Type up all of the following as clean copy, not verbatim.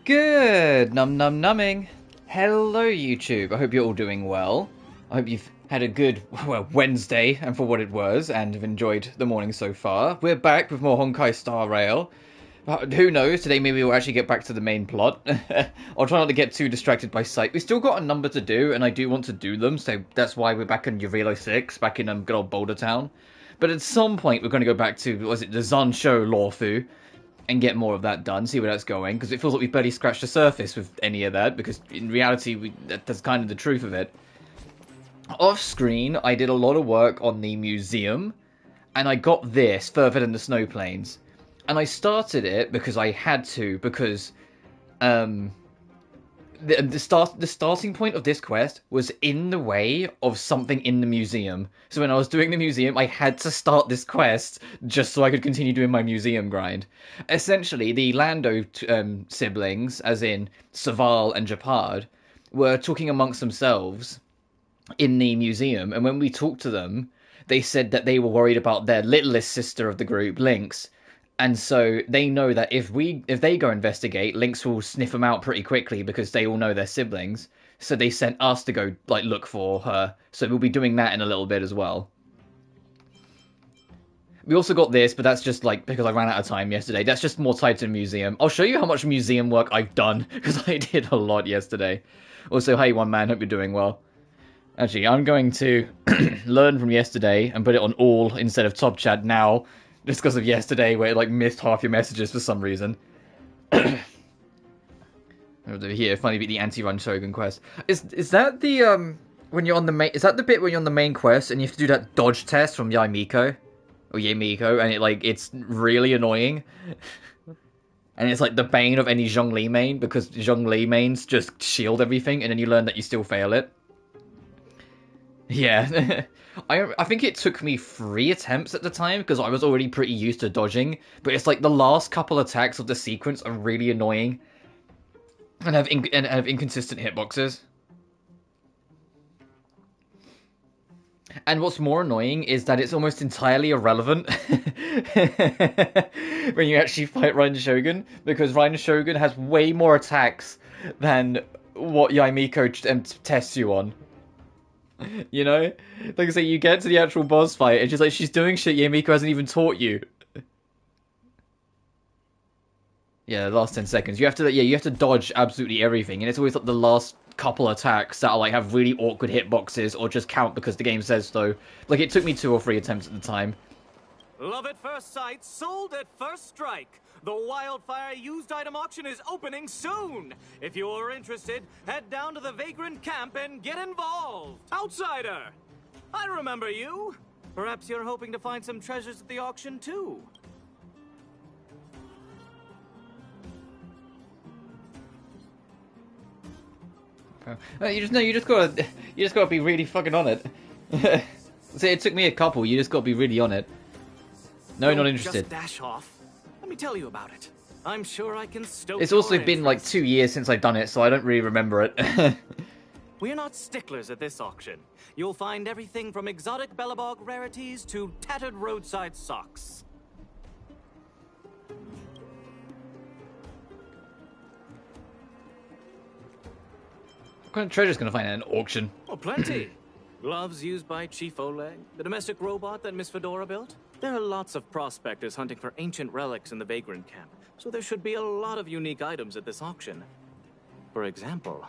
Good, numbing. Hello, YouTube. I hope you're all doing well. I hope you've had a good, well, Wednesday, and for what it was, and have enjoyed the morning so far. We're back with more Honkai Star Rail. Who knows, today maybe we'll actually get back to the main plot. I'll try not to get too distracted by sight. We've still got a number to do, and I do want to do them, so that's why we're back in Urilo 6, back in good old Boulder Town. But at some point, we're going to go back to, was it the Xianzhou Luofu, and get more of that done, see where that's going, because it feels like we've barely scratched the surface with any of that, because in reality, that's kind of the truth of it. Off screen, I did a lot of work on the museum, and I got this further than the snow plains. And I started it because I had to, because the starting point of this quest was in the way of something in the museum. So when I was doing the museum, I had to start this quest just so I could continue doing my museum grind. Essentially, the Lando siblings, as in Saval and Japard, were talking amongst themselves in the museum, and when we talked to them, they said that they were worried about their littlest sister of the group, Lynx. And so they know that if they go investigate, Lynx will sniff them out pretty quickly because they all know they're siblings. So they sent us to go look for her. So we'll be doing that in a little bit as well. We also got this, but that's just because I ran out of time yesterday. That's just more tied to the museum. I'll show you how much museum work I've done because I did a lot yesterday. Also, hey one man, hope you're doing well. Actually, I'm going to learn from yesterday and put it on all instead of top chat now. Just because of yesterday, where it missed half your messages for some reason. Over here, finally beat the anti-run Shogun quest. Is that the when you're on the main? Is that the bit when you're on the main quest and you have to do that dodge test from Yaimiko or Yamiko, and it's really annoying. And it's the bane of any Zhongli main because Zhongli mains just shield everything, and then you learn that you still fail it. Yeah. I think it took me 3 attempts at the time because I was already pretty used to dodging, but it's the last couple attacks of the sequence are really annoying and have inconsistent hitboxes. And what's more annoying is that it's almost entirely irrelevant when you actually fight Raiden Shogun, because Raiden Shogun has way more attacks than what Yaimiko tests you on. You know? Like I say, you get to the actual boss fight, and she's doing shit Yamiko hasn't even taught you. Yeah, the last 10 seconds. You have to dodge absolutely everything, and it's always the last couple attacks that are have really awkward hitboxes, or just count because the game says so. It took me 2 or 3 attempts at the time. Love at first sight, sold at first strike. The Wildfire used item auction is opening soon. If you're interested, head down to the Vagrant camp and get involved. Outsider! I remember you. Perhaps you're hoping to find some treasures at the auction too. You just gotta be really fucking on it. See, it took me a couple. You just gotta be really on it. No, not interested. Just dash off. Let me tell you about it. I'm sure I can stoke. It's also been 2 years since I've done it, so I don't really remember it. We're not sticklers at this auction. You'll find everything from exotic Bellabog rarities to tattered roadside socks. What kind of treasure's gonna find at an auction? Oh, plenty. Gloves used by Chief Oleg, the domestic robot that Miss Fedora built. There are lots of prospectors hunting for ancient relics in the Vagrant camp, so there should be a lot of unique items at this auction. For example,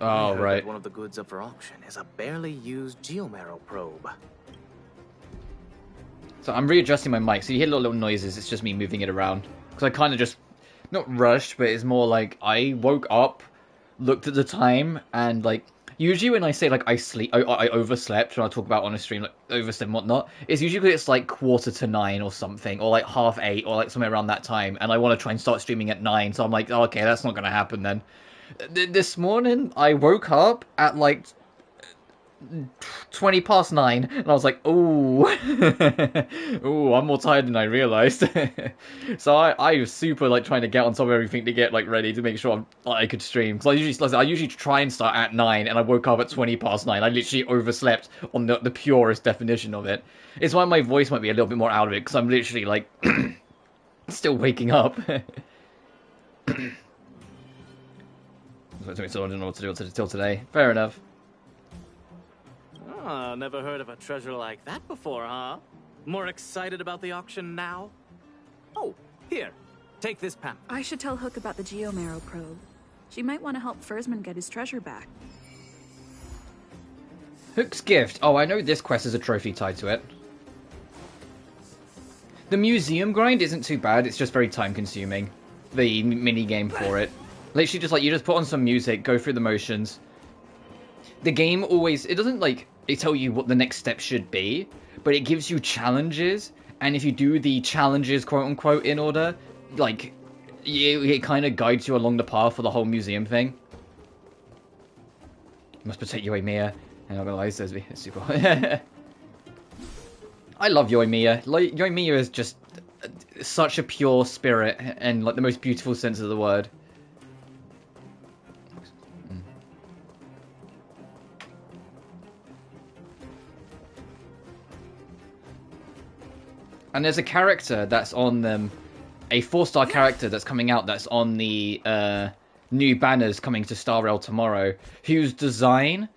oh right, one of the goods up for auction is a barely used geomarrow probe. So I'm readjusting my mic, so you hear little noises. It's just me moving it around because I kind of just not rushed, but it's more I woke up, looked at the time, and usually when I say I overslept when I talk about on a stream overslept and whatnot, it's usually it's 9:45 or something, or 8:30 or somewhere around that time, and I want to try and start streaming at 9, so I'm oh, okay, that's not gonna happen then. This morning I woke up at 9:20, and I was ooh, ooh, I'm more tired than I realized. So I was super trying to get on top of everything to get ready to make sure I could stream. Because I usually try and start at 9, and I woke up at 9:20. I literally overslept on the purest definition of it. It's why my voice might be a little bit more out of it, because I'm literally still waking up. I didn't know what to do till today. Fair enough. Ah, never heard of a treasure like that before, huh? More excited about the auction now? Oh, here. Take this pamphlet. I should tell Hook about the Geomarrow probe. She might want to help Fursman get his treasure back. Hook's gift. Oh, I know this quest has a trophy tied to it. The museum grind isn't too bad, it's just very time consuming. The mini-game for it. Literally just like, you just put on some music, go through the motions. The game always, it doesn't like, it tell you what the next step should be, but it gives you challenges, and if you do the challenges quote-unquote in order, like, it kind of guides you along the path for the whole museum thing. You must protect Yoimiya. I'm not gonna lie, says me. It's super. I love Yoimiya. Yoimiya is just such a pure spirit and like the most beautiful sense of the word. And there's a character that's on them, a 4-star character that's coming out that's on the new banners coming to Star Rail tomorrow, whose design,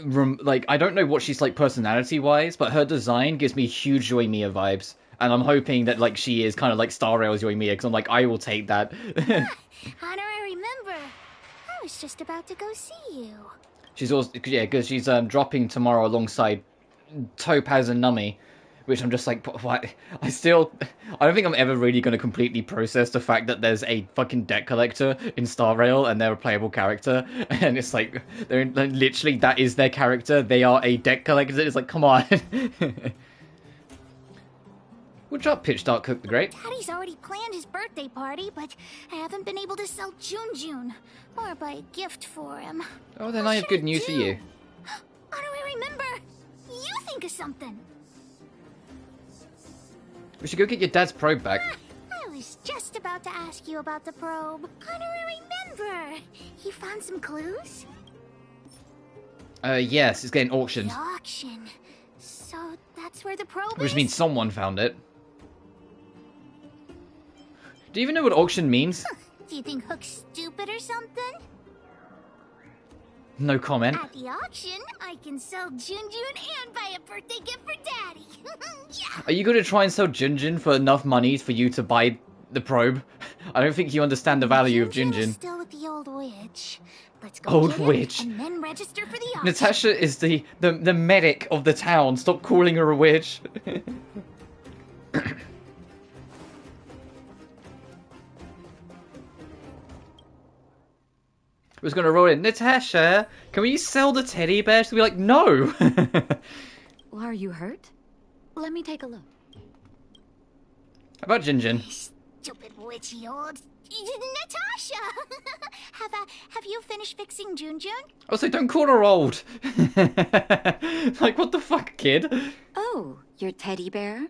like, I don't know what she's like personality-wise, but her design gives me huge Yoimiya vibes. And I'm hoping that, like, she is kind of like Star Rail's Yoimiya, because I'm like, I will take that. Honorary member. I was just about to go see you. She's also, yeah, because she's dropping tomorrow alongside Topaz and Nummy. Which I'm just like, what? I don't think I'm ever really going to completely process the fact that there's a fucking deck collector in Star Rail and they're a playable character. And it's like, they're literally, that is their character. They are a deck collector. It's like, come on. Good job, Pitch Dark Cook the Great. Daddy's already planned his birthday party, but I haven't been able to sell Jun or buy a gift for him. Oh, then I have good news for you. Honorary member, you think of something. We should go get your dad's probe back. I was just about to ask you about the probe. Honorary member, you found some clues? Yes, it's getting auctioned. The auction. So that's where the probe Which is? means someone found it. Do you even know what auction means? Do you think Hook's stupid or something? No comment. At the auction, I can sell Jun and buy a birthday gift for Daddy. Yeah. Are you going to try and sell Junjun for enough money for you to buy the probe? I don't think you understand the value of Jun Junjun. is still with the old witch. Let's go Old get him witch. and then register for the auction. Natasha is the medic of the town. Stop calling her a witch. Was going to roll in. Natasha, can we sell the teddy bear? She'll be like, no. Well, are you hurt? Let me take a look. How about Jinjin? Stupid witchy old Natasha. have you finished fixing Jun? Also, don't call her old. Like, what the fuck, kid? Oh, your teddy bear?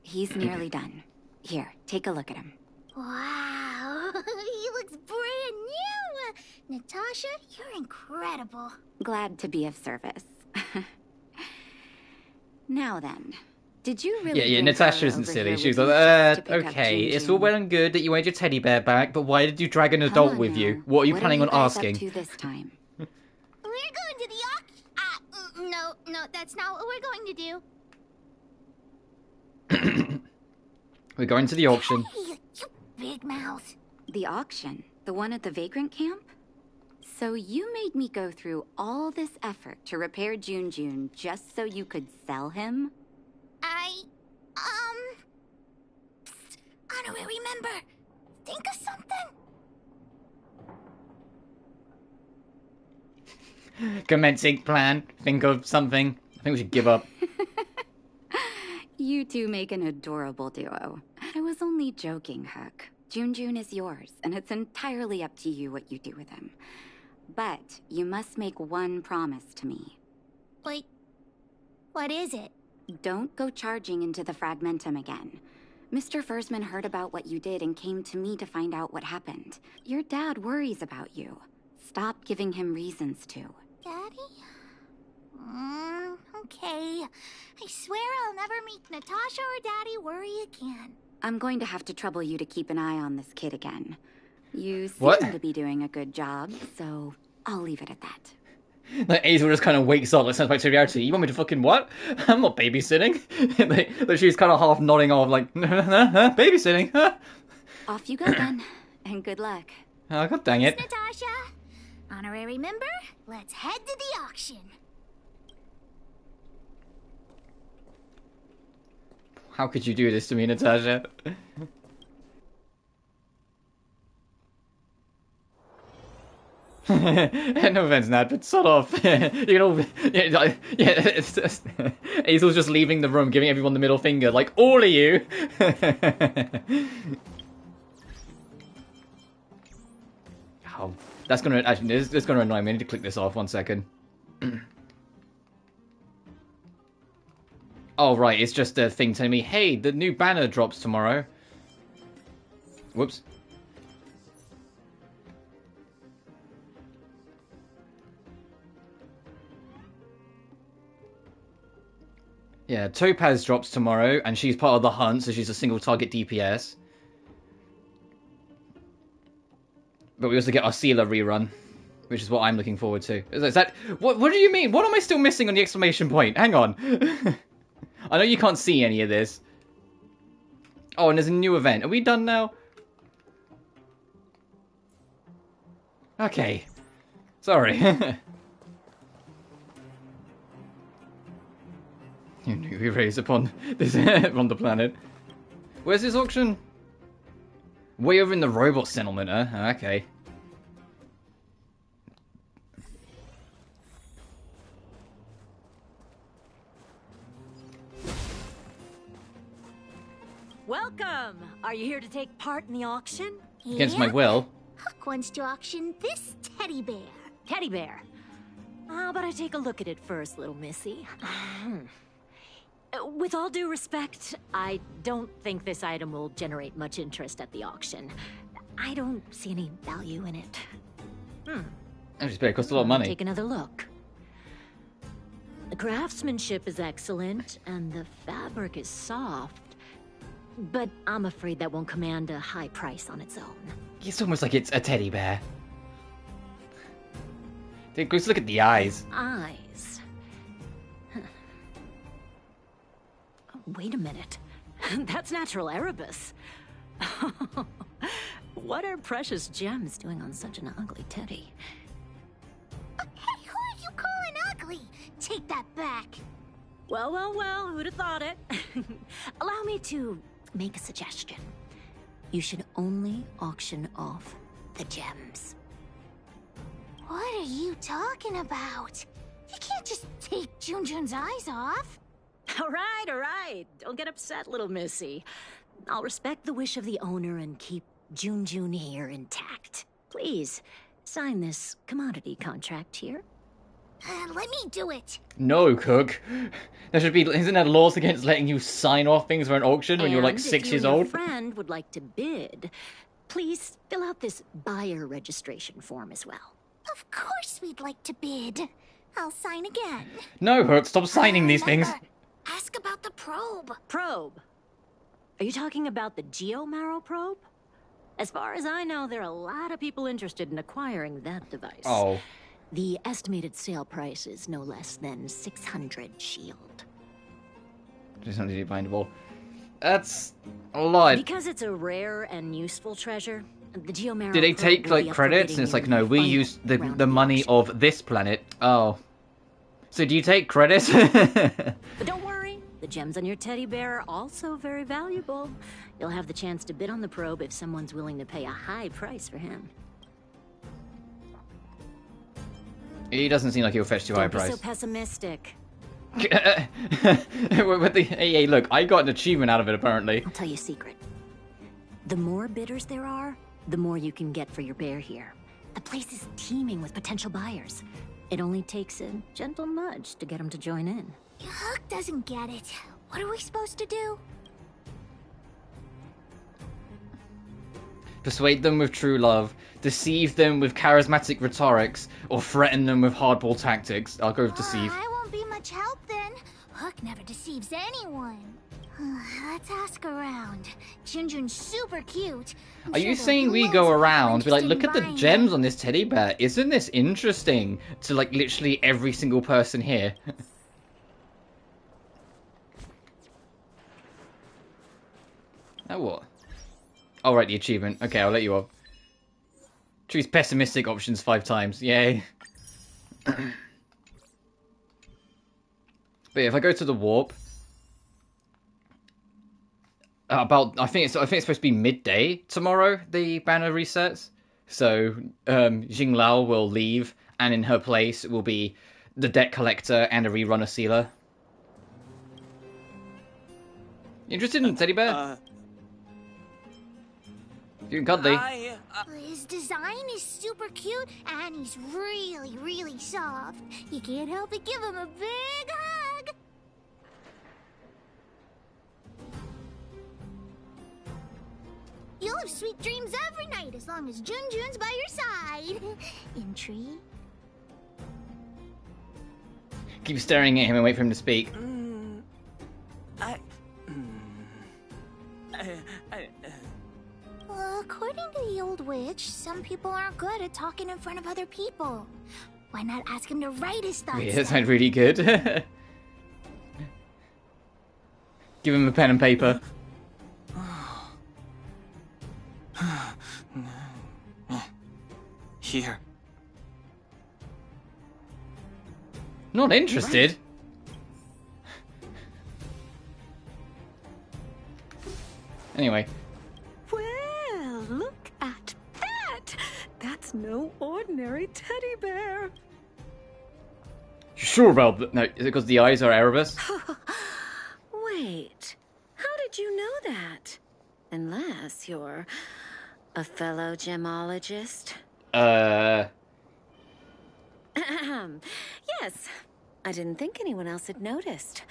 He's nearly done. Here, take a look at him. Wow, he looks brand new. Natasha, you're incredible. Glad to be of service. Now then, did you really? Yeah, bring Natasha her isn't over silly. here She's with you like, just to pick up okay, it's Junjun? all well and good that you wanted your teddy bear back, but why did you drag an Come adult on with now. you? What are you planning on guys asking? Up to this time? We're going to the auction. No, that's not what we're going to do. We're going to the auction. Hey, you big mouth. The auction? The one at the vagrant camp? So you made me go through all this effort to repair Junjun just so you could sell him? Honorary member, think of something. Commencing plan. Think of something. I think we should give up. You two make an adorable duo. I was only joking, Hook. Junjun is yours, and it's entirely up to you what you do with him. But you must make one promise to me. Wait, what is it? Don't go charging into the Fragmentum again. Mr. Fursman heard about what you did and came to me to find out what happened. Your dad worries about you. Stop giving him reasons to. Daddy? Okay. I swear I'll never make Natasha or Daddy worry again. I'm going to have to trouble you to keep an eye on this kid again. You seem What? to be doing a good job, so I'll leave it at that. Like, Azel just kind of wakes up, like, snaps back to reality. You want me to fucking what? I'm not babysitting. Like, she's kind of half nodding off, like, babysitting, huh? Off you go then, and good luck. Oh, god dang it. Natasha, honorary member, let's head to the auction. How could you do this to me, Natasha? No offense, Nat, but sort of. You can all. Yeah, it's just, Azel's just leaving the room, giving everyone the middle finger, like, all of you! Oh, that's gonna. Actually, this is gonna annoy me. I need to click this off 1 second. Oh, right, it's just a thing telling me, hey, the new banner drops tomorrow. Whoops. Yeah, Topaz drops tomorrow, and she's part of the hunt, so she's a single target DPS. But we also get our Sealer rerun, which is what I'm looking forward to. Is that what do you mean? What am I still missing on the exclamation point? Hang on. I know you can't see any of this. Oh, and there's a new event. Are we done now? Okay. Sorry. You knew we raised upon this on the planet. Where's this auction? Way over in the robot settlement, huh? Okay. Welcome! Are you here to take part in the auction? Against my will. Huck wants to auction this teddy bear. Teddy bear. How about I take a look at it first, little missy? With all due respect, I don't think this item will generate much interest at the auction. I don't see any value in it. I just bet it costs a lot of money. Take another look. The craftsmanship is excellent, and the fabric is soft. But I'm afraid that won't command a high price on its own. It's almost like it's a teddy bear. Dude, just look at the eyes. Eyes. Huh. Oh, wait a minute. That's natural Erebus. What are precious gems doing on such an ugly teddy? Hey, who are you calling ugly? Take that back. Well, well, well, who'd have thought it? Allow me to make a suggestion. You should only auction off the gems. What are you talking about? You can't just take Junjun's eyes off. All right. Don't get upset, little missy. I'll respect the wish of the owner and keep Junjun here intact. Please, sign this commodity contract here. Let me do it. No, Cook. There should be. Isn't there laws against letting you sign off things for an auction when you're like And 6 if years you and old? your friend would like to bid, please fill out this buyer registration form as well. Of course we'd like to bid. I'll sign again. No, Hook, stop signing these things. Remember, ask about the probe. Probe? Are you talking about the Geomarrow probe? As far as I know, there are a lot of people interested in acquiring that device. Oh. The estimated sale price is no less than 600 shield. Just not bindable. That's a lot. Because it's a rare and useful treasure, the Geomarrow Did they probe take will like be up for credits? bidding And it's like, in no, we final use round of the money auction. of this planet. Oh. So do you take credits? But don't worry, the gems on your teddy bear are also very valuable. You'll have the chance to bid on the probe if someone's willing to pay a high price for him. He doesn't seem like he'll fetch too high a Don't be price. so pessimistic. Hey, look, I got an achievement out of it apparently. I'll tell you a secret. The more bidders there are, the more you can get for your bear here. The place is teeming with potential buyers. It only takes a gentle nudge to get them to join in. Huck doesn't get it. What are we supposed to do? Persuade them with true love, deceive them with charismatic rhetorics, or threaten them with hardball tactics. I'll go with deceive. I won't be much help then. Huck never deceives anyone. Let's ask around. Junjun's super cute. Are you saying we go around, be like, look at the gems on this teddy bear. Isn't this interesting? To like literally every single person here. Oh, what? Oh, right, the achievement. Okay, I'll let you off. Choose pessimistic options 5 times. Yay. But yeah, if I go to the warp, I think it's supposed to be midday tomorrow. The banner resets, so Jinglao will leave, and in her place will be the debt collector and a rerunner sealer. You interested in teddy bear? You can cuddly. His design is super cute, and he's really, really soft. You can't help but give him a big hug. You'll have sweet dreams every night as long as Junjun's by your side. Intrigue? Keep staring at him and wait for him to speak. According to the old witch, some people aren't good at talking in front of other people. Why not ask him to write his thoughts? Yeah, that sounds really good. Give him a pen and paper. Here. Not interested. Right. Anyway. Well, look at that! That's no ordinary teddy bear. You sure about that? No, is it because the eyes are Erebus? Wait, how did you know that? Unless you're a fellow gemologist. Yes, I didn't think anyone else had noticed.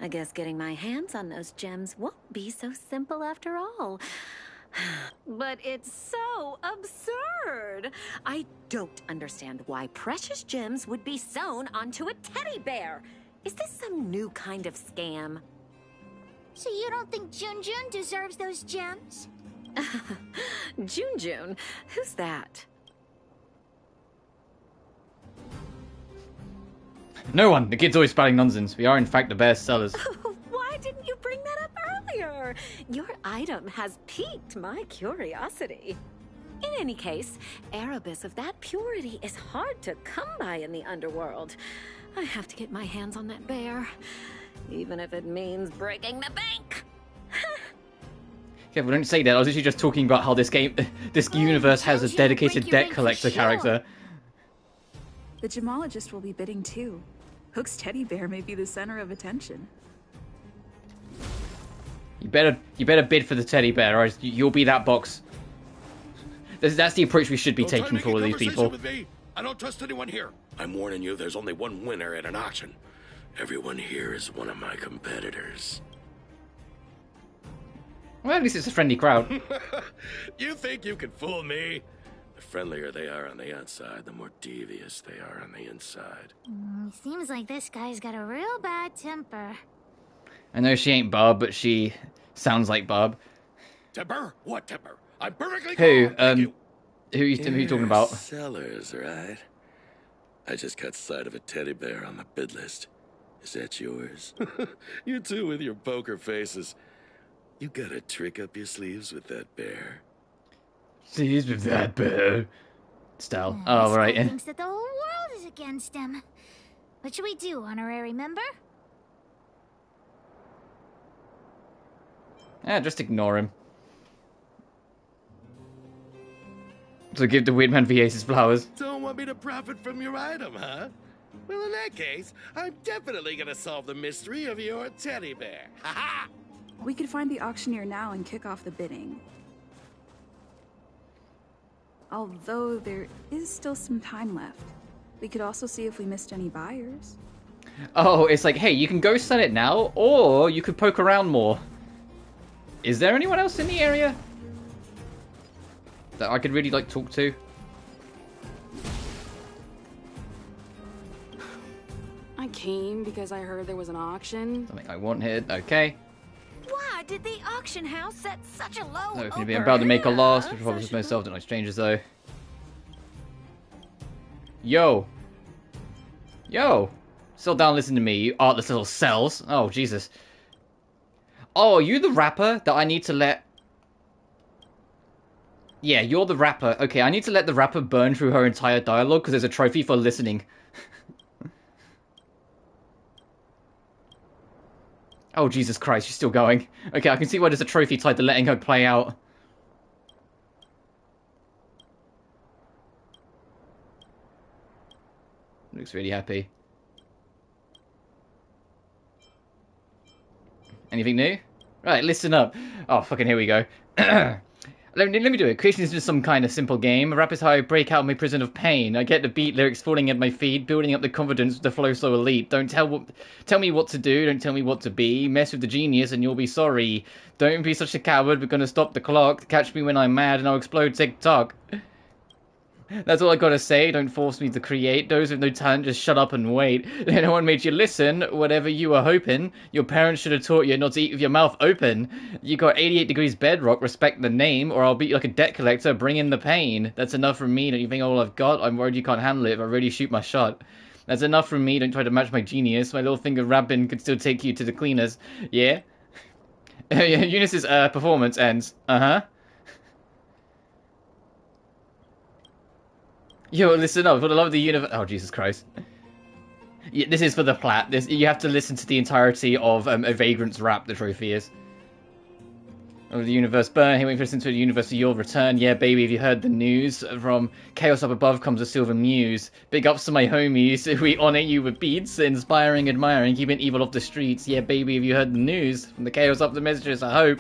I guess getting my hands on those gems won't be so simple after all. But it's so absurd. I don't understand why precious gems would be sewn onto a teddy bear. Is this some new kind of scam? So you don't think Junjun deserves those gems? Junjun? Who's that? No one. The kid's always spouting nonsense. We are, in fact, the bear's sellers. Why didn't you bring that up earlier? Your item has piqued my curiosity. In any case, Erebus of that purity is hard to come by in the underworld. I have to get my hands on that bear, even if it means breaking the bank. Yeah, but don't say that. I was literally just talking about how this universe has a dedicated debt collector character. The gemologist will be bidding too. Hook's teddy bear may be the center of attention. You better bid for the teddy bear, or you'll be that box. That's the approach we should be taking for all of these people. With me. I don't trust anyone here. I'm warning you, there's only one winner at an auction. Everyone here is one of my competitors. Well, at least it's a friendly crowd. You think you can fool me? The friendlier they are on the outside, the more devious they are on the inside. Seems like this guy's got a real bad temper. I know she ain't Barb, but she sounds like Barb. Temper? What temper? I'm perfectly Who? calm. Who are you talking about? Sellers, right? I just caught sight of a teddy bear on the bid list. Is that yours? You two with your poker faces. You got a trick up your sleeves with that bear? Sleeves with that bear. Style. This Oh, right. guy thinks that the whole world is against him. What should we do, honorary member? Yeah, just ignore him. So give the weird man VAs his flowers. Don't want me to profit from your item, huh? Well, in that case, I'm definitely gonna solve the mystery of your teddy bear. Ha-ha! We could find the auctioneer now and kick off the bidding. Although there is still some time left. We could also see if we missed any buyers. Oh, it's like, hey, you can go sell it now, or you could poke around more. Is there anyone else in the area that I could really, like, talk to? I came because I heard there was an auction. Something I wanted. Okay. Why did the auction house set such a low So, can be about to make a loss, which probably myself, don't like strangers though. Yo. Yo. Still down, listen to me, you artless little cells. Oh, Jesus. Oh, are you the rapper that I need to let... Yeah, you're the rapper. Okay, I need to let the rapper burn through her entire dialogue because there's a trophy for listening. Oh, Jesus Christ, she's still going. Okay, I can see why there's a trophy tied to letting her play out. Looks really happy. Anything new? Right, listen up. Oh, fucking here we go. Let me do it. Creation is just some kind of simple game. Rap is how I break out of my prison of pain. I get the beat, lyrics falling at my feet, building up the confidence with the flow so elite. Don't tell me what to do, don't tell me what to be. Mess with the genius and you'll be sorry. Don't be such a coward, we're gonna stop the clock. Catch me when I'm mad and I'll explode TikTok. That's all I gotta say, don't force me to create. Those with no talent, just shut up and wait. No one made you listen, whatever you were hoping. Your parents should have taught you not to eat with your mouth open. You got 88 degrees bedrock, respect the name, or I'll beat you like a debt collector, bring in the pain. That's enough from me, don't you think all I've got? I'm worried you can't handle it if I really shoot my shot. That's enough from me, don't try to match my genius. My little finger rapping could still take you to the cleaners. Yeah? Eunice's performance ends. Uh-huh. Yo, listen up, for the love of the universe. Oh, Jesus Christ. Yeah, this is for the plat. You have to listen to the entirety of A Vagrant's rap, the trophy is. Oh, the universe burn. Hey, waiting for listen to the universe for your return. Yeah, baby, have you heard the news? From chaos up above comes a silver muse. Big ups to my homies. We honor you with beats. Inspiring, admiring, keeping evil off the streets. Yeah, baby, have you heard the news? From the chaos up the messages, I hope.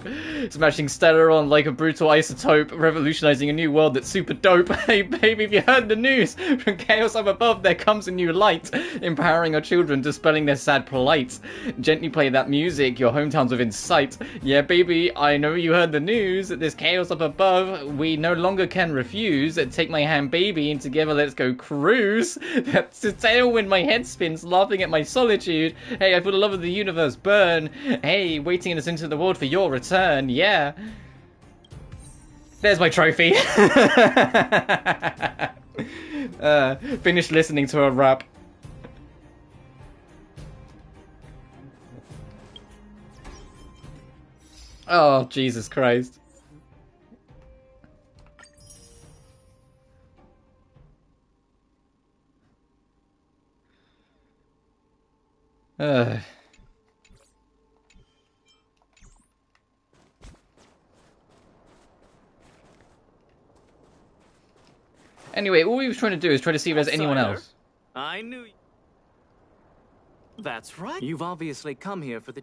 Smashing stellar on like a brutal isotope. Revolutionizing a new world that's super dope. Hey, baby, have you heard the news? From chaos up above there comes a new light. Empowering our children, dispelling their sad plight. Gently play that music. Your hometown's within sight. Yeah, baby, I know you heard the news. There's chaos up above. We no longer can refuse. Take my hand, baby, and together let's go cruise. That's a tailwind, my head spins, laughing at my solitude. Hey, I feel the love of the universe burn. Hey, waiting us into the world for your return. Yeah. There's my trophy. Finished listening to a rap. Oh, Jesus Christ. Anyway, all we were trying to do is try to see if there's anyone else. I knew. That's right. You've obviously come here for the.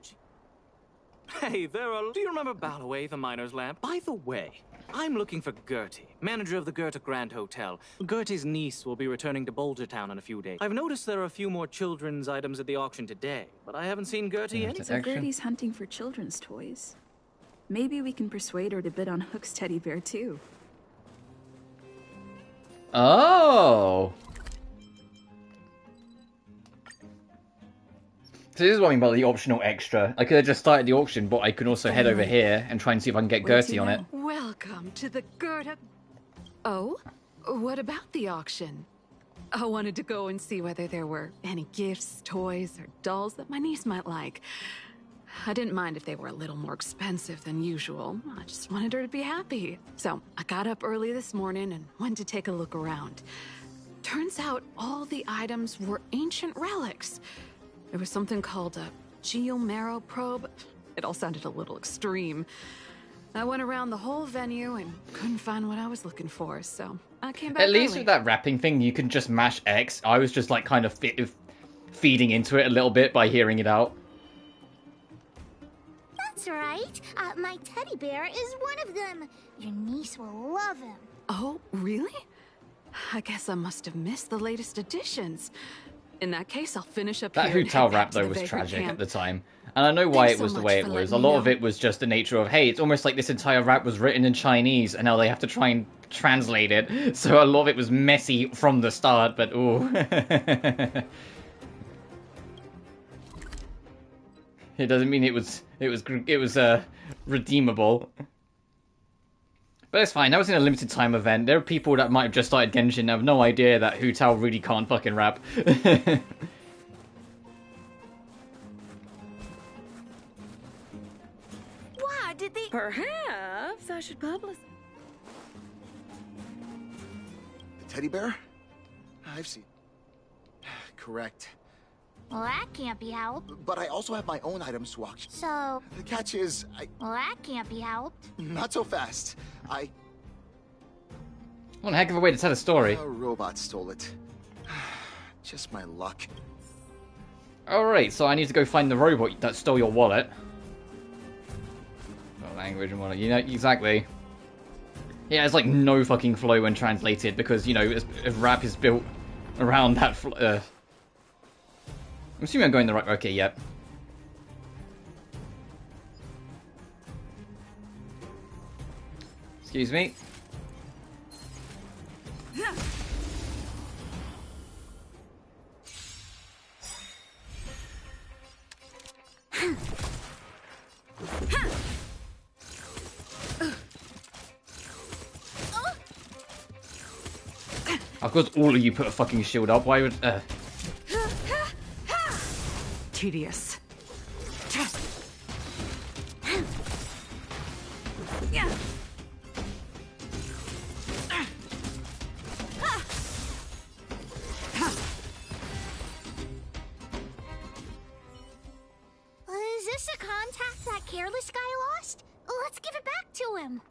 Hey, there are. Do you remember Balloway, the miner's lamp? By the way, I'm looking for Gertie, manager of the Goethe Grand Hotel. Gertie's niece will be returning to Boulder Town in a few days. I've noticed there are a few more children's items at the auction today, but I haven't seen Gertie anywhere. So Gertie's hunting for children's toys. Maybe we can persuade her to bid on Hook's teddy bear too. Oh. So this is what I mean by the optional extra. I could have just started the auction, but I could also head over here and try and see if I can get Gertie on it. Welcome to the Goethe... Oh? What about the auction? I wanted to go and see whether there were any gifts, toys, or dolls that my niece might like. I didn't mind if they were a little more expensive than usual. I just wanted her to be happy. So I got up early this morning and went to take a look around. Turns out all the items were ancient relics. There was something called a geomarrow probe. It all sounded a little extreme. I went around the whole venue and couldn't find what I was looking for, so I came back At least early. with that wrapping thing, you can just mash X. I was just like kind of feeding into it a little bit by hearing it out. That's right. My teddy bear is one of them. Your niece will love him. Oh, really? I guess I must have missed the latest editions. In that case, I'll finish up that here. That hotel rap, though, was tragic at the time. And I know why it was the way it was. A lot of it was just the nature of, hey, it's almost like this entire rap was written in Chinese, and now they have to try and translate it. So a lot of it was messy from the start, but ooh. It doesn't mean it was redeemable. But it's fine. That was in a limited time event. There are people that might have just started Genshin and have no idea that Hu Tao really can't fucking rap. Why did they... Perhaps I should publish... The teddy bear? I've seen... Correct. Well, that can't be helped. But I also have my own items to auction. So... The catch is, Well, that can't be helped. Not so fast. What a heck of a way to tell a story. A robot stole it. Just my luck. Alright, so I need to go find the robot that stole your wallet. Oh, language and wallet. You know, exactly. Yeah, it's like no fucking flow when translated because, you know, if rap is built around that I'm assuming I'm going the right... Okay, yep. Excuse me. Of course, all of you put a fucking shield up. Why would... Tedious. Is this a contact that careless guy lost? Let's give it back to him.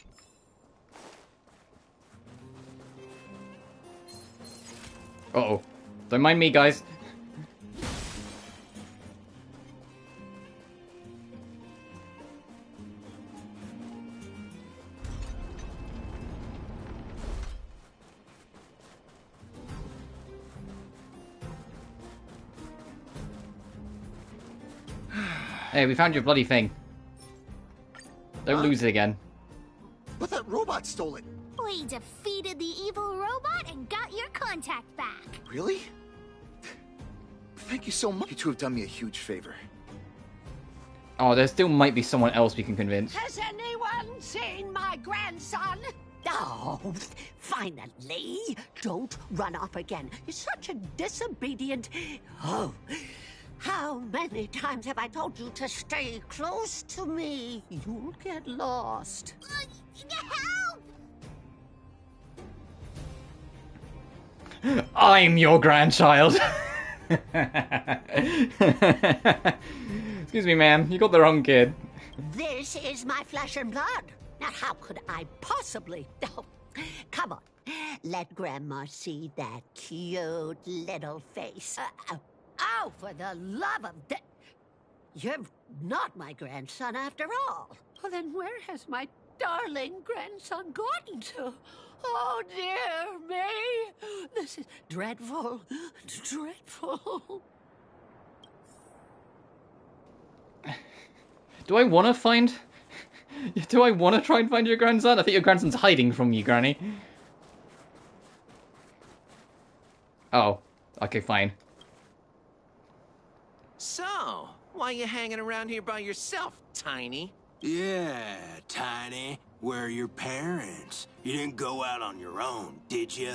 Uh-oh. Don't mind me, guys. Hey, we found your bloody thing. Don't lose it again. But that robot stole it. We defeated the evil robot and got your contact back. Really? Thank you so much. You two have done me a huge favor. Oh, there still might be someone else we can convince. Has anyone seen my grandson? Oh, finally. Don't run off again. You're such a disobedient... Oh, how many times have I told you to stay close to me? You'll get lost. Help! I'm your grandchild. Excuse me, ma'am. You got the wrong kid. This is my flesh and blood. Now, how could I possibly... Oh, come on. Let Grandma see that cute little face. Oh, for the love of... You're not my grandson after all. Well, then where has my darling grandson gotten to? Oh, dear me. This is dreadful. Dreadful. Do I want to find... Do I want to try and find your grandson? I think your grandson's hiding from you, Granny. Oh. Okay, fine. So, why you hanging around here by yourself, Tiny? Yeah, Tiny. Where are your parents? You didn't go out on your own, did you?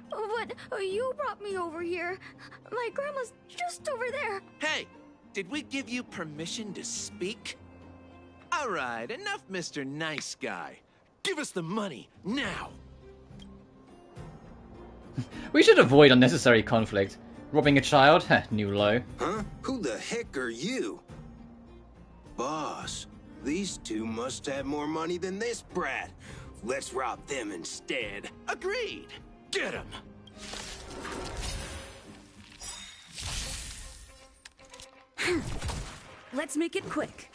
But you brought me over here. My grandma's just over there. Hey, did we give you permission to speak? All right, enough, Mr. Nice Guy. Give us the money, now! We should avoid unnecessary conflict. Robbing a child? Heh, new low. Huh? Who the heck are you? Boss, these two must have more money than this brat. Let's rob them instead. Agreed! Get him! Let's make it quick.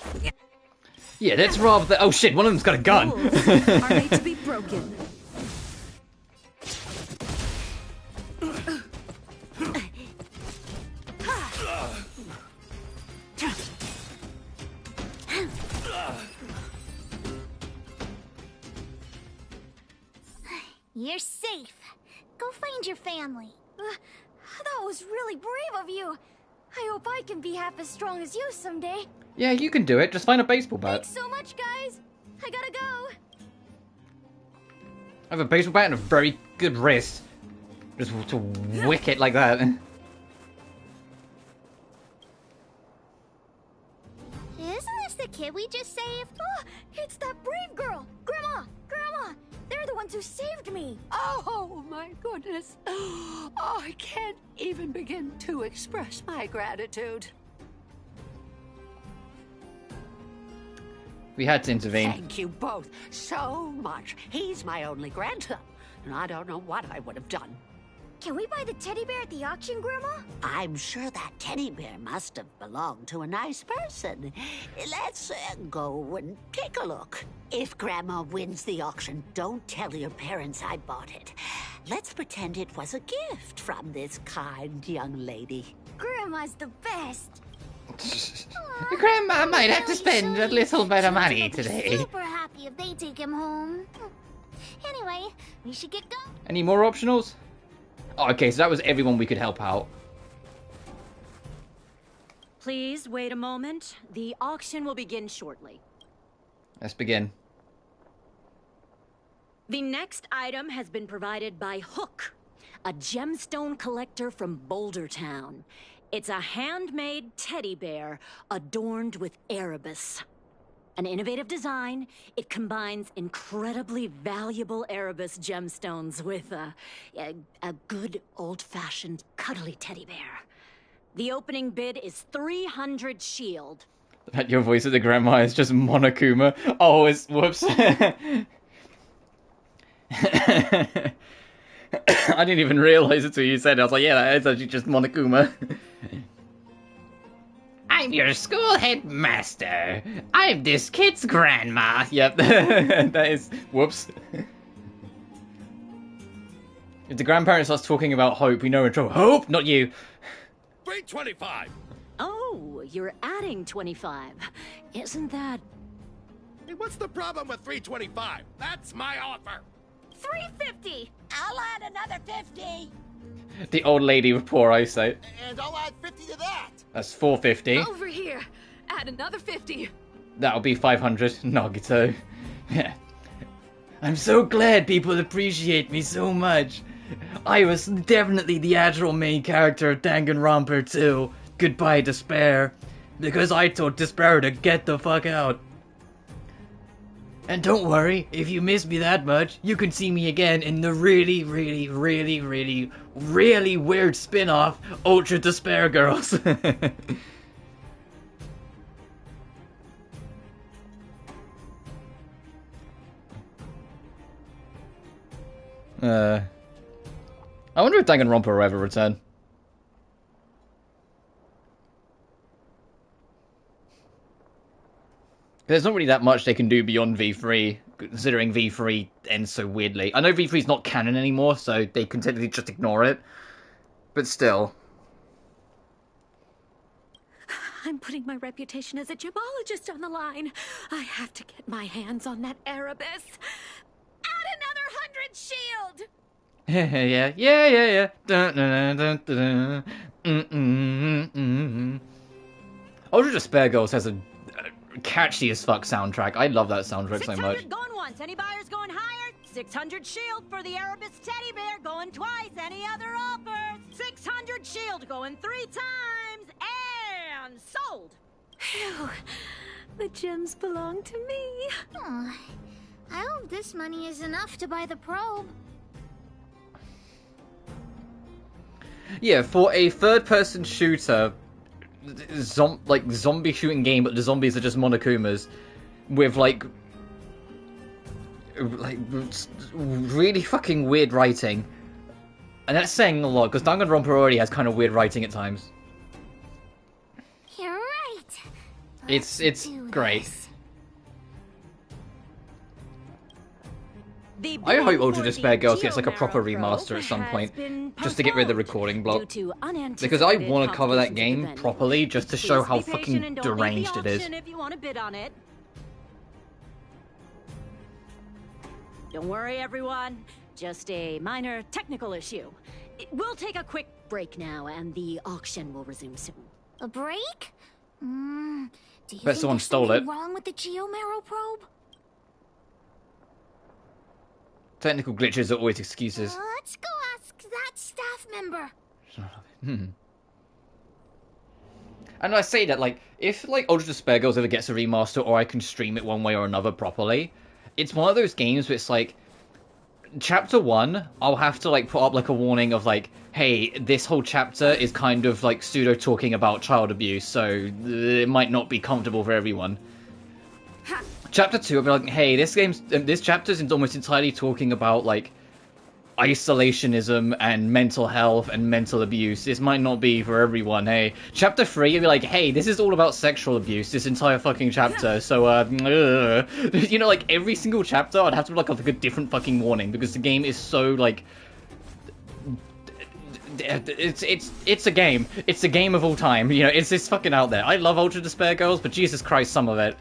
Yeah, let's rob the... Oh shit, one of them's got a gun! Are made to be broken. You're safe. Go find your family. That was really brave of you. I hope I can be half as strong as you someday. Yeah, you can do it. Just find a baseball bat. Thanks so much, guys. I gotta go. I have a baseball bat and a very good wrist. Just to wick it like that. Isn't this the kid we just saved? Oh, it's that brave girl. Grandma! Grandma! They're the ones who saved me. Oh, my goodness. Oh, I can't even begin to express my gratitude. We had to intervene. Thank you both so much. He's my only grandson, and I don't know what I would have done. Can we buy the teddy bear at the auction, Grandma? I'm sure that teddy bear must have belonged to a nice person. Let's go and take a look. If Grandma wins the auction, don't tell your parents I bought it. Let's pretend it was a gift from this kind young lady. Grandma's the best. Grandma might have to spend a little bit of money today. Super happy if they take him home. Anyway, we should get going. Any more optionals? Oh, okay, so that was everyone we could help out. Please wait a moment. The auction will begin shortly. Let's begin. The next item has been provided by Hook, a gemstone collector from Boulder Town. It's a handmade teddy bear adorned with Erebus. An innovative design, it combines incredibly valuable Erebus gemstones with a good old-fashioned cuddly teddy bear. The opening bid is 300 shield. Your voice of the grandma is just Monokuma. Oh, it's... whoops. I didn't even realize it until you said it. I was like, yeah, that is actually just Monokuma. I'm your school headmaster. I'm this kid's grandma. Yep, that is... whoops. If the grandparent starts talking about Hope, we know we're in trouble. Hope, not you. 325. Oh, you're adding 25. Isn't that... Hey, what's the problem with 325? That's my offer. 350. I'll add another 50. The old lady with poor eyesight. And I'll add 50 to that. That's 450. Over here. Add another 50. That'll be 500. Nagito. I'm so glad people appreciate me so much. I was definitely the actual main character of Danganronpa 2, Goodbye Despair, because I told Despair to get the fuck out. And don't worry, if you miss me that much, you can see me again in the really weird spin-off, Ultra Despair Girls. I wonder if Danganronpa will ever return. There's not really that much they can do beyond V3, considering V3 ends so weirdly. I know V3's not canon anymore, so they can technically just ignore it. But still. I'm putting my reputation as a gemologist on the line. I have to get my hands on that Erebus. Add another 100 shield! yeah. Ultra Despair Girls has a catchy as fuck soundtrack. I love that soundtrack so much. 600 going once. Any buyers going higher? 600 shield for the Erebus teddy bear. Going twice. Any other offers? 600 shield going 3 times. And sold. Phew. The gems belong to me. Oh, I hope this money is enough to buy the probe. Yeah, for a third-person shooter, zombie shooting game, but the zombies are just Monokumas, with like really fucking weird writing, and that's saying a lot because Danganronpa already has kind of weird writing at times. You're right. It's great. I hope Ultra Despair Girls gets like a proper remaster at some point, just to get rid of the recording block. Because I want to cover that game properly, just to show how fucking deranged it is. If you want to bid on it. Don't worry, everyone. Just a minor technical issue. We'll take a quick break now, and the auction will resume soon. A break? Do you Bet think someone there's stole something it. wrong with the Geomero probe? Technical glitches are always excuses. Let's go ask that staff member. And I say that, like, if, like, Ultra Despair Girls ever gets a remaster or I can stream it one way or another properly, it's one of those games where it's like, Chapter 1, I'll have to, like, put up, like, a warning of, like, hey, this whole chapter is kind of, like, pseudo-talking about child abuse, so it might not be comfortable for everyone. Chapter 2, I'll be like, hey, this chapter is almost entirely talking about, like, isolationism and mental health and mental abuse. This might not be for everyone, hey. Chapter 3, you'll be like, hey, this is all about sexual abuse, this entire fucking chapter, so, you know, like, every single chapter, I'd have to look up, like, a different fucking warning, because the game is so, like, it's a game. It's a game of all time, you know, it's fucking out there. I love Ultra Despair Girls, but Jesus Christ, some of it.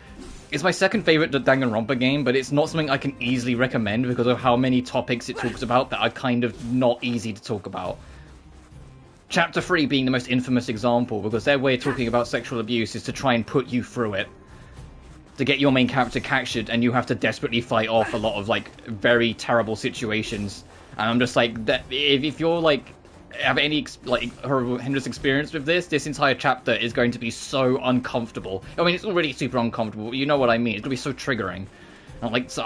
It's my second favourite Danganronpa game, but it's not something I can easily recommend because of how many topics it talks about that are kind of not easy to talk about. Chapter 3 being the most infamous example, because their way of talking about sexual abuse is to try and put you through it. To get your main character captured, and you have to desperately fight off a lot of, like, very terrible situations. And I'm just like, that if you're, like, have any, like, horrendous experience with this entire chapter is going to be so uncomfortable. I mean, it's already super uncomfortable, but you know what I mean. It's going to be so triggering. I'm like, so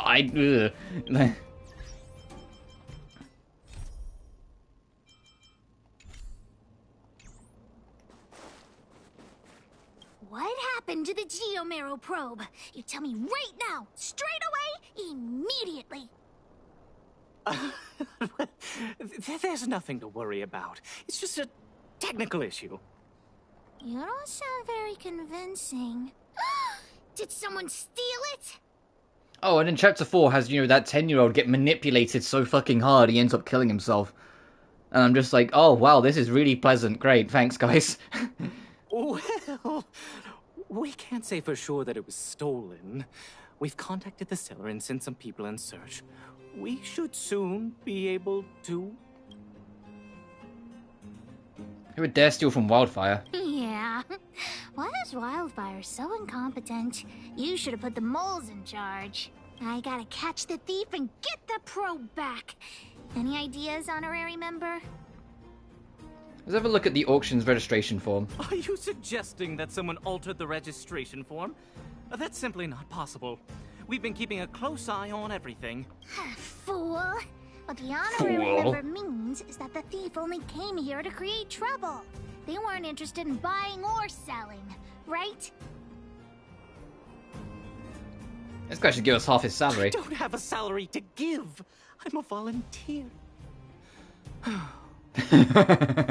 What happened to the Geomero probe? You tell me right now, straight away, immediately. There's nothing to worry about. It's just a technical issue. You don't sound very convincing. Did someone steal it? Oh, and in Chapter 4 has, you know, that 10-year-old get manipulated so fucking hard he ends up killing himself. And I'm just like, oh, wow, this is really pleasant. Great, thanks, guys. Well, we can't say for sure that it was stolen. We've contacted the seller and sent some people in search. We should soon be able to... Who would dare steal from Wildfire? Yeah. Why is Wildfire so incompetent? You should have put the moles in charge. I gotta catch the thief and get the probe back. Any ideas, honorary member? Let's have a look at the auction's registration form. Are you suggesting that someone altered the registration form? That's simply not possible. We've been keeping a close eye on everything. Fool! What the honorary member means is that the thief only came here to create trouble. They weren't interested in buying or selling, right? This guy should give us half his salary. I don't have a salary to give. I'm a volunteer.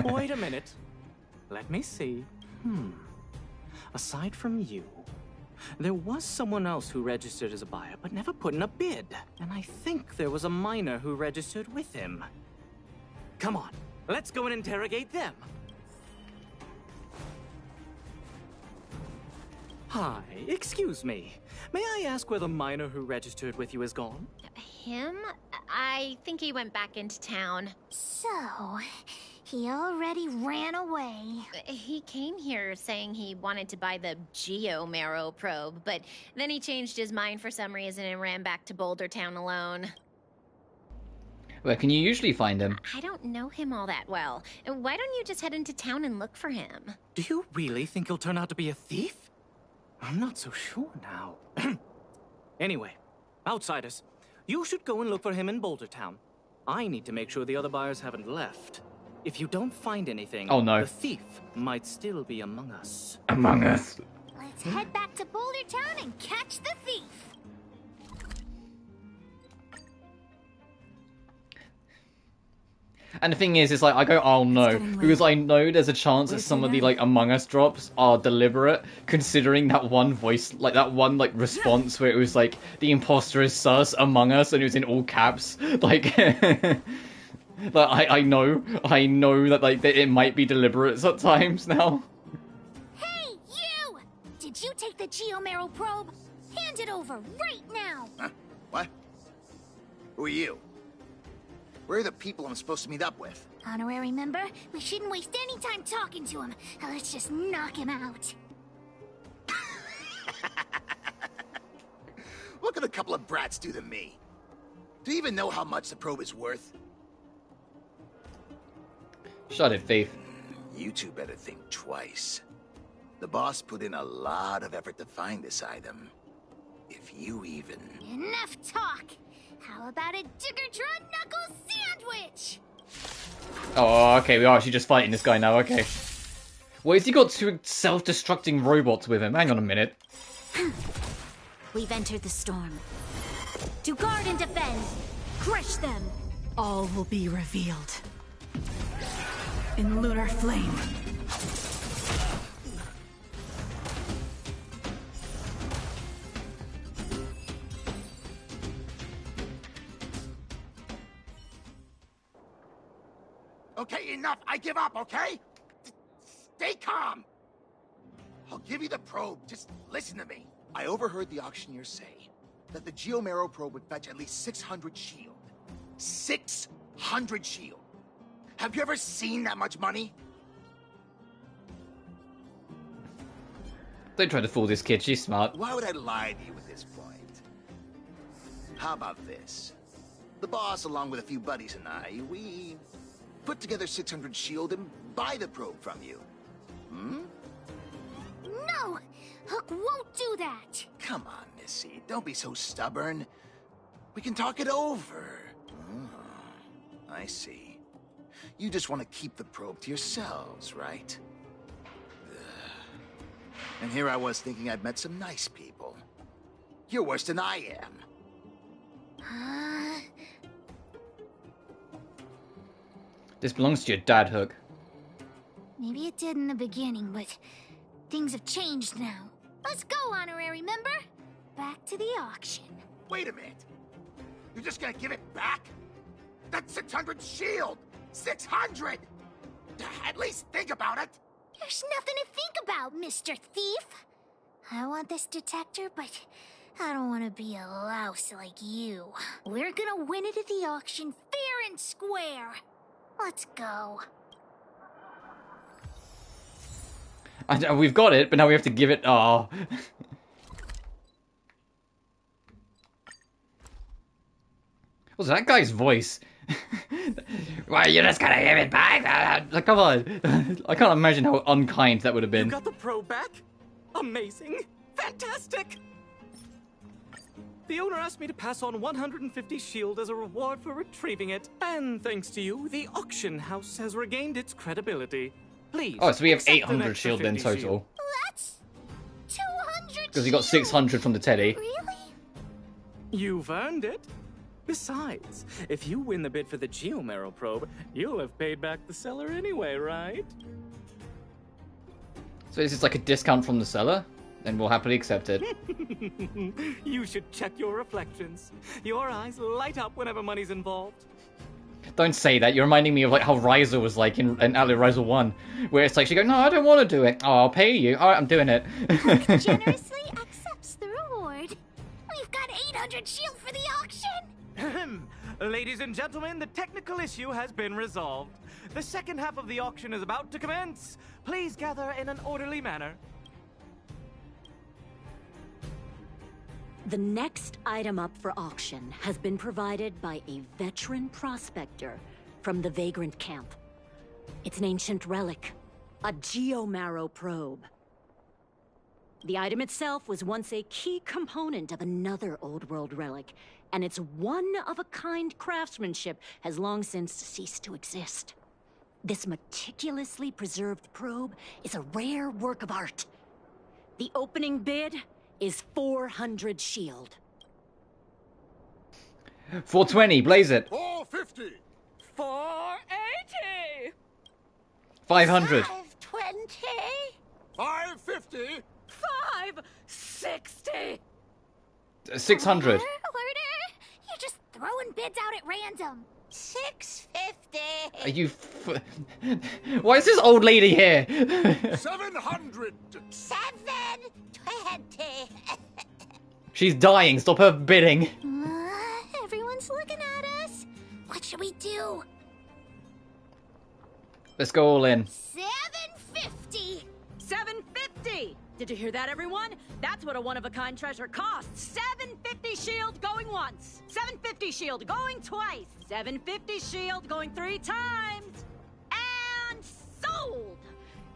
Wait a minute. Let me see. Aside from you, there was someone else who registered as a buyer, but never put in a bid. And I think there was a miner who registered with him. Come on, let's go and interrogate them. Hi, excuse me. May I ask where the miner who registered with you is gone? Him? I think he went back into town. So, he already ran away. He came here saying he wanted to buy the Geomero probe, but then he changed his mind for some reason and ran back to Boulder Town alone. Where can you usually find him? I don't know him all that well. Why don't you just head into town and look for him? Do you really think he'll turn out to be a thief? I'm not so sure now. Anyway, outsiders, you should go and look for him in Boulder Town. I need to make sure the other buyers haven't left. If you don't find anything, oh no, the thief might still be among us. Among us. Let's head back to Boulder Town and catch the thief. And the thing is like, I go, oh no, because I know there's a chance that some of the, like, Among Us drops are deliberate, considering that one voice, like, that one, like, response where it was, like, the imposter is sus, Among Us, and it was in all caps, like, like, I know that, like, it might be deliberate at times now. Hey, you! Did you take the Geomero probe? Hand it over right now! Huh? What? Who are you? Where are the people I'm supposed to meet up with? Honorary member, we shouldn't waste any time talking to him. Let's just knock him out. What could a couple of brats do to me? Do you even know how much the probe is worth? Shut it, thief. You two better think twice. The boss put in a lot of effort to find this item. If you even... Enough talk! How about a Digger-Draw Knuckle Sandwich? Oh, okay, we are actually just fighting this guy now, okay. Well, has he got two self-destructing robots with him? Hang on a minute. We've entered the storm. To guard and defend, crush them. All will be revealed. In lunar flame. Okay, enough! I give up, okay? Stay calm! I'll give you the probe, just listen to me. I overheard the auctioneer say that the Geomero probe would fetch at least 600 shield. 600 shield! Have you ever seen that much money? Don't try to fool this kid, she's smart. Why would I lie to you at this point? How about this? The boss, along with a few buddies and I, we put together 600 shield and buy the probe from you. Hmm? No! Hook won't do that! Come on, Missy. Don't be so stubborn. We can talk it over. Oh, I see. You just want to keep the probe to yourselves, right? Ugh. And here I was thinking I'd met some nice people. You're worse than I am. This belongs to your dad, Hook. Maybe it did in the beginning, but things have changed now. Let's go, honorary member. Back to the auction. Wait a minute. You're just gonna give it back? That's 600 shield! 600! At least think about it! There's nothing to think about, Mr. Thief. I want this detector, but I don't want to be a louse like you. We're gonna win it at the auction fair and square. Let's go. We've got it, but now we have to give it... Oh. What's that guy's voice? Why, you're just gonna give it back? Like, come on. I can't imagine how unkind that would have been. You got the probe back? Amazing! Fantastic! The owner asked me to pass on 150 shield as a reward for retrieving it. And thanks to you, the auction house has regained its credibility. Please. Oh, so we have accept 800 shield then total. That's 200 Because he got 600 from the Teddy. Really? You've earned it. Besides, if you win the bid for the Geomero probe, you'll have paid back the seller anyway, right? So is this like a discount from the seller? Then we'll happily accept it. You should check your reflections. Your eyes light up whenever money's involved. Don't say that. You're reminding me of like how Ryza was like in Ally Ryza 1. Where it's like, she goes, no, I don't want to do it. Oh, I'll pay you. Alright, I'm doing it. Generously accepts the reward. We've got 800 shield for the auction. Ladies and gentlemen, the technical issue has been resolved. The second half of the auction is about to commence. Please gather in an orderly manner. The next item up for auction has been provided by a veteran prospector from the Vagrant Camp. It's an ancient relic, a Geomero probe. The item itself was once a key component of another old world relic, and its one-of-a-kind craftsmanship has long since ceased to exist. This meticulously preserved probe is a rare work of art. The opening bid is 400 shield. 420, blaze it. 450. 480. 500. 520. 550. 560. 600. Order? You're just throwing bids out at random. 650. Are you... Why is this old lady here? 700. 720. She's dying. Stop her bidding. Everyone's looking at us. What should we do? Let's go all in. 750. 750! Did you hear that, everyone? That's what a one-of-a-kind treasure costs. 750 shield going once. 750 shield going twice. 750 shield going 3 times. And sold!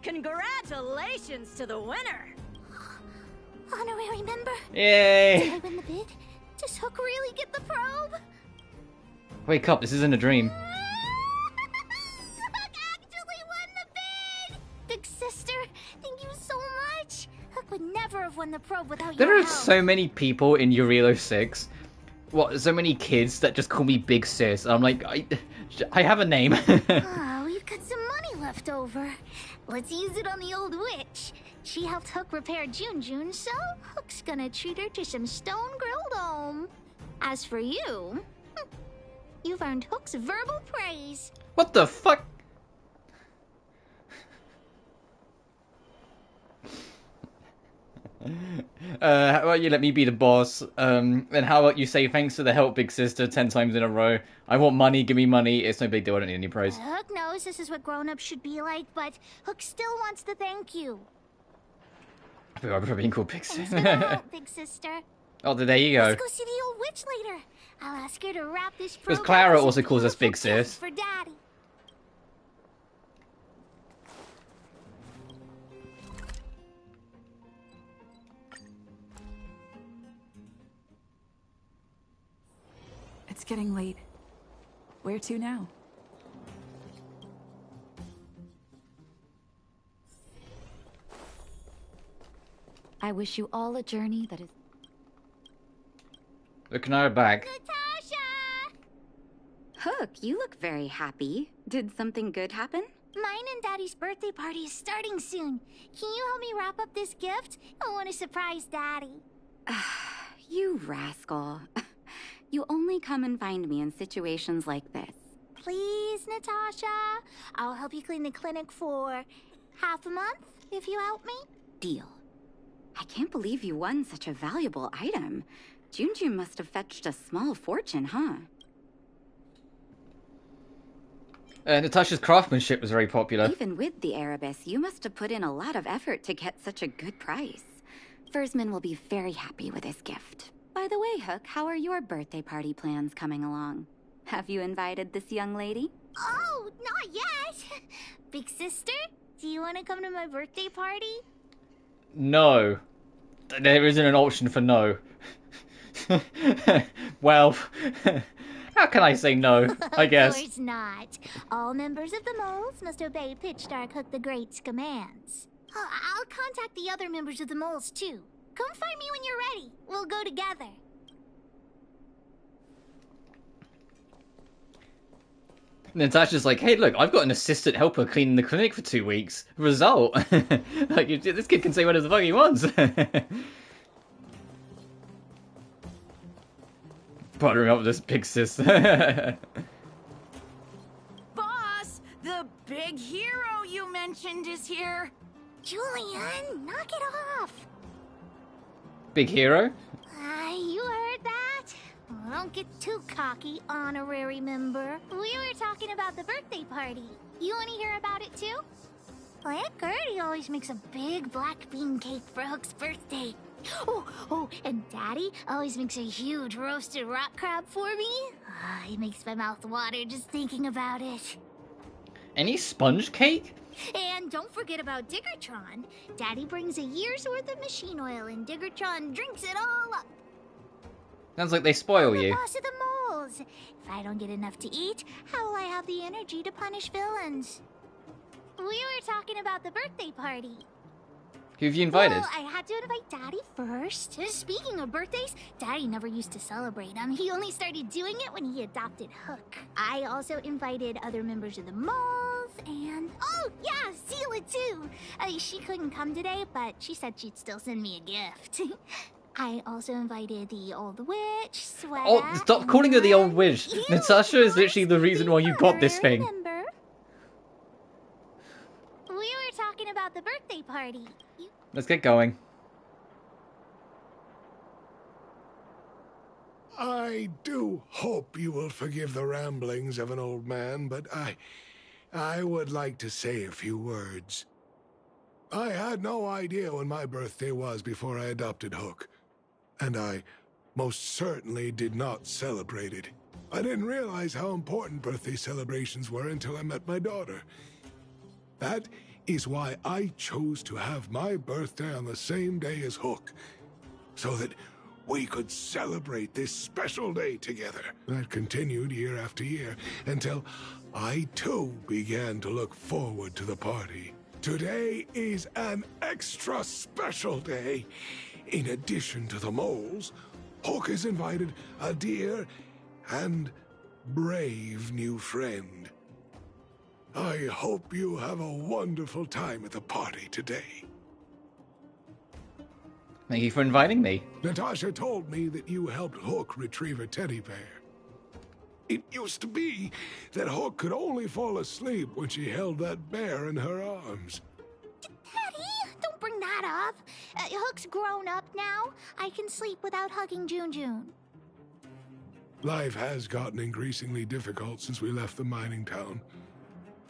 Congratulations to the winner. Honorary member. Yay! Did I win the bid? Does Hook really get the probe? Wake up, this isn't a dream. Hook actually won the bid! Big sister, thank you so much. Hook would never have won the probe without There your are help. so many people in Yurilo 6. What, so many kids that just call me Big Sis. I'm like, I have a name. Oh, we've got some money left over. Let's use it on the old witch. She helped Hook repair Jun, so Hook's gonna treat her to some stone-grilled home. As for you, you've earned Hook's verbal praise. What the fuck? How about you let me be the boss? Then how about you say thanks for the help, Big Sister, 10 times in a row? I want money, give me money. It's no big deal, I don't need any praise. Hook knows this is what grown-ups should be like, but Hook still wants to thank you. I prefer being called Big Thanks Sister. for the help, Big Sister. Oh, there you go. Let's go see the old witch later. I'll ask her to wrap this Because probe Clara up as a also calls us Big beautiful gift Sis. for Daddy. It's getting late. Where to now? I wish you all a journey that is... Looking at her back. Hook, you look very happy. Did something good happen? Mine and Daddy's birthday party is starting soon. Can you help me wrap up this gift? I want to surprise Daddy. You rascal. You only come and find me in situations like this. Please, Natasha. I'll help you clean the clinic for half a month if you help me. Deal. I can't believe you won such a valuable item. Jun must have fetched a small fortune, huh? Natasha's craftsmanship was very popular. Even with the Erebus, you must have put in a lot of effort to get such a good price. Fursman will be very happy with this gift. By the way, Hook, how are your birthday party plans coming along? Have you invited this young lady? Oh, not yet. Big sister, do you want to come to my birthday party? No. There isn't an option for no. Well, how can I say no, I guess. Of course not. All members of the moles must obey Pitch Dark Hook the Great's commands. I'll contact the other members of the moles, too. Come find me when you're ready. We'll go together. Natasha's like, hey, look, I've got an assistant helper cleaning the clinic for 2 weeks. Result. Like, this kid can say whatever the fuck he wants. Partnering up with this big sis. Boss, the big hero you mentioned is here. Julian, knock it off. Big hero? You heard that? Don't get too cocky, honorary member. We were talking about the birthday party. You want to hear about it too? Well, Aunt Gertie always makes a big black bean cake for Hook's birthday. Oh, and Daddy always makes a huge roasted rock crab for me. It makes my mouth water just thinking about it. Any sponge cake? And don't forget about Diggertron. Daddy brings a year's worth of machine oil and Diggertron drinks it all up. Sounds like they spoil I'm the you. boss of the moles. If I don't get enough to eat, how will I have the energy to punish villains? We were talking about the birthday party. Who have you invited? Well, I had to invite Daddy first. Speaking of birthdays, Daddy never used to celebrate them. He only started doing it when he adopted Hook. I also invited other members of the moles and... Oh, yeah, Seela too. She couldn't come today, but she said she'd still send me a gift. I also invited the old witch, Sweat. Oh, stop calling her the old witch. Natasha is literally the reason why you got this thing. Remember? We were talking about the birthday party. Let's get going. I do hope you will forgive the ramblings of an old man, but I I would like to say a few words. I had no idea when my birthday was before I adopted Hook. And I most certainly did not celebrate it. I didn't realize how important birthday celebrations were until I met my daughter. That is why I chose to have my birthday on the same day as Hook, so that we could celebrate this special day together. That continued year after year, until I too began to look forward to the party. Today is an extra special day. In addition to the moles, Hook has invited a dear and brave new friend. I hope you have a wonderful time at the party today. Thank you for inviting me. Natasha told me that you helped Hook retrieve a teddy bear. It used to be that Hook could only fall asleep when she held that bear in her arms. Daddy, don't bring that up. Hook's grown up now. I can sleep without hugging June. Life has gotten increasingly difficult since we left the mining town.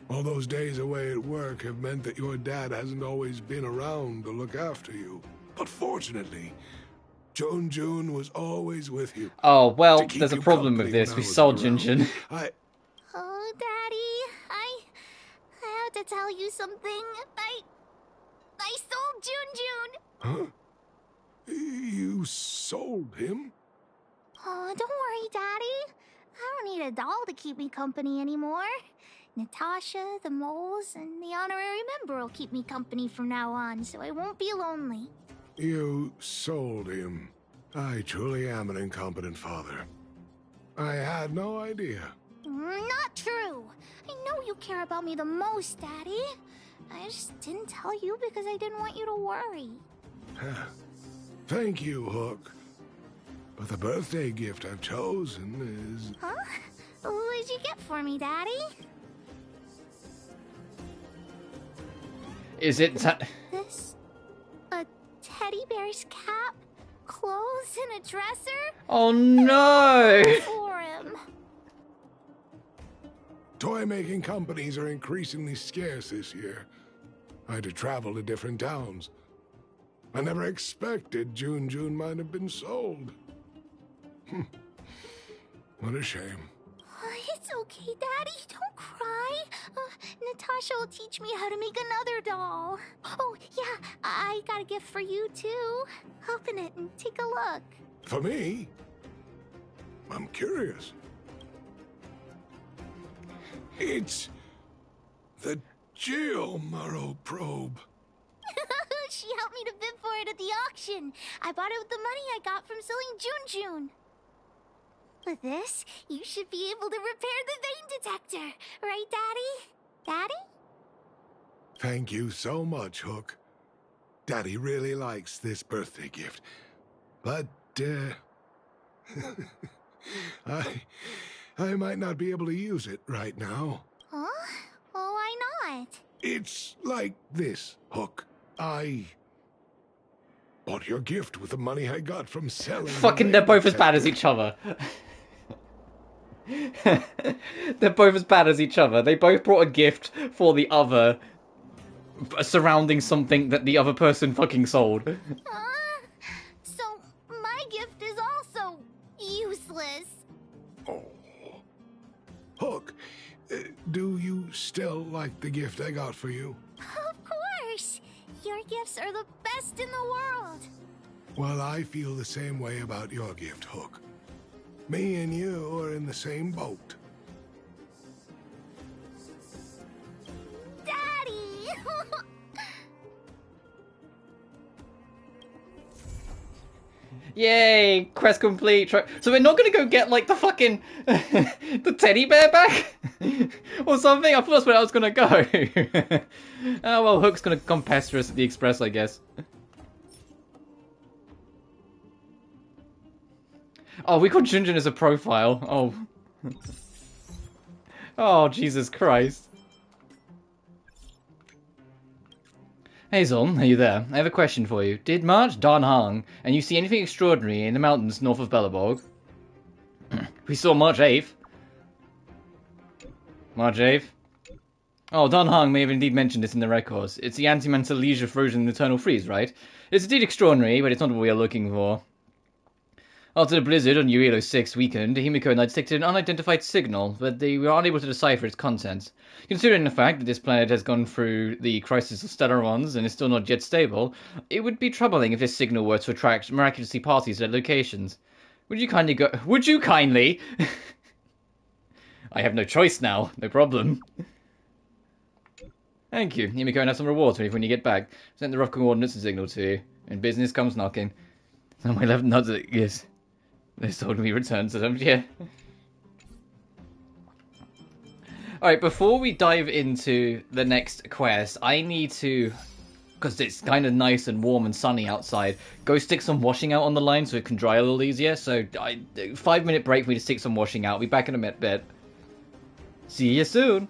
All those days away at work have meant that your dad hasn't always been around to look after you. But fortunately, Jun was always with you. Oh, well, there's a problem with this. We sold Jun. Oh, Daddy, I have to tell you something. I sold Jun. Huh? You sold him? Oh, don't worry, Daddy. I don't need a doll to keep me company anymore. Natasha, the moles, and the honorary member will keep me company from now on, so I won't be lonely. You sold him. I truly am an incompetent father. I had no idea. Not true. I know you care about me the most, Daddy. I just didn't tell you because I didn't want you to worry. Thank you, Hook. But the birthday gift I've chosen is... Huh? What did you get for me, Daddy? Is it... This? A teddy bear's cap? Clothes and a dresser? Oh no! For him. Toy-making companies are increasingly scarce this year. I had to travel to different towns. I never expected Jun might have been sold. What a shame. It's okay, Daddy. Don't cry. Natasha will teach me how to make another doll. Oh, yeah, I got a gift for you, too. Open it and take a look. For me? I'm curious. It's the Geomaro probe. She helped me to bid for it at the auction. I bought it with the money I got from selling Jun. With this, you should be able to repair the vein detector. Right, Daddy? Daddy? Thank you so much, Hook. Daddy really likes this birthday gift. But, I might not be able to use it right now. Huh? Well, why not? It's like this, Hook. I bought your gift with the money I got from selling... Fucking, they're both as bad as each other. They're both as bad as each other. They both brought a gift for the other surrounding something that the other person fucking sold. So, my gift is also useless. Oh. Hook, do you still like the gift I got for you? Of course. Your gifts are the best in the world. Well, I feel the same way about your gift, Hook. Me and you are in the same boat. Daddy! Yay! Quest complete. So we're not gonna go get, like, the fucking... the teddy bear back? Or something? I thought that's where I was gonna go. Oh, well, Hook's gonna come pester us at the Express, I guess. Oh, we got Jun as a profile. Oh. Oh, Jesus Christ. Hey Zon, are you there? I have a question for you. Did March Dan Hang and you see anything extraordinary in the mountains north of Belleborg? We saw March 8th. March 8th? Oh, Dan Hung may have indeed mentioned this in the records. It's the anti-mental leisure frozen eternal freeze, right? It's indeed extraordinary, but it's not what we are looking for. After the blizzard on Yuilo 6 weakened, Himiko and I detected an unidentified signal, but they were unable to decipher its contents. Considering the fact that this planet has gone through the crisis of Stellarons and is still not yet stable, it would be troubling if this signal were to attract miraculously parties at locations. Would you kindly go... Would you kindly? I have no choice now. No problem. Thank you. Himiko, and have some rewards for me when you get back. Send the rough coordinates and signal to you. And business comes knocking. On my left nods it, yes. They told me return to them, yeah. Alright, before we dive into the next quest, I need to, because it's kind of nice and warm and sunny outside, go stick some washing out on the line so it can dry a little easier. So, 5-minute break for me to stick some washing out. I'll be back in a bit. See you soon!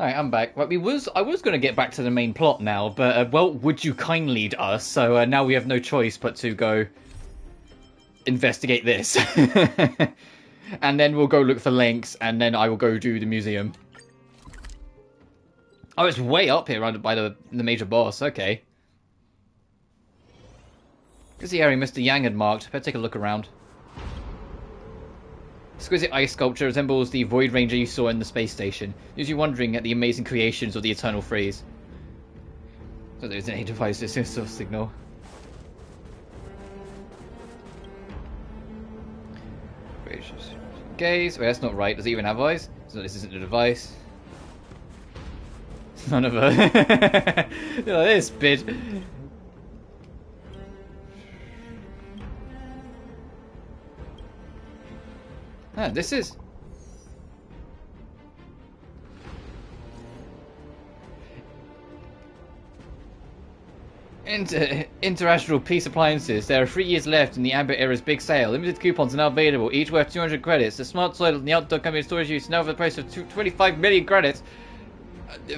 Alright, I'm back. Right, I was going to get back to the main plot now, but, well, would you kindly lead us? So now we have no choice but to go investigate this. And then we'll go look for links, and then I will go do the museum. Oh, it's way up here right by the major boss. Okay. This is the area Mr. Yang had marked. Better take a look around. Exquisite ice sculpture resembles the Void Ranger you saw in the space station. Leaves you wondering at the amazing creations of the Eternal Freeze. So there's an device sort of signal. Gaze. Wait, that's not right. Does it even have eyes? So this isn't a device. Son of a... Look at this bit. Ah, this is... Interastral Peace Appliances. There are 3 years left in the Amber Era's big sale. Limited coupons are now available, each worth 200 credits. The smart toilet in the outdoor company storage use now for the price of 25 million credits.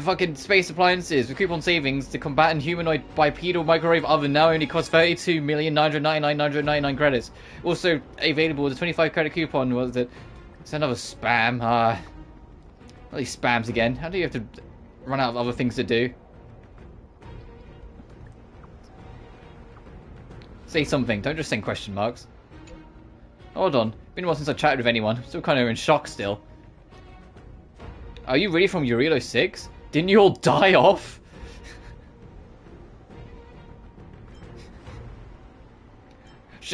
Fucking space appliances with coupon savings. The combatant humanoid bipedal microwave oven now only costs 32,999,999 credits. Also available with a 25 credit coupon. Was it? It's another spam. All these spams again. How do you have to run out of other things to do? Say something, don't just send question marks. Hold on, been a while since I chatted with anyone. I'm still kind of in shock still. Are you really from Eurilo 6? Didn't you all die off?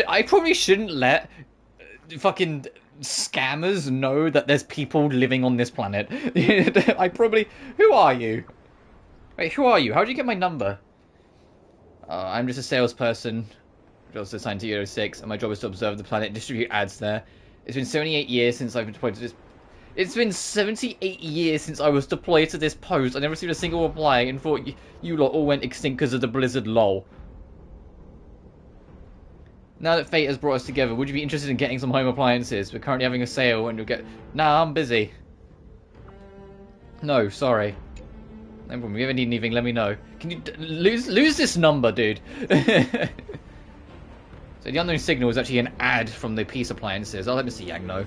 I probably shouldn't let fucking scammers know that there's people living on this planet. I probably... Who are you? Wait, who are you? How did you get my number? I'm just a salesperson. Also assigned to Euro 6, and my job is to observe the planet and distribute ads there. It's been 78 years since I've been deployed to this... It's been 78 years since I was deployed to this post. I never received a single reply and thought you lot all went extinct because of the blizzard, lol. Now that fate has brought us together, would you be interested in getting some home appliances? We're currently having a sale and you'll get... Nah, I'm busy. No, sorry. No problem. If you ever need anything, let me know. Can you lose this number, dude? So the unknown signal is actually an ad from the Peace Appliances. I'll let Mr. Yang know.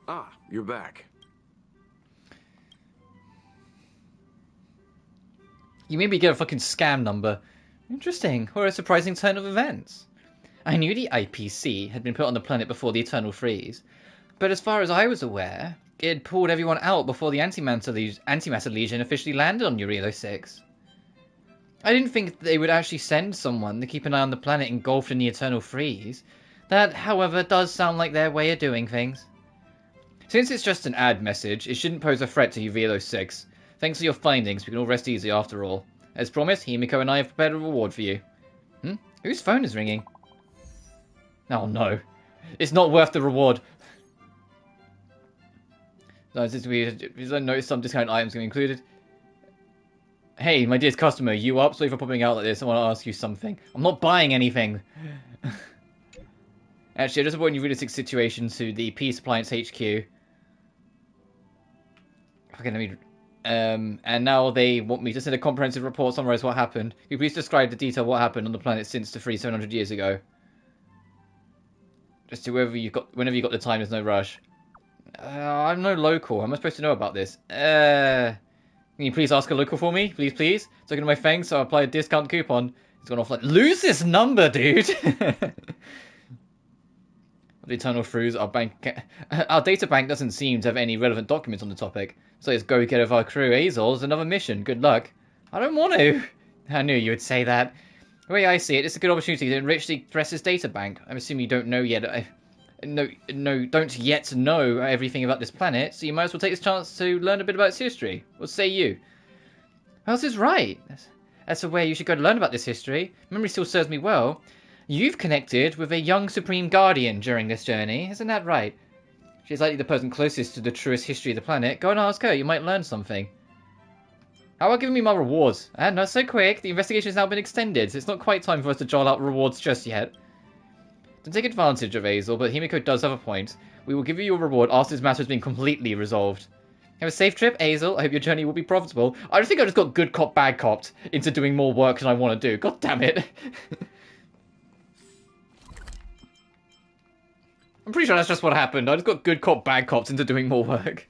Ah, you're back. You made me get a fucking scam number. Interesting. Or a surprising turn of events. I knew the IPC had been put on the planet before the Eternal Freeze. But as far as I was aware, it had pulled everyone out before the Antimatter Legion officially landed on Eurilo 6. I didn't think they would actually send someone to keep an eye on the planet engulfed in the Eternal Freeze. That, however, does sound like their way of doing things. Since it's just an ad message, it shouldn't pose a threat to Eurilo 6. Thanks for your findings, we can all rest easy after all. As promised, Himiko and I have prepared a reward for you. Whose phone is ringing? Oh no. It's not worth the reward. No, since we noticed some discount items being included. Hey, my dearest customer, you up? Sorry for popping out like this. I want to ask you something. I'm not buying anything. Actually, I just avoiding realistic situation to the Peace Appliance HQ. Okay, let me... and now they want me to send a comprehensive report summarize what happened. Can you please describe the detail of what happened on the planet since the freeze 700 years ago? Just to whenever you got the time, there's no rush. I'm no local. How am I supposed to know about this? Can you please ask a local for me? Please, please? Talking to my thanks, so I'll apply a discount coupon. It's gone off like... Lose this number, dude! The Eternal Freeze, our data bank doesn't seem to have any relevant documents on the topic. So let's go get of our crew. Azul's another mission. Good luck. I don't want to. I knew you would say that. The way I see it, it's a good opportunity to enrich the press's data bank. I'm assuming you don't know yet... don't yet know everything about this planet, so you might as well take this chance to learn a bit about its history. What say you? Else is right. That's where you should go to learn about this history. Memory still serves me well. You've connected with a young Supreme Guardian during this journey, isn't that right? She's likely the person closest to the truest history of the planet. Go and ask her, you might learn something. How about giving me my rewards? Not so quick. The investigation has now been extended. It's not quite time for us to dole out rewards just yet. Don't take advantage of Hazel, but Himiko does have a point. We will give you your reward after this matter has been completely resolved. Have a safe trip, Hazel. I hope your journey will be profitable. I don't think I just got good cop, bad copped into doing more work than I want to do. God damn it. I'm pretty sure that's just what happened. I just got good cop, bad copped into doing more work.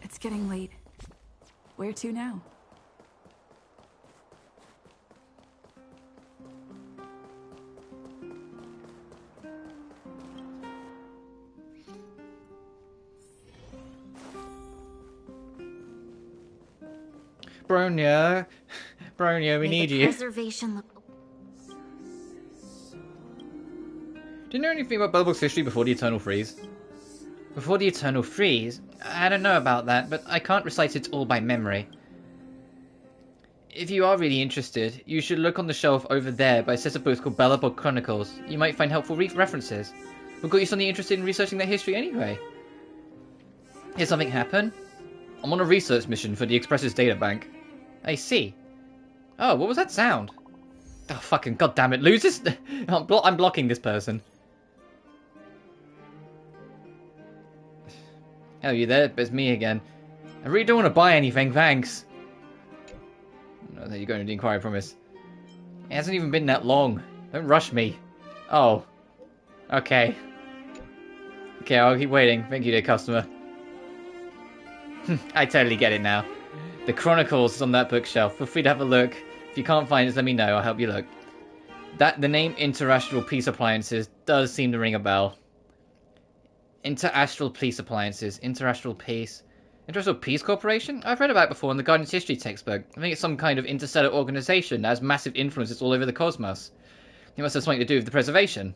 It's getting late. Where to now? Bronya. Bronya, we need you. Preservation look. Do you know anything about Belobog's history before the Eternal Freeze? Before the Eternal Freeze? I don't know about that, but I can't recite it all by memory. If you are really interested, you should look on the shelf over there by a set of books called Belobog Chronicles. You might find helpful references. What got you suddenly interested in researching that history anyway? Did something happen? I'm on a research mission for the Express's databank. I see. Oh, what was that sound? Oh, fucking goddammit. Lose this. I'm blocking this person. Oh, you there? It's me again. I really don't want to buy anything, thanks. No, there you go, the inquiry promise. It hasn't even been that long. Don't rush me. Oh. Okay. Okay, I'll keep waiting. Thank you, dear customer. I totally get it now. The Chronicles is on that bookshelf. Feel free to have a look. If you can't find it, let me know. I'll help you look. The name Interastral Peace Appliances does seem to ring a bell. Interastral Peace Appliances. Interastral Peace. Interastral Peace Corporation? I've read about it before in the Guardian's History textbook. I think it's some kind of interstellar organization that has massive influences all over the cosmos. It must have something to do with the preservation.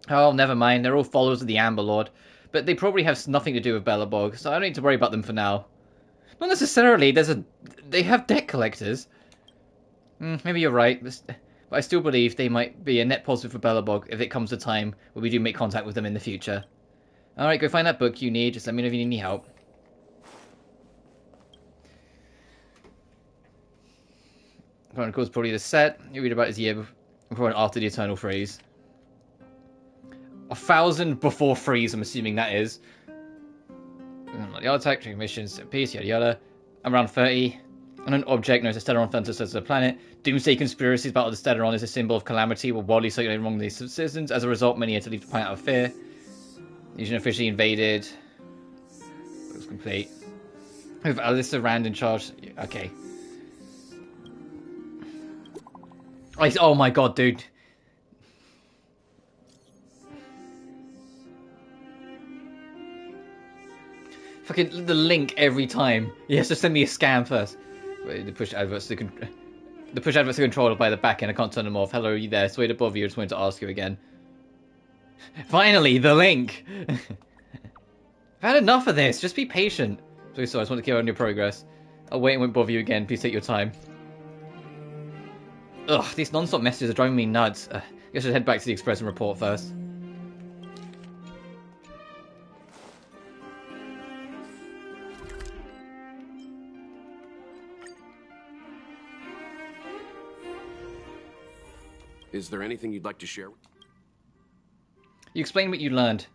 Oh, never mind. They're all followers of the Amber Lord. But they probably have nothing to do with Belobog, so I don't need to worry about them for now. Not necessarily. They have debt collectors. Maybe you're right. But I still believe they might be a net positive for Belobog if it comes to time where we do make contact with them in the future. Alright, go find that book you need. Just let me know if you need any help. Chronicles probably the set. You read about his year before and after the Eternal Freeze. 1,000 before Freeze, I'm assuming that is. The artifact, missions, peace, yada yada. Around 30. On an object known as the Stellaron Fencer says the planet. Doomsday conspiracies about the Stellaron is a symbol of calamity while widely circulating among the citizens. As a result, many had to leave the planet out of fear. Legion officially invaded. Looks complete. With Alyssa Rand in charge. Okay. Oh my god, dude. Fucking the link every time. He has to send me a scan first. Wait, the push adverts are controlled by the back end. I can't turn them off. Hello, are you there? Sorry to bother you. I just wanted to ask you again. Finally, the link! I've had enough of this. Just be patient. So sorry, I just want to keep on your progress. I'll wait and won't bother you again. Please take your time. Ugh, these non-stop messages are driving me nuts. I guess I should head back to the Express and report first. Is there anything you'd like to share? You explain what you learned.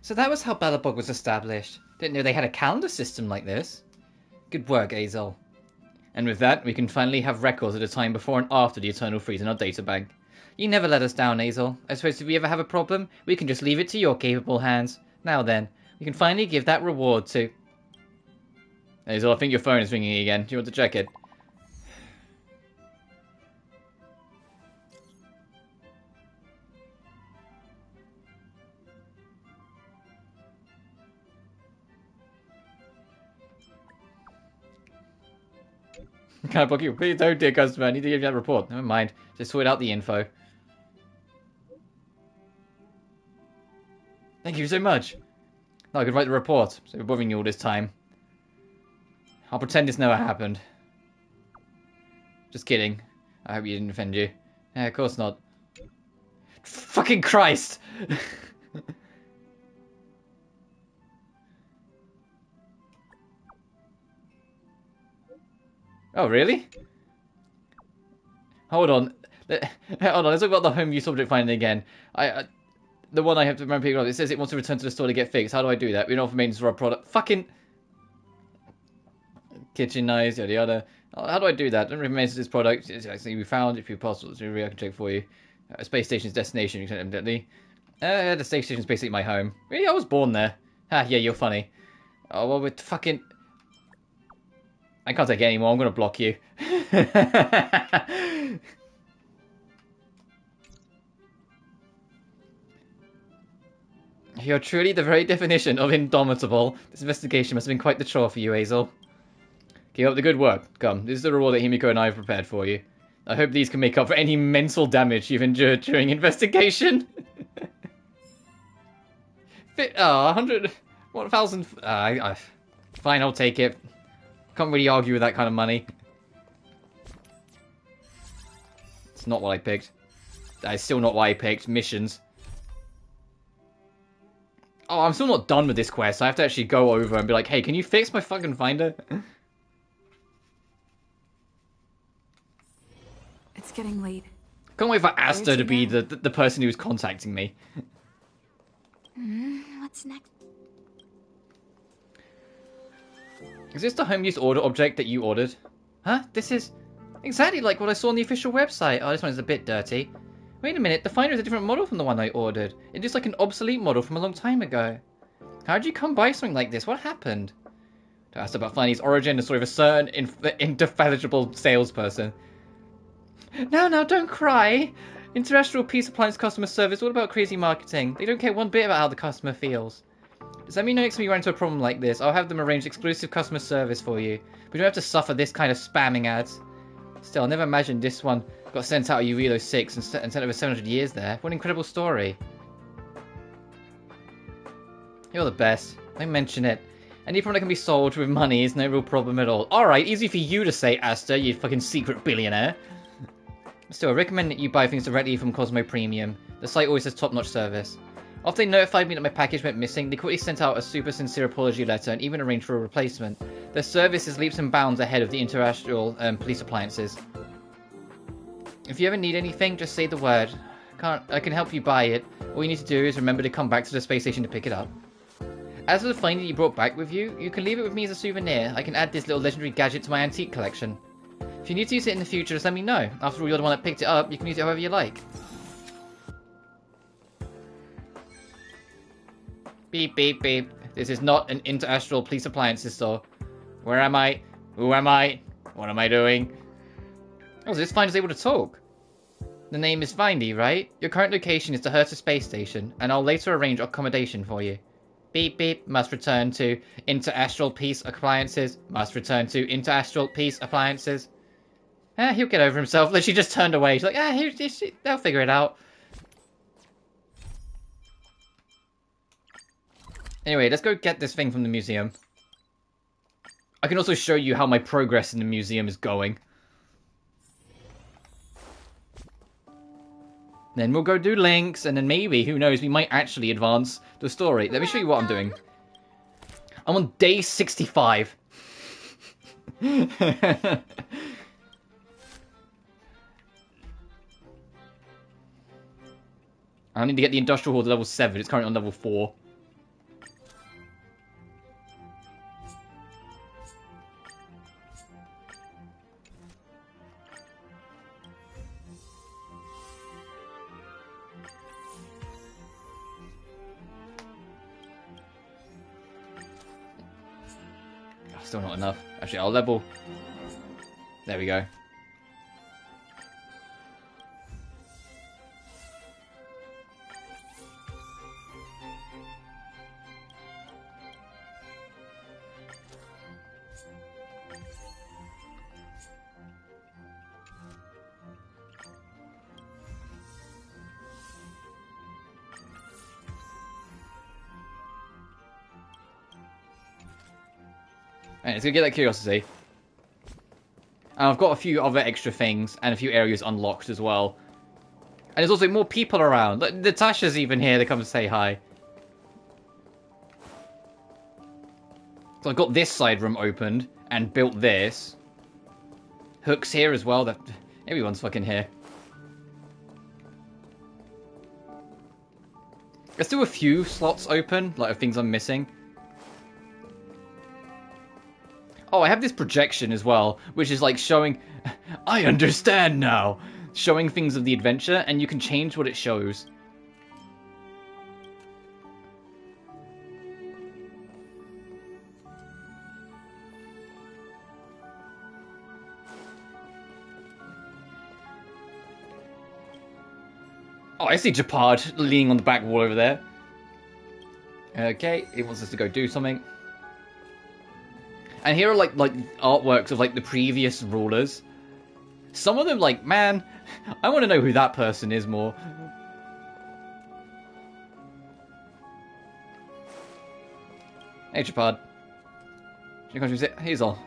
So that was how Belobog was established. Didn't know they had a calendar system like this. Good work, Hazel. And with that, we can finally have records of the time before and after the Eternal Freeze in our databank. You never let us down, Hazel. I suppose if we ever have a problem, we can just leave it to your capable hands. Now then, we can finally give that reward to... Hazel, I think your phone is ringing again. Do you want to check it? Can I book you? Please don't, dear customer. I need to give you that report. Never mind. Just sort out the info. Thank you so much. Now I could write the report, so we're bothering you all this time. I'll pretend this never happened. Just kidding. I hope you didn't offend you. Yeah, of course not. Fucking Christ! Oh, really? Hold on. Hold on, let's talk about the home use object finding again. The one I have to remember picking up, it says it wants to return to the store to get fixed. How do I do that? We don't offer maintenance for our product. Fucking... Kitchen knives, yada yada. How do I do that? Don't remember this product. It's actually we found. If you possible, I can check for you. Space station's destination, evidently. The space station's basically my home. Really, I was born there. Ah, yeah, you're funny. Oh, well, with fucking... I can't take it anymore. I'm gonna block you. You're truly the very definition of indomitable. This investigation must have been quite the chore for you, Hazel. Keep up the good work. Come, this is the reward that Himiko and I have prepared for you. I hope these can make up for any mental damage you've endured during investigation. 100... 1,000... fine, I'll take it. Can't really argue with that kind of money. It's not what I picked. That is still not what I picked. Missions. Oh, I'm still not done with this quest. I have to actually go over and be like, hey, can you fix my fucking finder? It's getting late. Can't wait for Asta to be the person who's contacting me. What's next? Is this the home use order object that you ordered? Huh? This is exactly like what I saw on the official website. Oh, this one's a bit dirty. Wait a minute, the finder is a different model from the one I ordered. It looks like an obsolete model from a long time ago. How did you come by something like this? What happened? To ask about finding its origin, the story of a certain indefatigable salesperson. No, don't cry. International Peace Appliance customer service, all about crazy marketing. They don't care one bit about how the customer feels. Does that mean next time you run into a problem like this, I'll have them arrange exclusive customer service for you. We don't have to suffer this kind of spamming ads. Still, I never imagined this one got sent out of Urilo 6 and sent over 700 years there. What an incredible story. You're the best. Don't mention it. Any product that can be sold with money is no real problem at all. Alright, easy for you to say, Asta, you fucking secret billionaire. Still, I recommend that you buy things directly from Cosmo Premium. The site always has top-notch service. After they notified me that my package went missing, they quickly sent out a super sincere apology letter and even arranged for a replacement. Their service is leaps and bounds ahead of the international police appliances. If you ever need anything, just say the word. I can help you buy it. All you need to do is remember to come back to the space station to pick it up. As for the finder you brought back with you, you can leave it with me as a souvenir. I can add this little legendary gadget to my antique collection. If you need to use it in the future, just let me know. After all, you're the one that picked it up. You can use it however you like. Beep, beep, beep. This is not an interastral police appliances store. Where am I? Who am I? What am I doing? Oh, so this finder's able to talk. The name is Findy, right? Your current location is the Herta space station, and I'll later arrange accommodation for you. Beep, beep. Must return to interastral peace appliances. Must return to interastral peace appliances. He'll get over himself. Like, she just turned away. She's like, they'll figure it out. Anyway, let's go get this thing from the museum. I can also show you how my progress in the museum is going. Then we'll go do links, and then maybe, who knows, we might actually advance the story. Let me show you what I'm doing. I'm on day 65. I need to get the industrial hall to level 7. It's currently on level 4. Still not enough. Actually, I'll level. There we go. Alright, let's go get that curiosity. And I've got a few other extra things and a few areas unlocked as well. And there's also more people around. Like, Natasha's even here to come and say hi. So I've got this side room opened and built this. Hook's here as well. That everyone's fucking here. There's still a few slots open, like of things I'm missing. Oh, I have this projection as well, which is like showing... I understand now! Showing things of the adventure, and you can change what it shows. Oh, I see Japard leaning on the back wall over there. Okay, he wants us to go do something. And here are like artworks of like the previous rulers. Some of them, like, man, I want to know who that person is more. Hey, Japard. Here's all.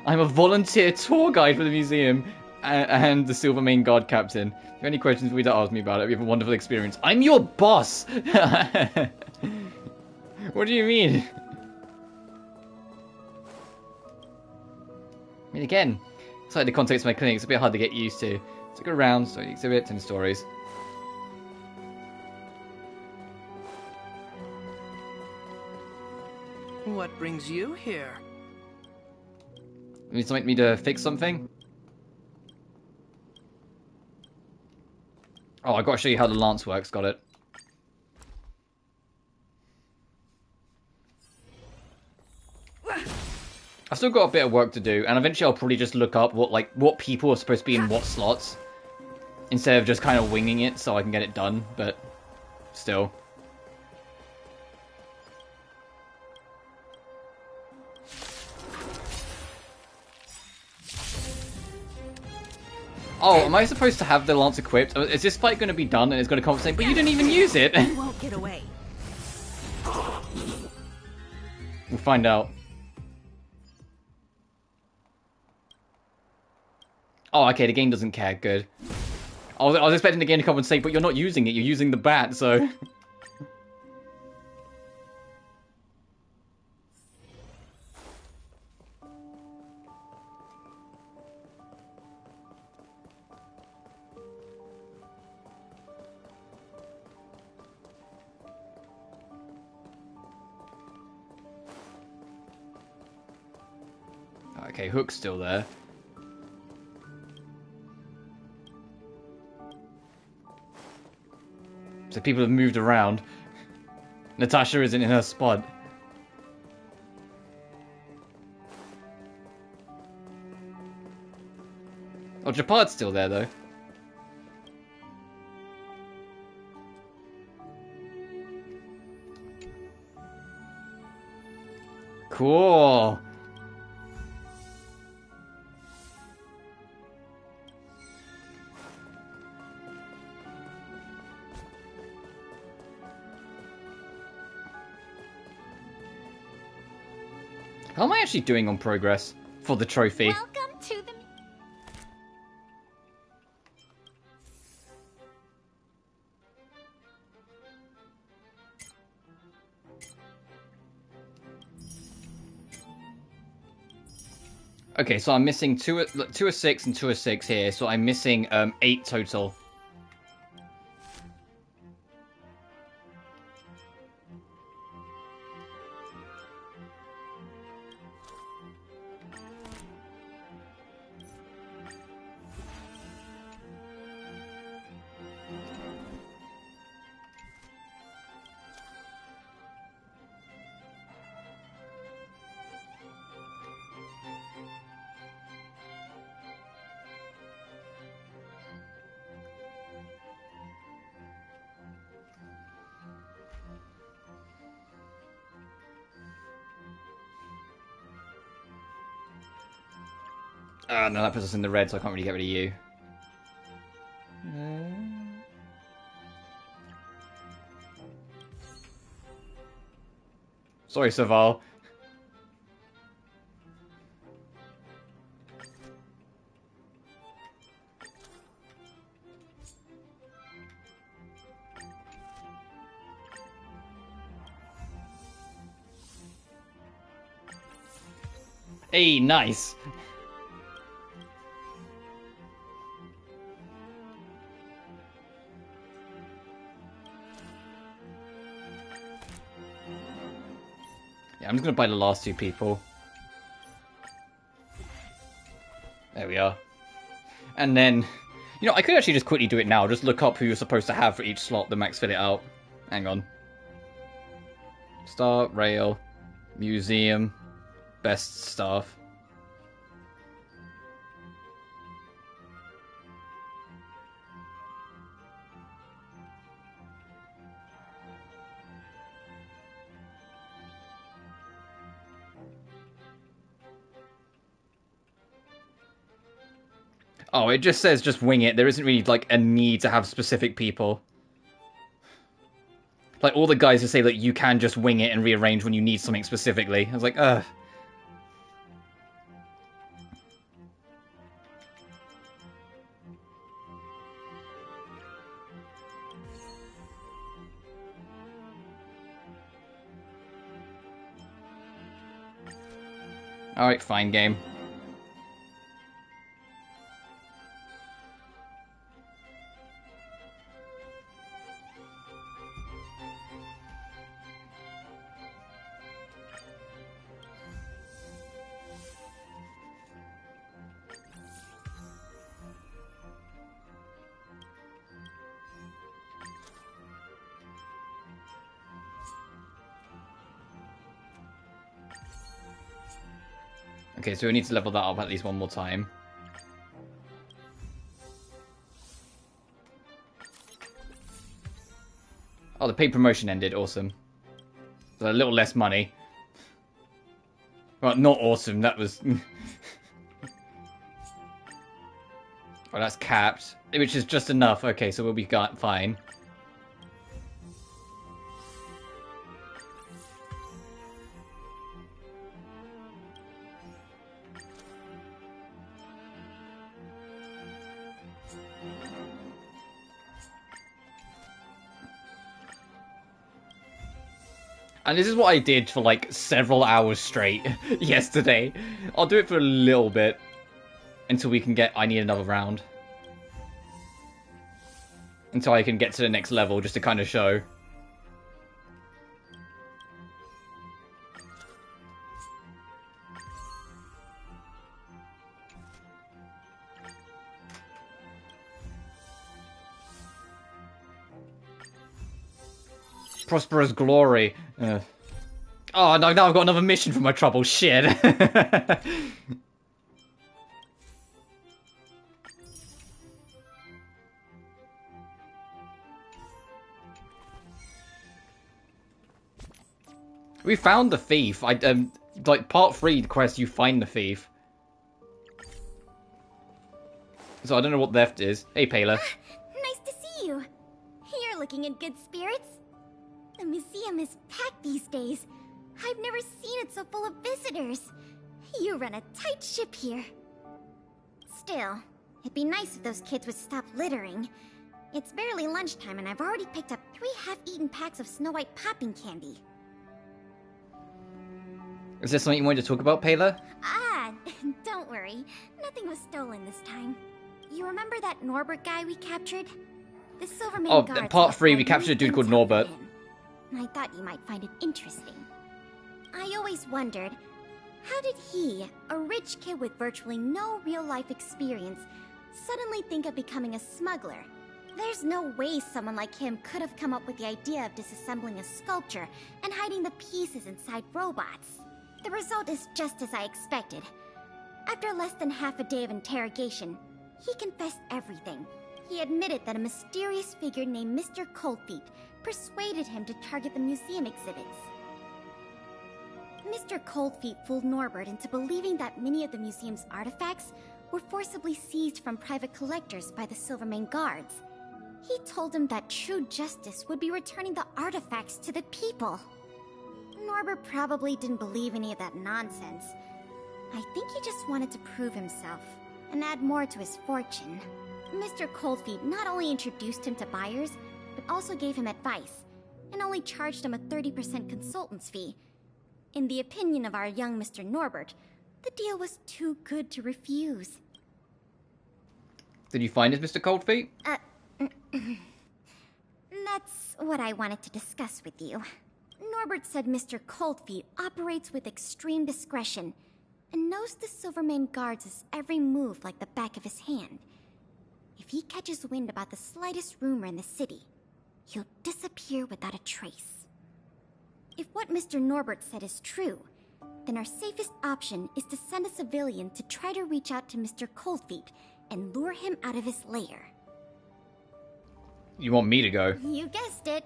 I'm a volunteer tour guide for the museum and the Silver Main Guard Captain. If you have any questions, please don't ask me about it. We have a wonderful experience. I'm your boss! What do you mean? I mean, again, it's like the context of my clinic. It's a bit hard to get used to. So go around, so exhibits and stories. What brings you here? You need something me to fix something? Oh, I gotta show you how the lance works. Got it. I've still got a bit of work to do, and eventually I'll probably just look up what people are supposed to be in what slots, instead of just kind of winging it so I can get it done, but still. Oh, am I supposed to have the lance equipped? Is this fight going to be done and it's going to come saying, but you didn't even use it? You won't get away. We'll find out. Oh, okay, the game doesn't care. Good. I was expecting the game to come and say, but you're not using it. You're using the bat, so... Okay, Hook's still there. So people have moved around. Natasha isn't in her spot. Oh, Japard's still there, though. Cool. How am I actually doing on progress for the trophy? Welcome to the... Okay, so I'm missing two of 6 and 2 of 6 here, so I'm missing 8 total. No, that puts us in the red, so I can't really get rid of you. Sorry, Saval. Hey, nice. Yeah, I'm just gonna buy the last 2 people. There we are. And then, you know, I could actually just quickly do it now. Just look up who you're supposed to have for each slot, then max fill it out. Hang on. Start, rail, museum, best staff. Oh, it just says just wing it. There isn't really, like, a need to have specific people. Like, all the guys who say that you can just wing it and rearrange when you need something specifically. I was like, ugh. Alright, fine game. Okay, so we need to level that up at least one more time. Oh, the paid promotion ended. Awesome. So a little less money. Well, not awesome. That was... Well, that's capped. Which is just enough. Okay, so we'll be fine. And this is what I did for like several hours straight yesterday. I'll do it for a little bit until we can get... I need another round. Until I can get to the next level, just to kind of show. Prosperous glory. Oh, no, now I've got another mission for my trouble. Shit. We found the thief. Like, part 3 quest, you find the thief. So I don't know what theft is. Hey, Payla. Nice to see you. You're looking in good spirits. The museum is packed these days. I've never seen it so full of visitors. You run a tight ship here. Still, it'd be nice if those kids would stop littering. It's barely lunchtime and I've already picked up 3 half-eaten packs of Snow White popping candy. Is there something you wanted to talk about, Payla? Ah, don't worry. Nothing was stolen this time. You remember that Norbert guy we captured? The Silvermane guards. Part 3, we captured a dude called Norbert. I thought you might find it interesting. I always wondered, how did he, a rich kid with virtually no real-life experience, suddenly think of becoming a smuggler? There's no way someone like him could have come up with the idea of disassembling a sculpture and hiding the pieces inside robots. The result is just as I expected. After less than half a day of interrogation, he confessed everything. He admitted that a mysterious figure named Mr. Coldfeet persuaded him to target the museum exhibits. Mr. Coldfeet fooled Norbert into believing that many of the museum's artifacts were forcibly seized from private collectors by the Silvermane guards. He told him that true justice would be returning the artifacts to the people. Norbert probably didn't believe any of that nonsense. I think he just wanted to prove himself and add more to his fortune. Mr. Coldfeet not only introduced him to buyers, but also gave him advice, and only charged him a 30% consultant's fee. In the opinion of our young Mr. Norbert, the deal was too good to refuse. Did you find it, Mr. Coldfeet? That's what I wanted to discuss with you. Norbert said Mr. Coldfeet operates with extreme discretion and knows the Silvermane guards' every move like the back of his hand. If he catches wind about the slightest rumor in the city, he'll disappear without a trace. If what Mr. Norbert said is true, then our safest option is to send a civilian to try to reach out to Mr. Coldfeet and lure him out of his lair. You want me to go? You guessed it.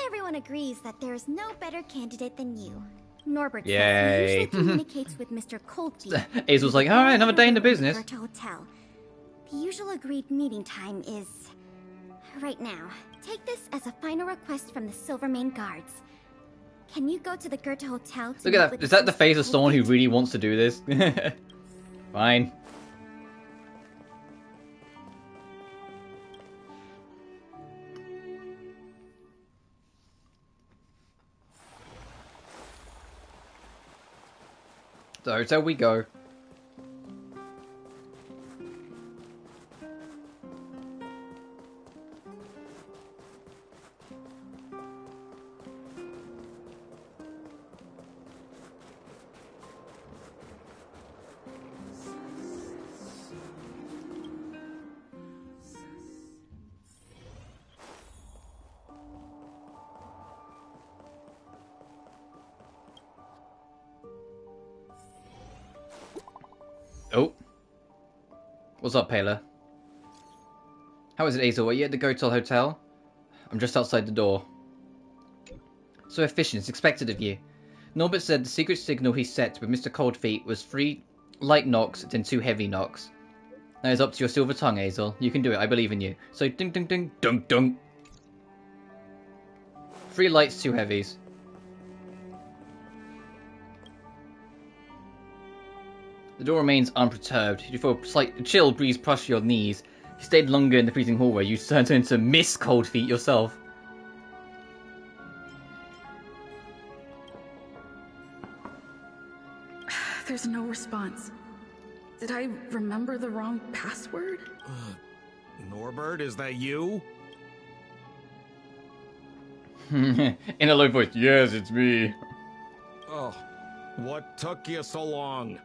Everyone agrees that there is no better candidate than you. Norbert says he usually communicates with Mr. Coldfeet. Azel's like, alright, another day in the business. Hotel. The usual agreed meeting time is right now. Take this as a final request from the Silvermane guards. Can you go to the Goethe Hotel? Look at that. Is that the face of someone who really wants to do this? Fine. The hotel we go. Oh. What's up, Pela? How is it, Azel? Are you at the Goethe Hotel? I'm just outside the door. So efficient, it's expected of you. Norbert said the secret signal he set with Mr. Coldfeet was 3 light knocks, then 2 heavy knocks. Now it's up to your silver tongue, Azel. You can do it, I believe in you. So ding ding ding dunk dunk. 3 lights, 2 heavies. The door remains unperturbed. You feel a slight chill breeze brush your knees. If you stayed longer in the freezing hallway, you turned into Miss Coldfeet yourself. There's no response. Did I remember the wrong password? Norbert, is that you? In a low voice, yes, it's me. Oh, what took you so long?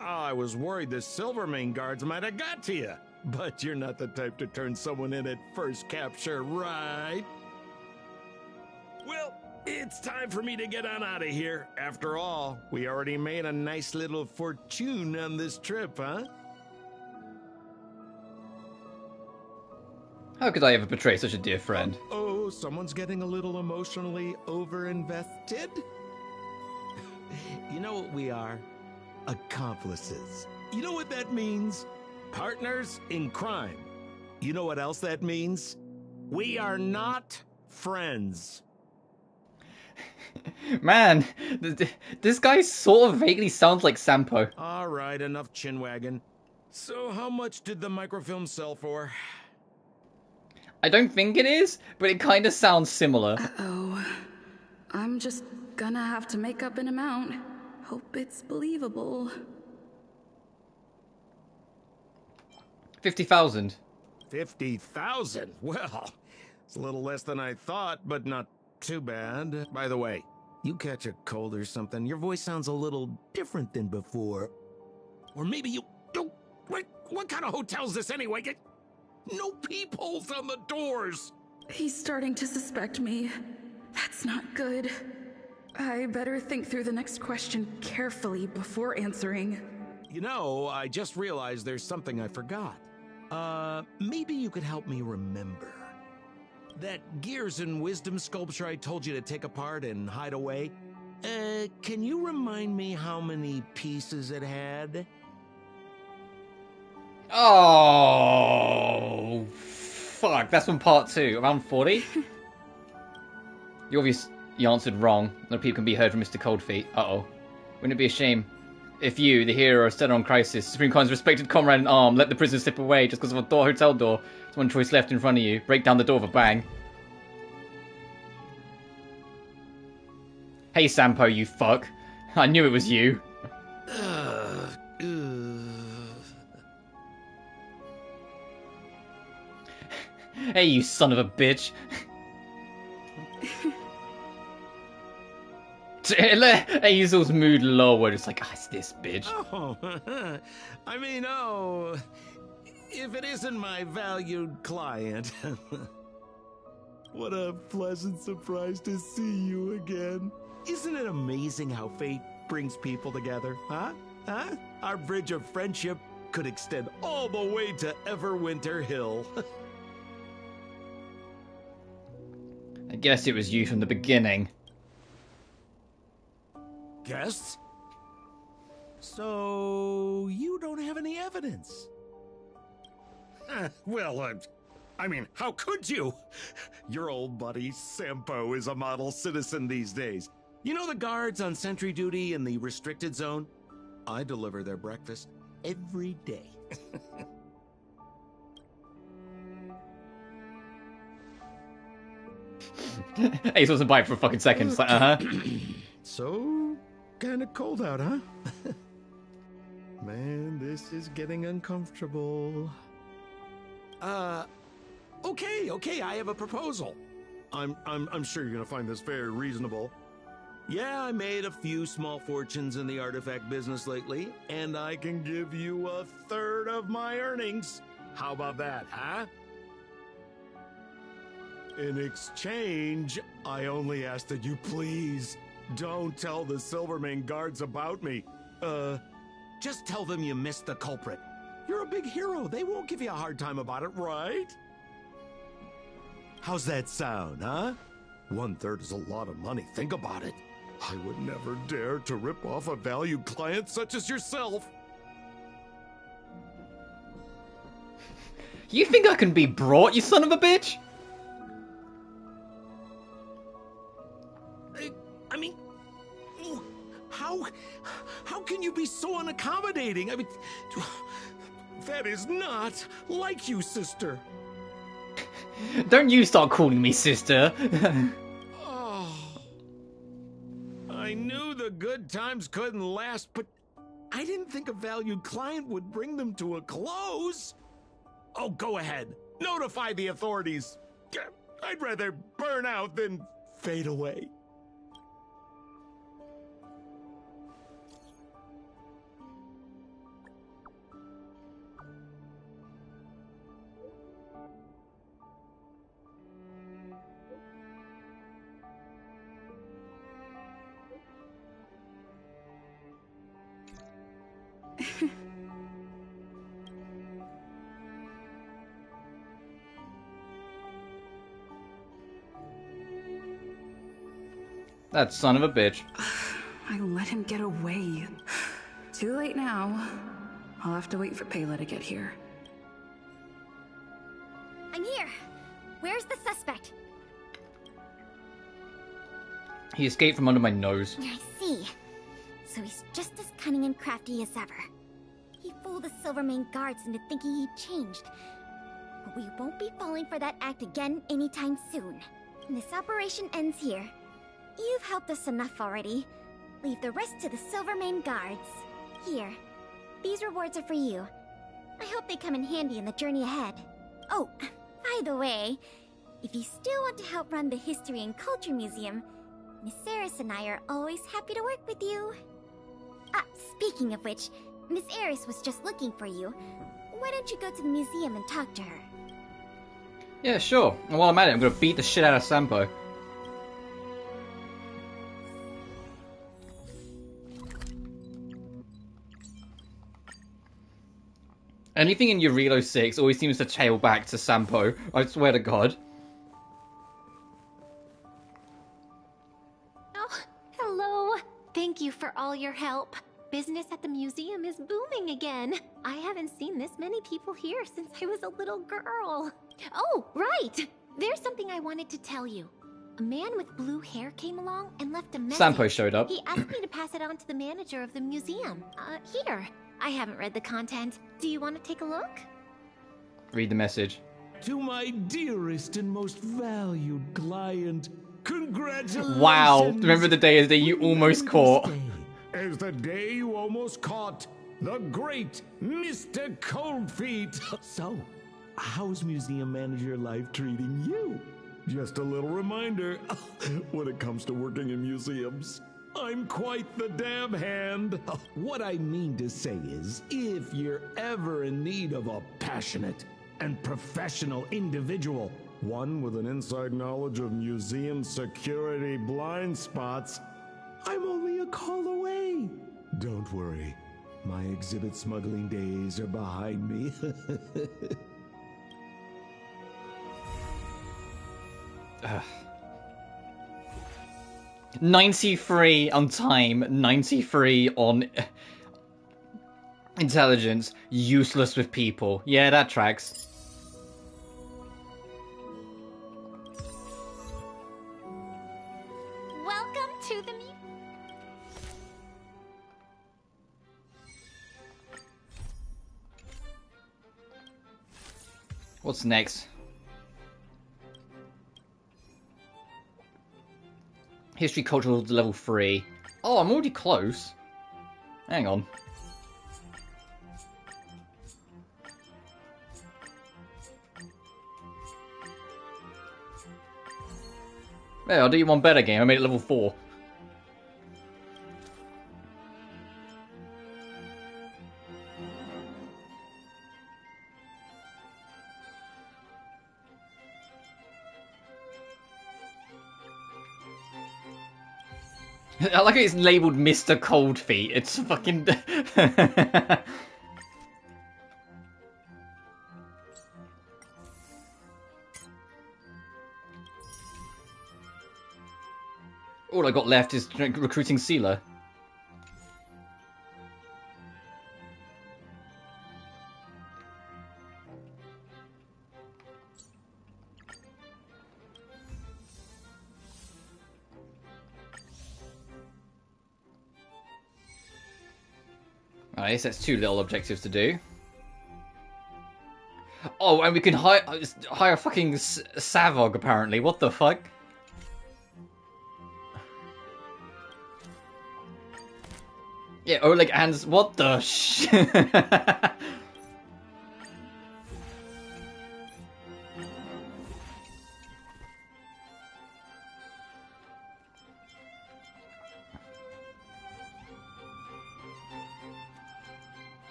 Oh, I was worried the Silvermane guards might have got to you. But you're not the type to turn someone in at first capture, right? Well, it's time for me to get on out of here. After all, we already made a nice little fortune on this trip, huh? How could I ever betray such a dear friend? Oh, someone's getting a little emotionally over-invested? You know what we are? Accomplices. You know what that means? Partners in crime. You know what else that means? We are not friends. Man, this guy sort of vaguely sounds like Sampo. All right, enough chinwagging. So how much did the microfilm sell for? I don't think it is, but it kind of sounds similar. Uh-oh. I'm just gonna have to make up an amount. Hope it's believable. 50,000. 50,000? Well, it's a little less than I thought, but not too bad. By the way, you catch a cold or something, your voice sounds a little different than before. Or maybe you... What kind of hotel is this anyway? No peepholes on the doors! He's starting to suspect me. That's not good. I better think through the next question carefully before answering. You know, I just realized there's something I forgot. Maybe you could help me remember. That Gears and Wisdom sculpture I told you to take apart and hide away? Can you remind me how many pieces it had? Oh, fuck. That's from part 2. Around 40? You answered wrong. No people can be heard from Mr. Coldfeet. Uh-oh. Wouldn't it be a shame if you, the hero of Stellar on Crisis, Supreme Khan's respected comrade in arm, let the prisoner slip away just because of a hotel door? There's one choice left in front of you. Break down the door with a bang. Hey, Sampo, you fuck. I knew it was you. Hey, you son of a bitch. Hazel's mood lowered. It's like, it's this bitch. Oh, I mean, if it isn't my valued client. What a pleasant surprise to see you again. Isn't it amazing how fate brings people together, huh? Huh? Our bridge of friendship could extend all the way to Everwinter Hill. I guess it was you from the beginning. Guess? So, you don't have any evidence? Well, I mean, how could you? Your old buddy, Sampo, is a model citizen these days. You know the guards on sentry duty in the restricted zone? I deliver their breakfast every day. Ace wasn't bite for a fucking second. It's like, So, kinda cold out, huh? Man, this is getting uncomfortable. Okay, I have a proposal. I'm sure you're gonna find this very reasonable. Yeah, I made a few small fortunes in the artifact business lately, and I can give you 1/3 of my earnings. How about that, huh? In exchange, I only ask that you please don't tell the Silvermane guards about me. Just tell them you missed the culprit. You're a big hero. They won't give you a hard time about it, right? How's that sound, huh? 1/3 is a lot of money. Think about it. I would never dare to rip off a valued client such as yourself. You think I can be brought, you son of a bitch? I mean, how can you be so unaccommodating? I mean, that is not like you, sister. Don't you start calling me sister. I knew the good times couldn't last, but I didn't think a valued client would bring them to a close. Oh, go ahead. Notify the authorities. I'd rather burn out than fade away. That son of a bitch. I let him get away. Too late now. I'll have to wait for Pela to get here. I'm here. Where's the suspect? He escaped from under my nose. I see. So he's just as cunning and crafty as ever. He fooled the Silvermane guards into thinking he'd changed. But we won't be falling for that act again anytime soon. This operation ends here. You've helped us enough already. Leave the rest to the Silvermane guards. Here. These rewards are for you. I hope they come in handy in the journey ahead. Oh, by the way, if you still want to help run the History and Culture Museum, Miss Eris and I are always happy to work with you. Speaking of which, Miss Eris was just looking for you. Why don't you go to the museum and talk to her? Yeah, sure. And while I'm at it, I'm gonna beat the shit out of Sampo. Anything in Eurilo 6 always seems to tail back to Sampo, I swear to God. Oh, hello. Thank you for all your help. Business at the museum is booming again. I haven't seen this many people here since I was a little girl. Oh, right! There's something I wanted to tell you. A man with blue hair came along and left a message. Sampo showed up. He asked me to pass it on to the manager of the museum. Here. I haven't read the content. Do you want to take a look? Read the message. To my dearest and most valued client, congratulations! Wow, remember the day that you almost caught. As the day you almost caught the great Mr. Coldfeet. So, how's museum manager life treating you? Just a little reminder when it comes to working in museums. I'm quite the dab hand. What I mean to say is, if you're ever in need of a passionate and professional individual, one with an inside knowledge of museum security blind spots, I'm only a call away. Don't worry, my exhibit smuggling days are behind me. 93 on time, 93 on intelligence, useless with people. Yeah, that tracks. Welcome to the What's next? History cultural level 3. Oh, I'm already close. Hang on. Yeah, I'll do you one better game. I made it level 4. I like how it's labelled Mr. Cold Feet. It's fucking... All I got left is recruiting Sealer. Alright, so that's 2 little objectives to do. Oh, and we can hire fucking Savog, apparently. What the fuck? Yeah, Oleg and... What the sh...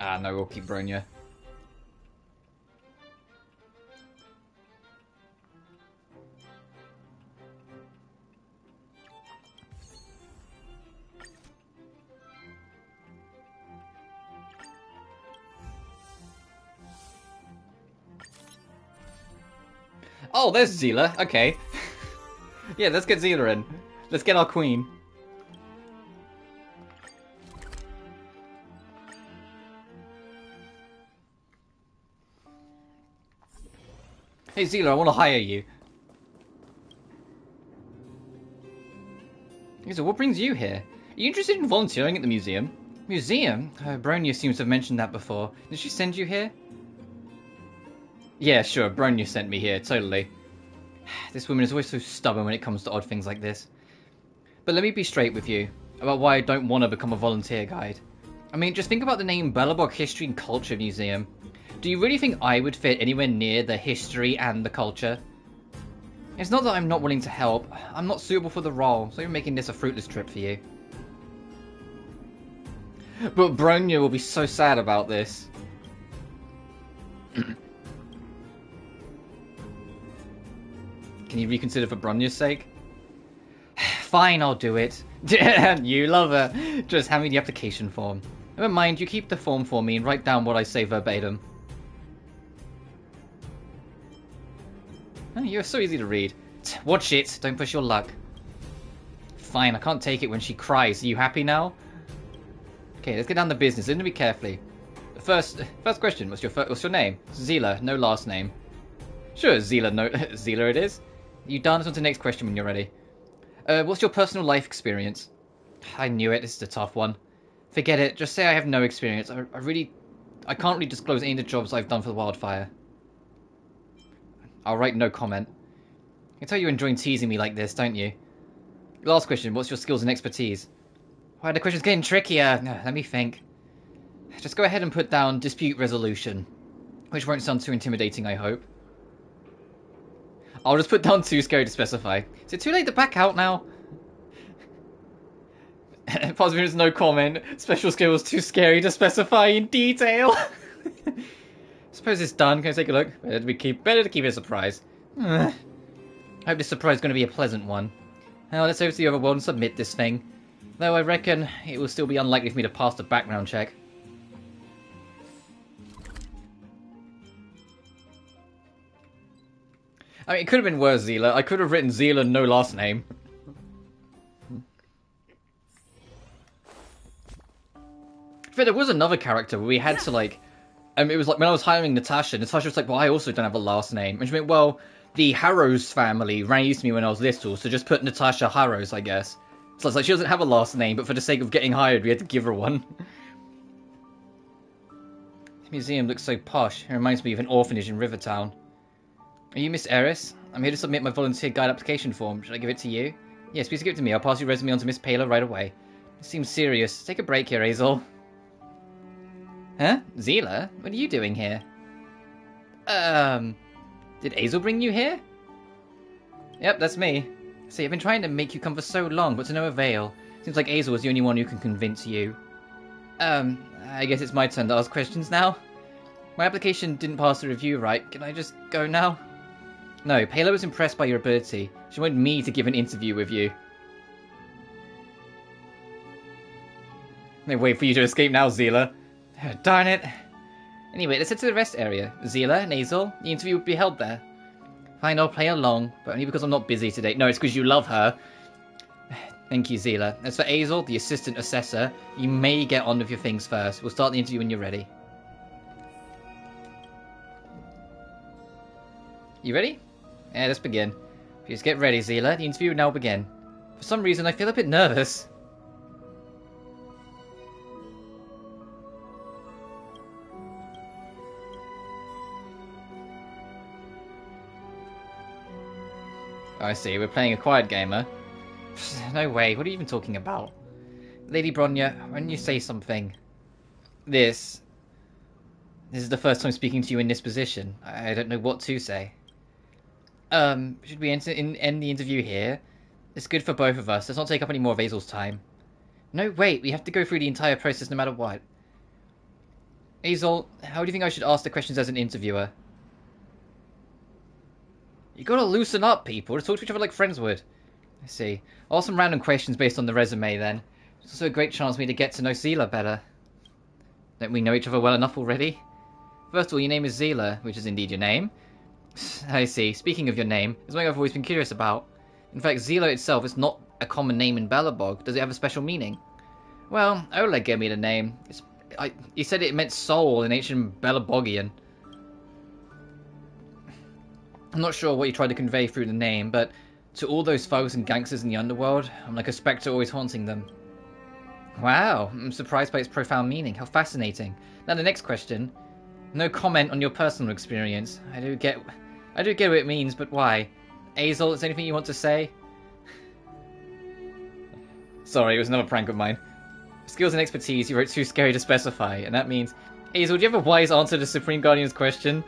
Ah, no, we'll keep Bronya. Oh, there's Zila. Okay. Yeah, let's get Zila in. Let's get our queen. Hey Zila, I want to hire you. Okay, so what brings you here? Are you interested in volunteering at the museum? Museum? Bronya seems to have mentioned that before. Did she send you here? Yeah, sure, Bronya sent me here, totally. This woman is always so stubborn when it comes to odd things like this. But let me be straight with you about why I don't want to become a volunteer guide. I mean, just think about the name Belobog History and Culture Museum. Do you really think I would fit anywhere near the history and the culture? It's not that I'm not willing to help. I'm not suitable for the role, so you're making this a fruitless trip for you. But Bronya will be so sad about this. Can you reconsider for Bronya's sake? Fine, I'll do it. You love her. Just hand me the application form. Never mind, you keep the form for me and write down what I say verbatim. Oh, you're so easy to read. Watch it, don't push your luck. Fine, I can't take it when she cries. Are you happy now? Okay, let's get down to business. Listen to me carefully. First question, what's your name? Zila, no last name. Sure, Zila, no, Zila it is. You done? On to the next question when you're ready. What's your personal life experience? I knew it, this is a tough one. Forget it, just say I have no experience. I can't really disclose any of the jobs I've done for the wildfire. I'll write no comment. I can tell you're enjoying teasing me like this, don't you? Last question, what's your skills and expertise? Why, the question's getting trickier. Let me think. Just go ahead and put down dispute resolution. Which won't sound too intimidating, I hope. I'll just put down too scary to specify. Is it too late to back out now? Positive is no comment. Special skill was too scary to specify in detail. Suppose it's done. Can I take a look? Better to keep it a surprise. I hope this surprise is going to be a pleasant one. Now let's over to the other world and submit this thing. Though I reckon it will still be unlikely for me to pass the background check. I mean, it could have been worse, Zila. I could have written Zila no last name. But there was another character where we had to, like... it was like, when I was hiring Natasha was like, well, I also don't have a last name. And she went, well, the Harrows family raised me when I was little, so just put Natasha Harrows, I guess. So it's like, she doesn't have a last name, but for the sake of getting hired, we had to give her one. The museum looks so posh. It reminds me of an orphanage in Rivertown. Are you Miss Eris? I'm here to submit my volunteer guide application form. Should I give it to you? Yes, please give it to me. I'll pass your resume on to Miss Paler right away. It seems serious. Take a break here, Hazel. Huh? Zila? What are you doing here? Did Hazel bring you here? Yep, that's me. See, I've been trying to make you come for so long, but to no avail. Seems like Hazel was the only one who can convince you. I guess it's my turn to ask questions now. My application didn't pass the review right. Can I just go now? No, Paler was impressed by your ability. She wanted me to give an interview with you. No, wait for you to escape now, Zila. Oh, darn it. Anyway, let's head to the rest area. Zila and Hazel, the interview will be held there. Fine, I'll play along, but only because I'm not busy today. No, it's because you love her. Thank you, Zila. As for Hazel, the assistant assessor, you may get on with your things first. We'll start the interview when you're ready. You ready? Yeah, let's begin. Please get ready, Zila. The interview will now begin. For some reason, I feel a bit nervous. Oh, I see. We're playing a quiet gamer. No way. What are you even talking about? Lady Bronya, when you say something... This is the first time speaking to you in this position. I don't know what to say. Should we end the interview here? It's good for both of us. Let's not take up any more of Hazel's time. No, wait. We have to go through the entire process no matter what. Hazel, how do you think I should ask the questions as an interviewer? You gotta loosen up, people. Just talk to each other like friends would. I see. I'll ask some random questions based on the resume, then. It's also a great chance for me to get to know Zila better. Don't we know each other well enough already? First of all, your name is Zila, which is indeed your name. I see. Speaking of your name, it's something I've always been curious about. In fact, Zila itself is not a common name in Belobog. Does it have a special meaning? Well, Oleg gave me the name. He said it meant soul in ancient Belobogian. I'm not sure what you tried to convey through the name, but to all those thugs and gangsters in the underworld, I'm like a spectre always haunting them. Wow, I'm surprised by its profound meaning. How fascinating. Now the next question. No comment on your personal experience. I do get what it means, but why? Hazel, is there anything you want to say? Sorry, it was another prank of mine. Skills and expertise, you wrote too scary to specify, and that means... Hazel, do you have a wise answer to the Supreme Guardian's question?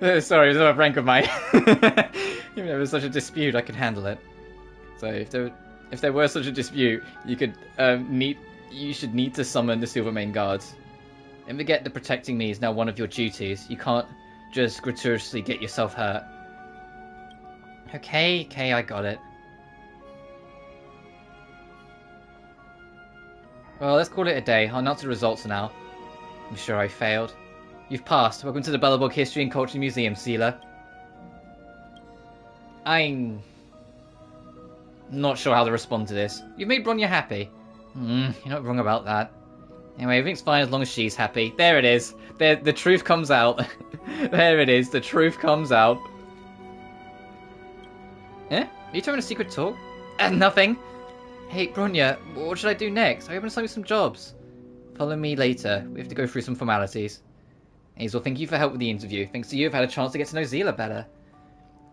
Sorry, it was another prank of mine. Even if there was such a dispute, I could handle it. So if there were such a dispute, you could you should need to summon the Silvermane Guards. And forget that protecting me is now one of your duties. You can't just gratuitously get yourself hurt. Okay, I got it. Well, let's call it a day. I'll announce the results now. I'm sure I failed. You've passed. Welcome to the Belobog History and Culture Museum, Zila. I'm not sure how to respond to this. You've made Bronya happy. You're not wrong about that. Anyway, everything's fine as long as she's happy. There it is. The truth comes out. There it is. The truth comes out. Eh? Are you having a secret talk? Nothing. Hey, Bronya, what should I do next? I want to sign some jobs. Follow me later. We have to go through some formalities. Hazel, thank you for help with the interview. Thanks to you, I've had a chance to get to know Zila better.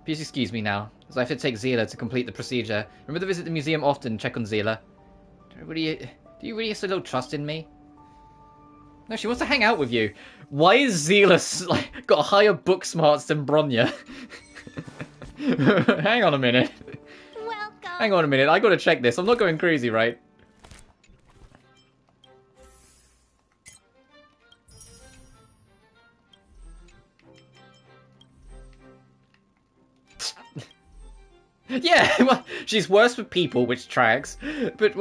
Please excuse me now, as I have to take Zila to complete the procedure. Remember to visit the museum often, check on Zila. Do you really have so little trust in me? No, she wants to hang out with you. Why is Zila like, got higher book smarts than Bronya? Hang on a minute. Welcome. Hang on a minute, I gotta check this. I'm not going crazy, right? Yeah, well, she's worse with people, which tracks. But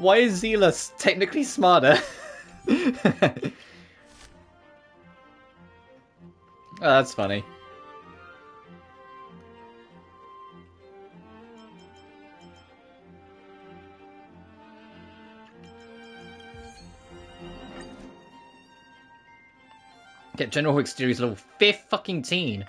why is Zila technically smarter? Oh, that's funny. Get General Exterior's level 5th fucking teen.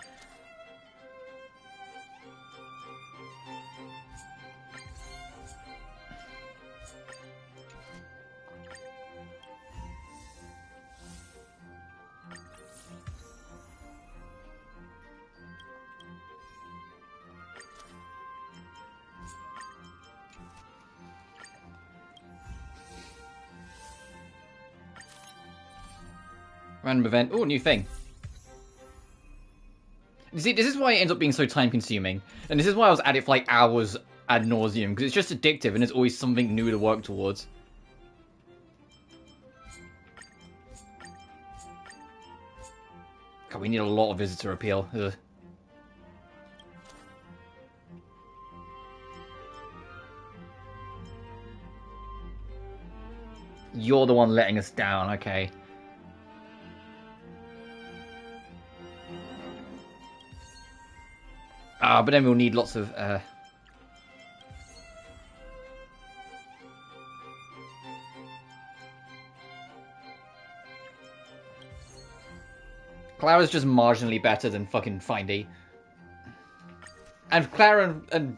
Random event. Oh, new thing. You see, this is why it ends up being so time consuming. And this is why I was at it for like hours ad nauseum, because it's just addictive and there's always something new to work towards. God, we need a lot of visitor appeal. Ugh. You're the one letting us down, okay. But then we'll need lots of, Clara's just marginally better than fucking Findy. And Clara and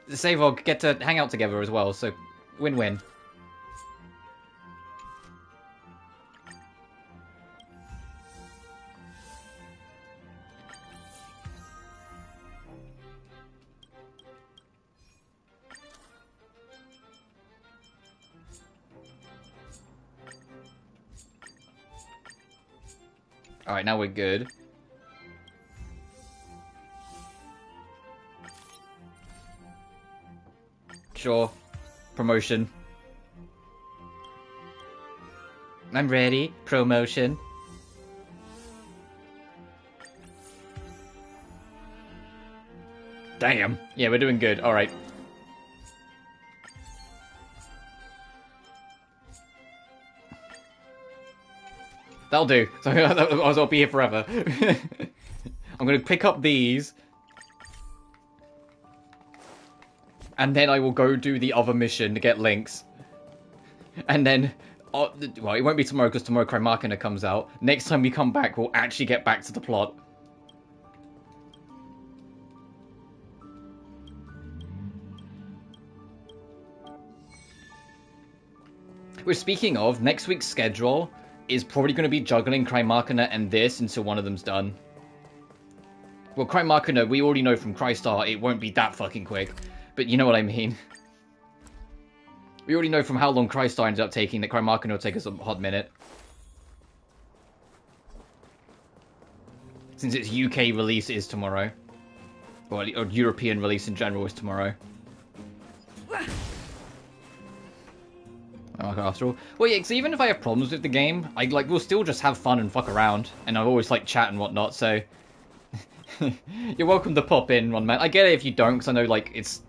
Savog get to hang out together as well, so win-win. Alright, now we're good. Sure. Promotion. I'm ready. Promotion. Damn. Yeah, we're doing good. Alright. That'll do. So I'll be here forever. I'm going to pick up these. And then I will go do the other mission to get links. And then... well, it won't be tomorrow because tomorrow Krymarkina comes out. Next time we come back, we'll actually get back to the plot. Which, speaking of, next week's schedule is probably going to be juggling Krymarkina and this until one of them's done. Well, Krymarkina, we already know from Crystar it won't be that fucking quick. But you know what I mean. We already know from how long Crystar ended up taking that Krymarkina will take us a hot minute. Since its UK release is tomorrow. Or European release in general is tomorrow. Oh, after all. Well, yeah, because even if I have problems with the game, we'll still just have fun and fuck around. And I've always chat and whatnot, so... You're welcome to pop in, one man. I get it if you don't, because I know, it's...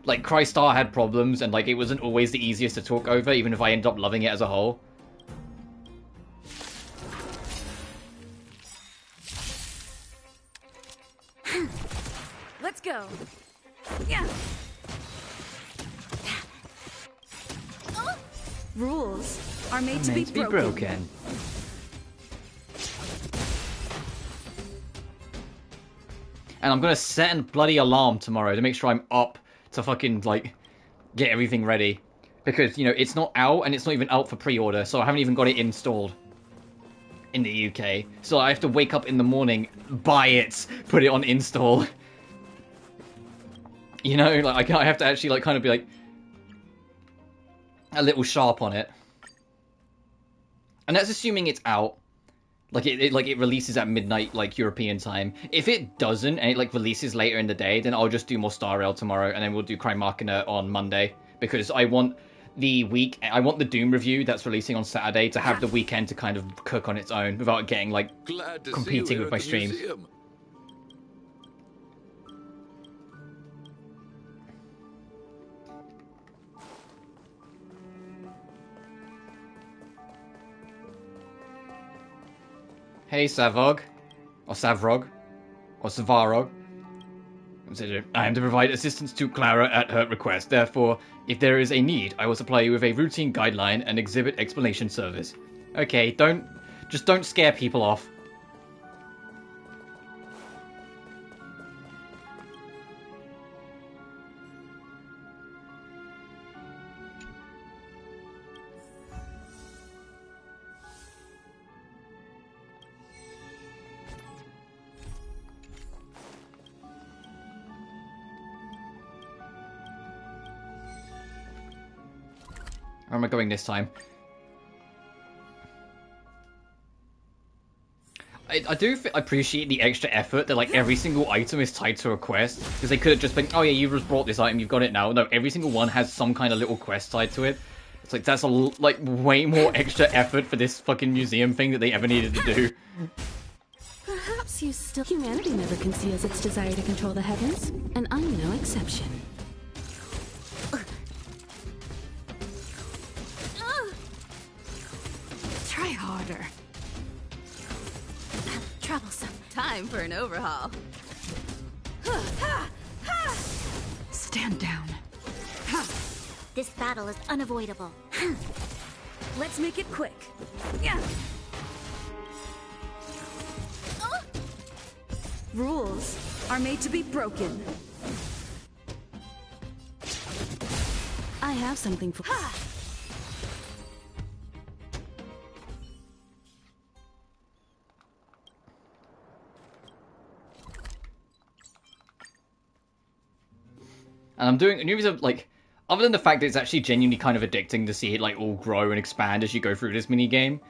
Crystar had problems, and, it wasn't always the easiest to talk over, even if I end up loving it as a whole. Let's go. Yeah. Rules are made to be broken. And I'm gonna set a bloody alarm tomorrow to make sure I'm up to fucking, get everything ready. Because, it's not out, and it's not even out for pre-order, so I haven't even got it installed in the UK. So I have to wake up in the morning, buy it, put it on install. You know, like I have to actually like kind of be like a little sharp on it. And that's assuming it's out. Like it releases at midnight, like European time. If it doesn't, and it like releases later in the day, then I'll just do more Star Rail tomorrow, and then we'll do Crime Machina on Monday. Because I want the Doom review that's releasing on Saturday to have the weekend to kind of cook on its own without getting like competing with my streams. Hey, Savog. Or Savrog. Or Savarog. I am to provide assistance to Clara at her request. Therefore, if there is a need, I will supply you with a routine guideline and exhibit explanation service. Okay, just don't scare people off. Where am I going this time? I do appreciate the extra effort that like every single item is tied to a quest, because they could have just been, oh yeah, you've just brought this item, you've got it now. No, every single one has some kind of little quest tied to it. It's like that's like way more extra effort for this fucking museum thing that they ever needed to do. Perhaps you still... Humanity never conceals its desire to control the heavens, and I'm no exception. Try harder. Troublesome. Time for an overhaul. Stand down. This battle is unavoidable. Let's make it quick. Rules are made to be broken. I have something for... And I'm doing new reason, like, other than the fact that it's actually genuinely kind of addicting to see it like all grow and expand as you go through this mini game.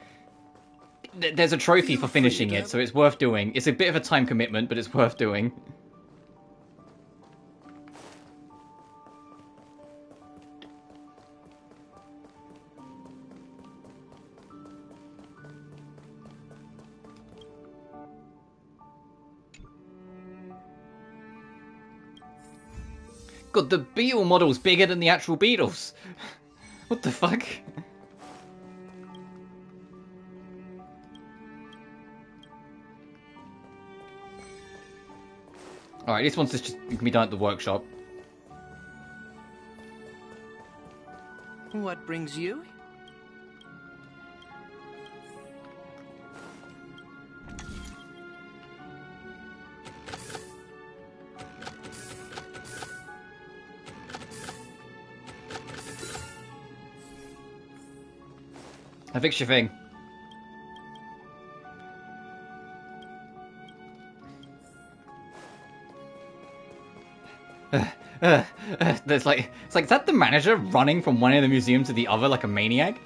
There's a trophy for finishing it, so it's worth doing. It's a bit of a time commitment, but it's worth doing. God, the beetle model's bigger than the actual beetles. What the fuck? Alright, this one's just can be done at the workshop. What brings you? I fixed your thing. It's like, is that the manager running from one end of the museum to the other like a maniac?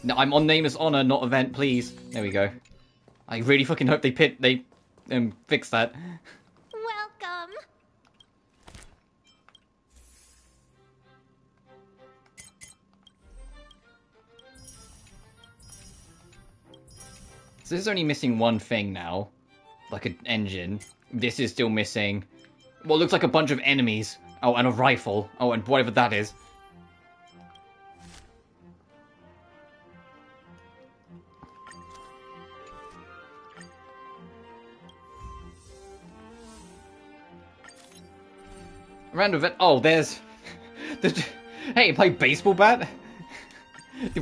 No, I'm on name as honor, not event, please. There we go. I really fucking hope they fix that. Welcome. So this is only missing one thing now. Like an engine. This is still missing what looks like a bunch of enemies. Oh, and a rifle. Oh, and whatever that is. Random event. Oh, there's... Hey, play baseball bat?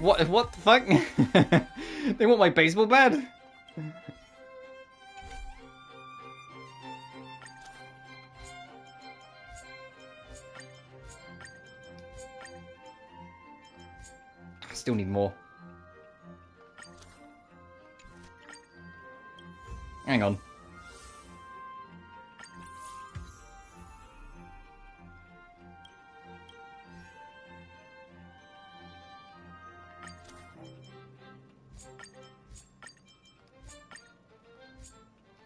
What the fuck? They want my baseball bat? Still need more. Hang on.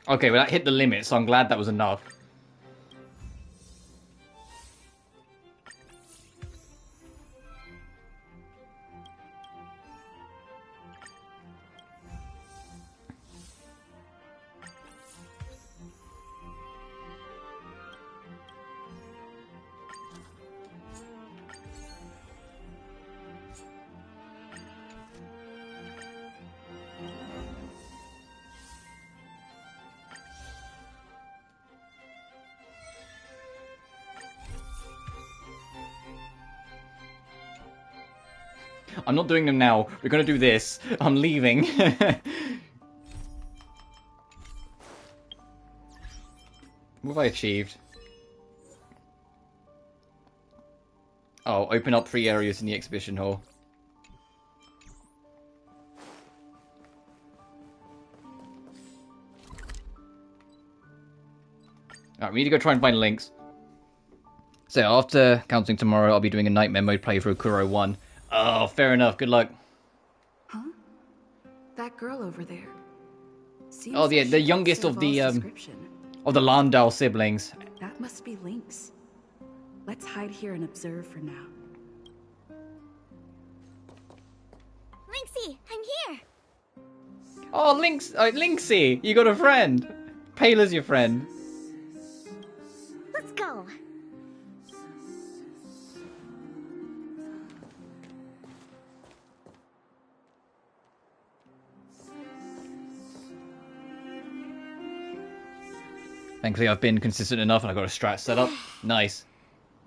Okay, well that hit the limit, so I'm glad that was enough. I'm not doing them now. We're gonna do this. I'm leaving. What have I achieved? Oh, open up 3 areas in the exhibition hall. Alright, we need to go try and find links. So after counting tomorrow, I'll be doing a nightmare mode playthrough Kuro 1. Oh, fair enough. Good luck. Huh? That girl over there. Seems Oh, yeah, like the she youngest fits of the Serval's description. of the Landau siblings. That must be Lynx. Let's hide here and observe for now. Lynxie, I'm here. Oh, Lynxie, you got a friend. Payla's your friend. Let's go. Thankfully, I've been consistent enough and I got a strat set up. Nice.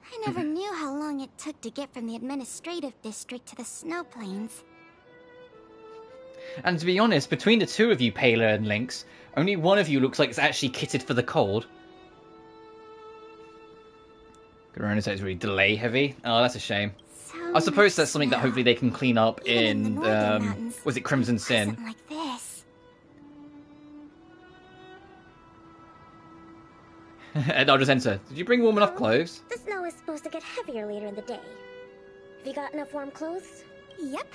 I never knew how long it took to get from the administrative district to the snow plains. And to be honest, between the two of you, Payla and Lynx, only one of you looks like it's actually kitted for the cold. Corona says it's really delay heavy. Oh, that's a shame. I suppose that's something that hopefully they can clean up in was it Crimson Sin? Like this. And I'll just enter. Did you bring warm enough clothes? The snow is supposed to get heavier later in the day. Have you got enough warm clothes? Yep.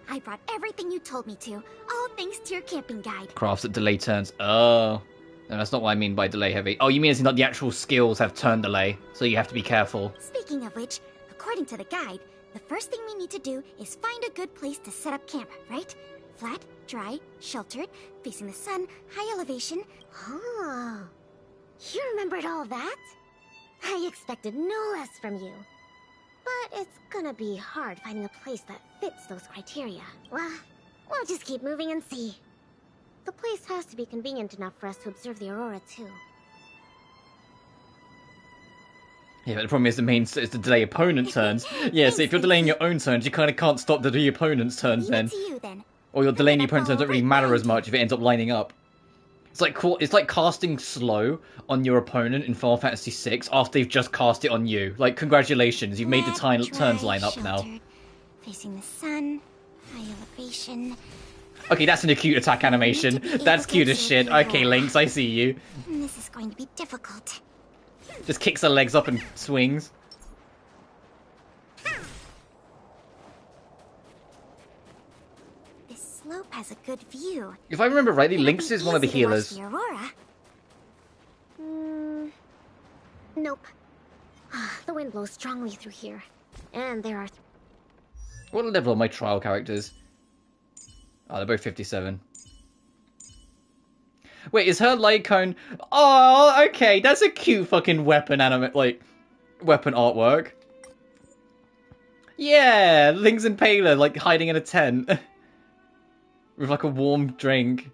I brought everything you told me to, all thanks to your camping guide. Crafts that delay turns. Oh. No, that's not what I mean by delay heavy. Oh, you mean as in like the actual skills have turn delay, so you have to be careful. Speaking of which, according to the guide, the first thing we need to do is find a good place to set up camp, right? Flat, dry, sheltered, facing the sun, high elevation. Oh, you remembered all that? I expected no less from you. But it's gonna be hard finding a place that fits those criteria. Well, we'll just keep moving and see. The place has to be convenient enough for us to observe the aurora, too. Yeah, but the problem is is the delay opponent turns. Yeah, so if you're delaying your own turns, you kind of can't stop the delay opponent's turns then. Or your delaying your opponent's turns don't really matter as much if it ends up lining up. It's like casting slow on your opponent in Final Fantasy VI after they've just cast it on you. Like, congratulations, you've made the turns line up now. Facing the sun, high elevation. Okay, that's an acute attack animation. That's cute as shit. Okay, Lynx, I see you. This is going to be difficult. Just kicks her legs up and swings. This slope has a good view. If I remember rightly, Lynx is one of the healers. The aurora. Nope. The wind blows strongly through here. And there are... What level are my trial characters? Oh, they're both 57. Wait, is her light cone... Oh, okay, that's a cute fucking weapon weapon artwork. Yeah, Lynx and Payla, like, hiding in a tent. With, like, a warm drink.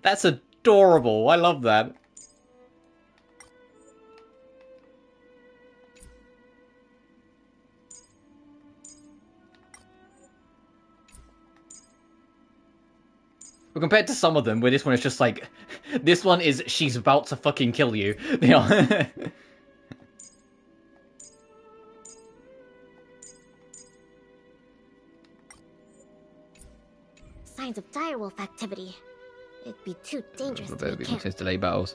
That's adorable, I love that. But compared to some of them, where this one is just like, this one is, she's about to fucking kill you. You know? Signs of direwolf activity. It'd be too dangerous to It be contains delay battles.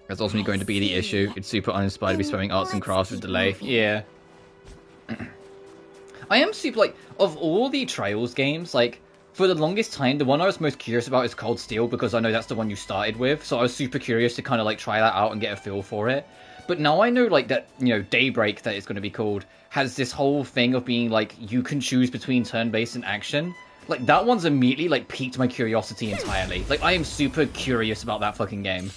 That's ultimately going to be the issue. It's super uninspired to be spamming arts and crafts with delay. Yeah. I am super, like, of all the Trails games, like, for the longest time, the one I was most curious about is Cold Steel, because I know that's the one you started with, so I was super curious to kind of, like, try that out and get a feel for it. But now I know, like, that, you know, Daybreak, that it's going to be called, has this whole thing of being, like, you can choose between turn-based and action. Like, that one's immediately, like, piqued my curiosity entirely. Like, I am super curious about that fucking game.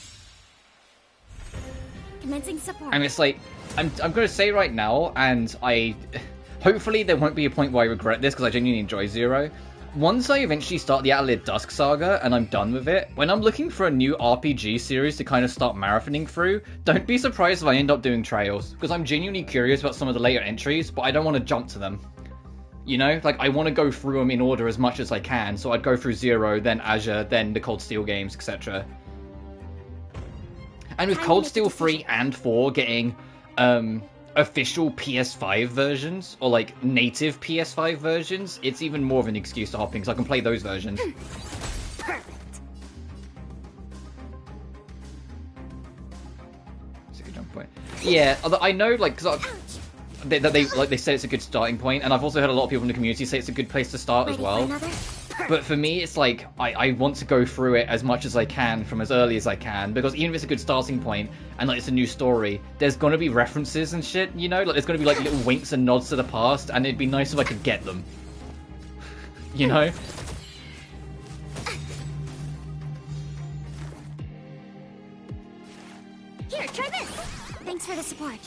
Commencing support. And it's like, I'm going to say right now, and hopefully there won't be a point where I regret this, because I genuinely enjoy Zero. Once I eventually start the Atelier Dusk Saga, and I'm done with it, when I'm looking for a new RPG series to kind of start marathoning through, don't be surprised if I end up doing Trails, because I'm genuinely curious about some of the later entries, but I don't want to jump to them. You know, like, I want to go through them in order as much as I can, so I'd go through Zero, then Azure, then the Cold Steel games, etc. And with Cold Steel 3 and 4 getting official PS5 versions, or like native PS5 versions, it's even more of an excuse to hop in, because I can play those versions. Perfect. It's a good jump point. Yeah, although I know, like, because they say it's a good starting point, and I've also heard a lot of people in the community say it's a good place to start as well. But for me, it's like, I want to go through it as much as I can from as early as I can, because even if it's a good starting point, and like it's a new story, there's gonna be references and shit, you know? Like, there's gonna be like little winks and nods to the past, and it'd be nice if I could get them. You know? Here, try this! Thanks for the support.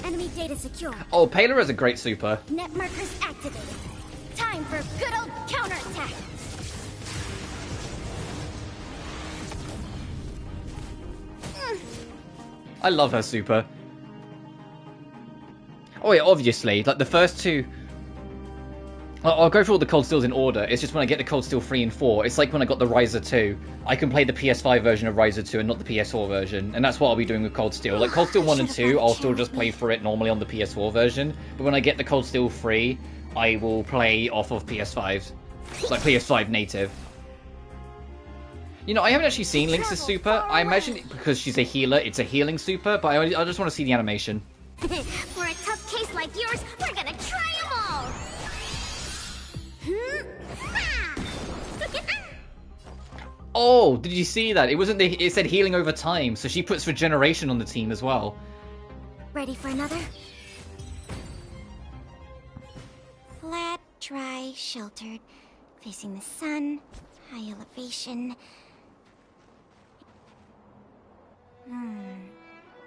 Enemy data secure. Oh, Paler is a great super. Net markers activated. Time for a good old counterattack. I love her super. Oh yeah, obviously, like the first two... I'll go through all the Cold Steels in order. It's just when I get to Cold Steel 3 and 4, it's like when I got the Riser 2. I can play the PS5 version of Riser 2 and not the PS4 version. And that's what I'll be doing with Cold Steel. Like, Cold Steel 1 and 2, I'll still just play through it normally on the PS4 version. But when I get the Cold Steel 3, I will play off of PS5s. Like, PS5 native. You know, I haven't actually seen Lynx's super. I imagine because she's a healer, it's a healing super. But I just want to see the animation. For a tough case like yours, we're gonna try them all! Oh, did you see that? It wasn't it said healing over time, so she puts regeneration on the team as well. Ready for another? Flat, dry, sheltered, facing the sun, high elevation.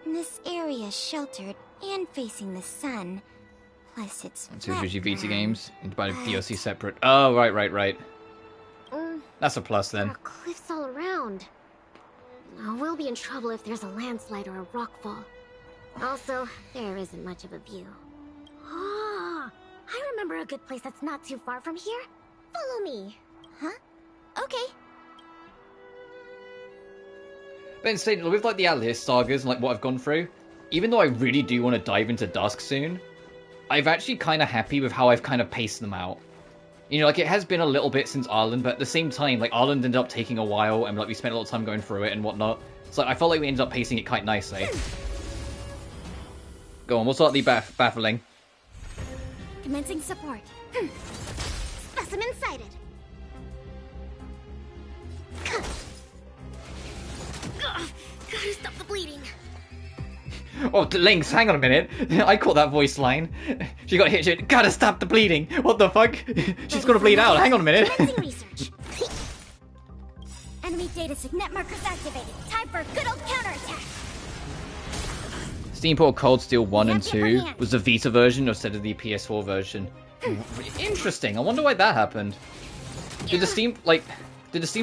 This area is sheltered and facing the sun. Plus it's Two flat Vegeta ground. games, and by DLC separate. Oh, right. That's a plus then. There are cliffs all around. We'll be in trouble if there's a landslide or a rockfall. Also, there isn't much of a view. Ah, I remember a good place that's not too far from here. Follow me. Huh? Okay. But instead, with like the Atlas sagas and like what I've gone through, even though I really do want to dive into Dusk soon, I've actually kind of happy with how I've kind of paced them out. You know, like, it has been a little bit since Ireland, but at the same time, like, Ireland ended up taking a while, and, like, we spent a lot of time going through it and whatnot. So I felt like we ended up pacing it quite nicely. Go on, we'll start the baffling. Commencing support. Specimen sighted. Gotta stop the bleeding. Oh, Lynx, hang on a minute. I caught that voice line. She got hit. She went, gotta stop the bleeding. What the fuck? She's gonna bleed out. Hang on a minute. Research. Enemy data net markers activated. Time for a good old counterattack. Steamport Cold Steel 1 and 2 was the Vita version instead of the PS4 version. Interesting. I wonder why that happened. Did the Steam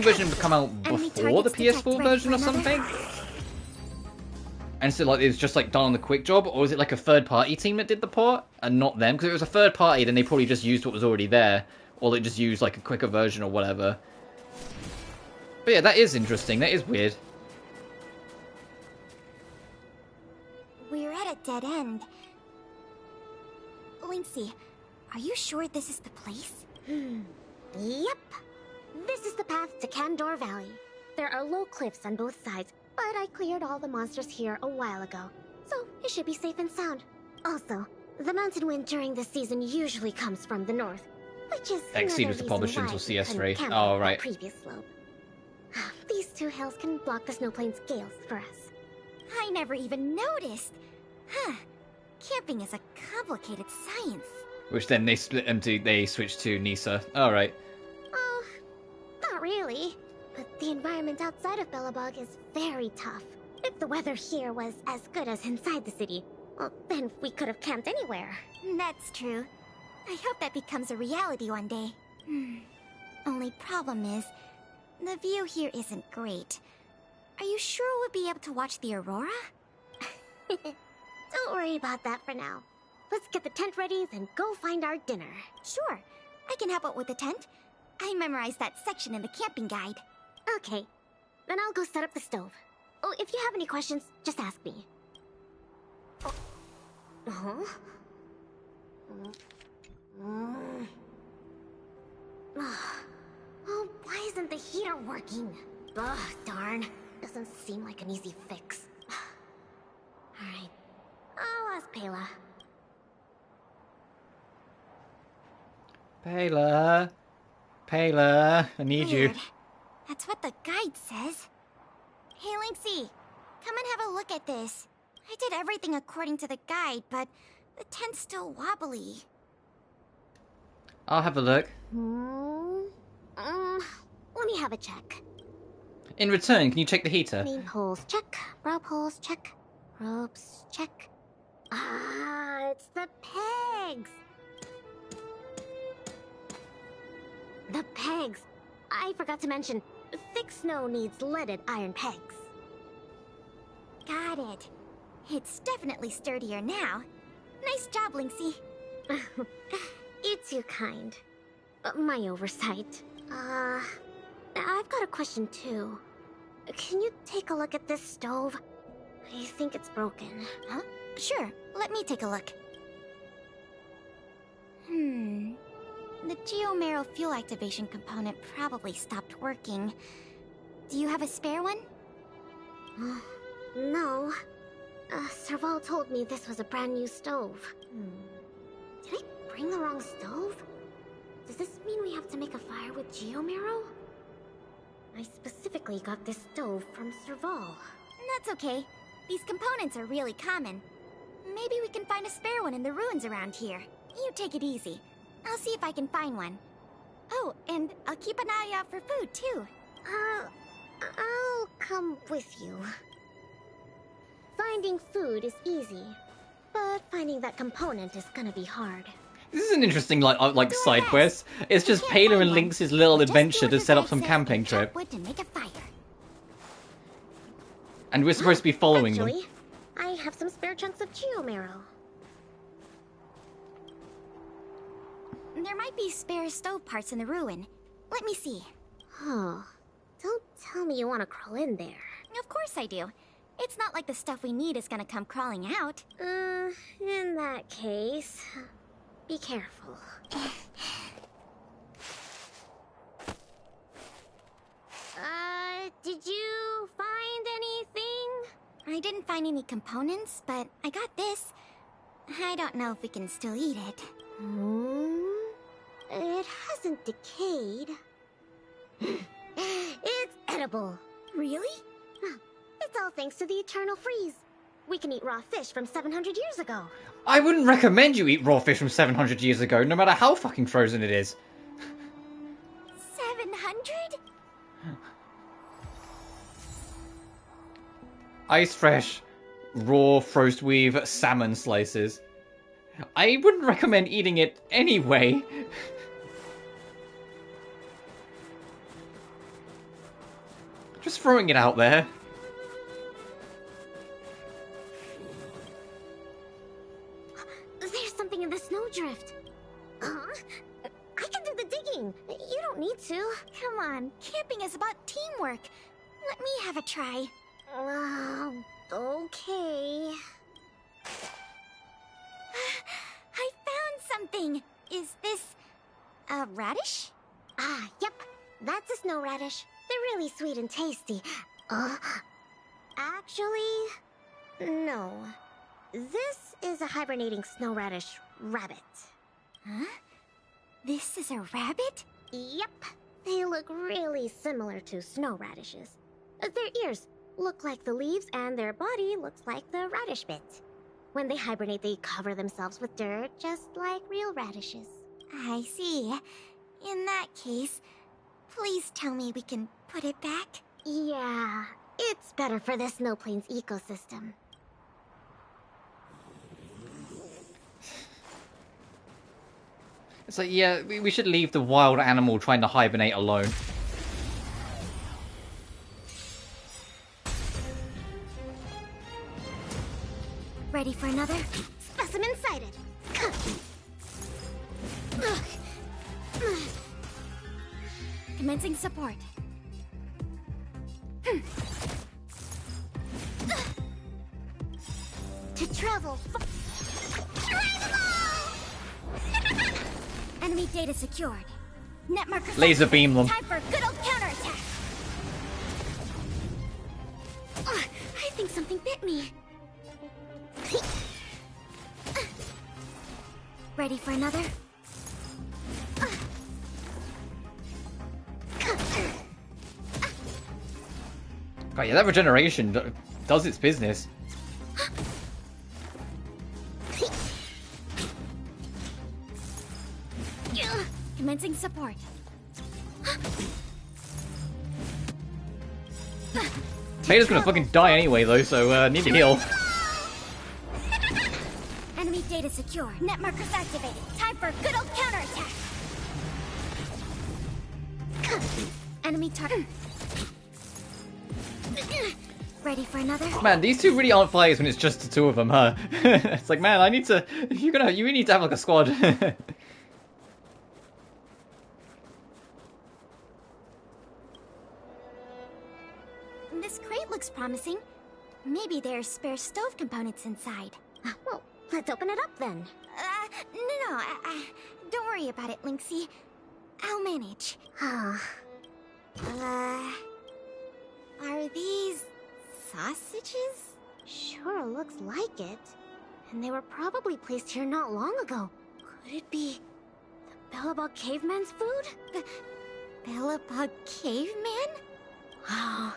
version come out before the PS4 version or something? And so, like, it was just, like, done on the quick job? Or was it, like, a third-party team that did the port? And not them? Because if it was a third party, then they probably just used what was already there. Or they just used, like, a quicker version or whatever. But yeah, that is interesting. That is weird. We're at a dead end. Linksy, are you sure this is the place? Yep. This is the path to Kandor Valley. There are low cliffs on both sides, but I cleared all the monsters here a while ago, so it should be safe and sound. Also, the mountain wind during this season usually comes from the north, which is Exceed another was the reason publishing why till we couldn't CS3. camp Oh, on right. that previous slope. These two hills can block the snowplains' gales for us. I never even noticed. Huh. Camping is a complicated science. Which then they split into, they switched to Nisa. Alright. Oh, not really. But the environment outside of Bellabog is very tough. If the weather here was as good as inside the city, well, then we could have camped anywhere. That's true. I hope that becomes a reality one day. Only problem is, the view here isn't great. Are you sure we'll be able to watch the aurora? Don't worry about that for now. Let's get the tent ready, then go find our dinner. Sure. I can help out with the tent. I memorized that section in the camping guide. Okay. Then I'll go set up the stove. Oh, if you have any questions, just ask me. Oh. Oh, why isn't the heater working? Ugh, darn. Doesn't seem like an easy fix. Alright. I'll ask Pela. Pela, I need you. Weird. That's what the guide says. Hey, Linksy, come and have a look at this. I did everything according to the guide, but the tent's still wobbly. I'll have a look. Let me have a check. In return, can you check the heater? Main poles, check. Rope holes, check. Ropes, check. Ah, it's the pegs! The pegs! I forgot to mention, thick snow needs leaded iron pegs. Got it. It's definitely sturdier now. Nice job, Linksy. You're too kind. My oversight. I've got a question too. Can you take a look at this stove? I think it's broken. Huh? Sure, let me take a look. The Geomero fuel activation component probably stopped working. Do you have a spare one? No. Serval told me this was a brand new stove. Did I bring the wrong stove? Does this mean we have to make a fire with Geomero? I specifically got this stove from Serval. That's okay. These components are really common. Maybe we can find a spare one in the ruins around here. You take it easy. I'll see if I can find one. Oh, and I'll keep an eye out for food, too. I'll come with you. Finding food is easy, but finding that component is gonna be hard. This is an interesting, like side quest. It's just Pela and Lynx's little adventure to set up some camping trip. Wood to make a fire. And we're supposed to be following them. Actually, I have some spare chunks of Geomero. There might be spare stove parts in the ruin. Let me see. Oh, don't tell me you want to crawl in there. Of course I do. It's not like the stuff we need is gonna come crawling out. In that case, be careful. Did you find anything? I didn't find any components, but I got this. I don't know if we can still eat it. It hasn't decayed. It's edible. Really? It's all thanks to the eternal freeze. We can eat raw fish from 700 years ago. I wouldn't recommend you eat raw fish from 700 years ago, no matter how fucking frozen it is. 700? Ice fresh, raw frost weave salmon slices. I wouldn't recommend eating it anyway. Just throwing it out there. camping is about teamwork. Let me have a try. Okay. I found something. Is this a radish? Ah, yep. That's a snow radish. They're really sweet and tasty. Actually, no. This is a hibernating snow radish rabbit. Huh? This is a rabbit? Yep. They look really similar to snow radishes. Their ears look like the leaves and their body looks like the radish bit. When they hibernate, they cover themselves with dirt, just like real radishes. I see. In that case, please tell me we can put it back? Yeah, it's better for the Snow Plains ecosystem. It's like, yeah, we should leave the wild animal trying to hibernate alone. Ready for another? Specimen sighted. Commencing support. To travel. Enemy data secured. Net markers. Laser beam them. Time for a good old counterattack. I think something bit me. Ready for another? Oh yeah, that regeneration does its business. Commencing support. Taylor's gonna fucking die anyway though, so need to heal. Enemy data secure. Net markers activated. Time for a good old counterattack. Enemy target. Ready for another? Man, these two really aren't fighters when it's just the two of them, huh? It's like, man, I need to. You need to have like a squad. This crate looks promising. Maybe there's spare stove components inside. Well, let's open it up then. No, don't worry about it, Lynxie. I'll manage. Are these sausages? Sure looks like it. And they were probably placed here not long ago. Could it be the Bellabog caveman's food? The Bellabog caveman? Oh,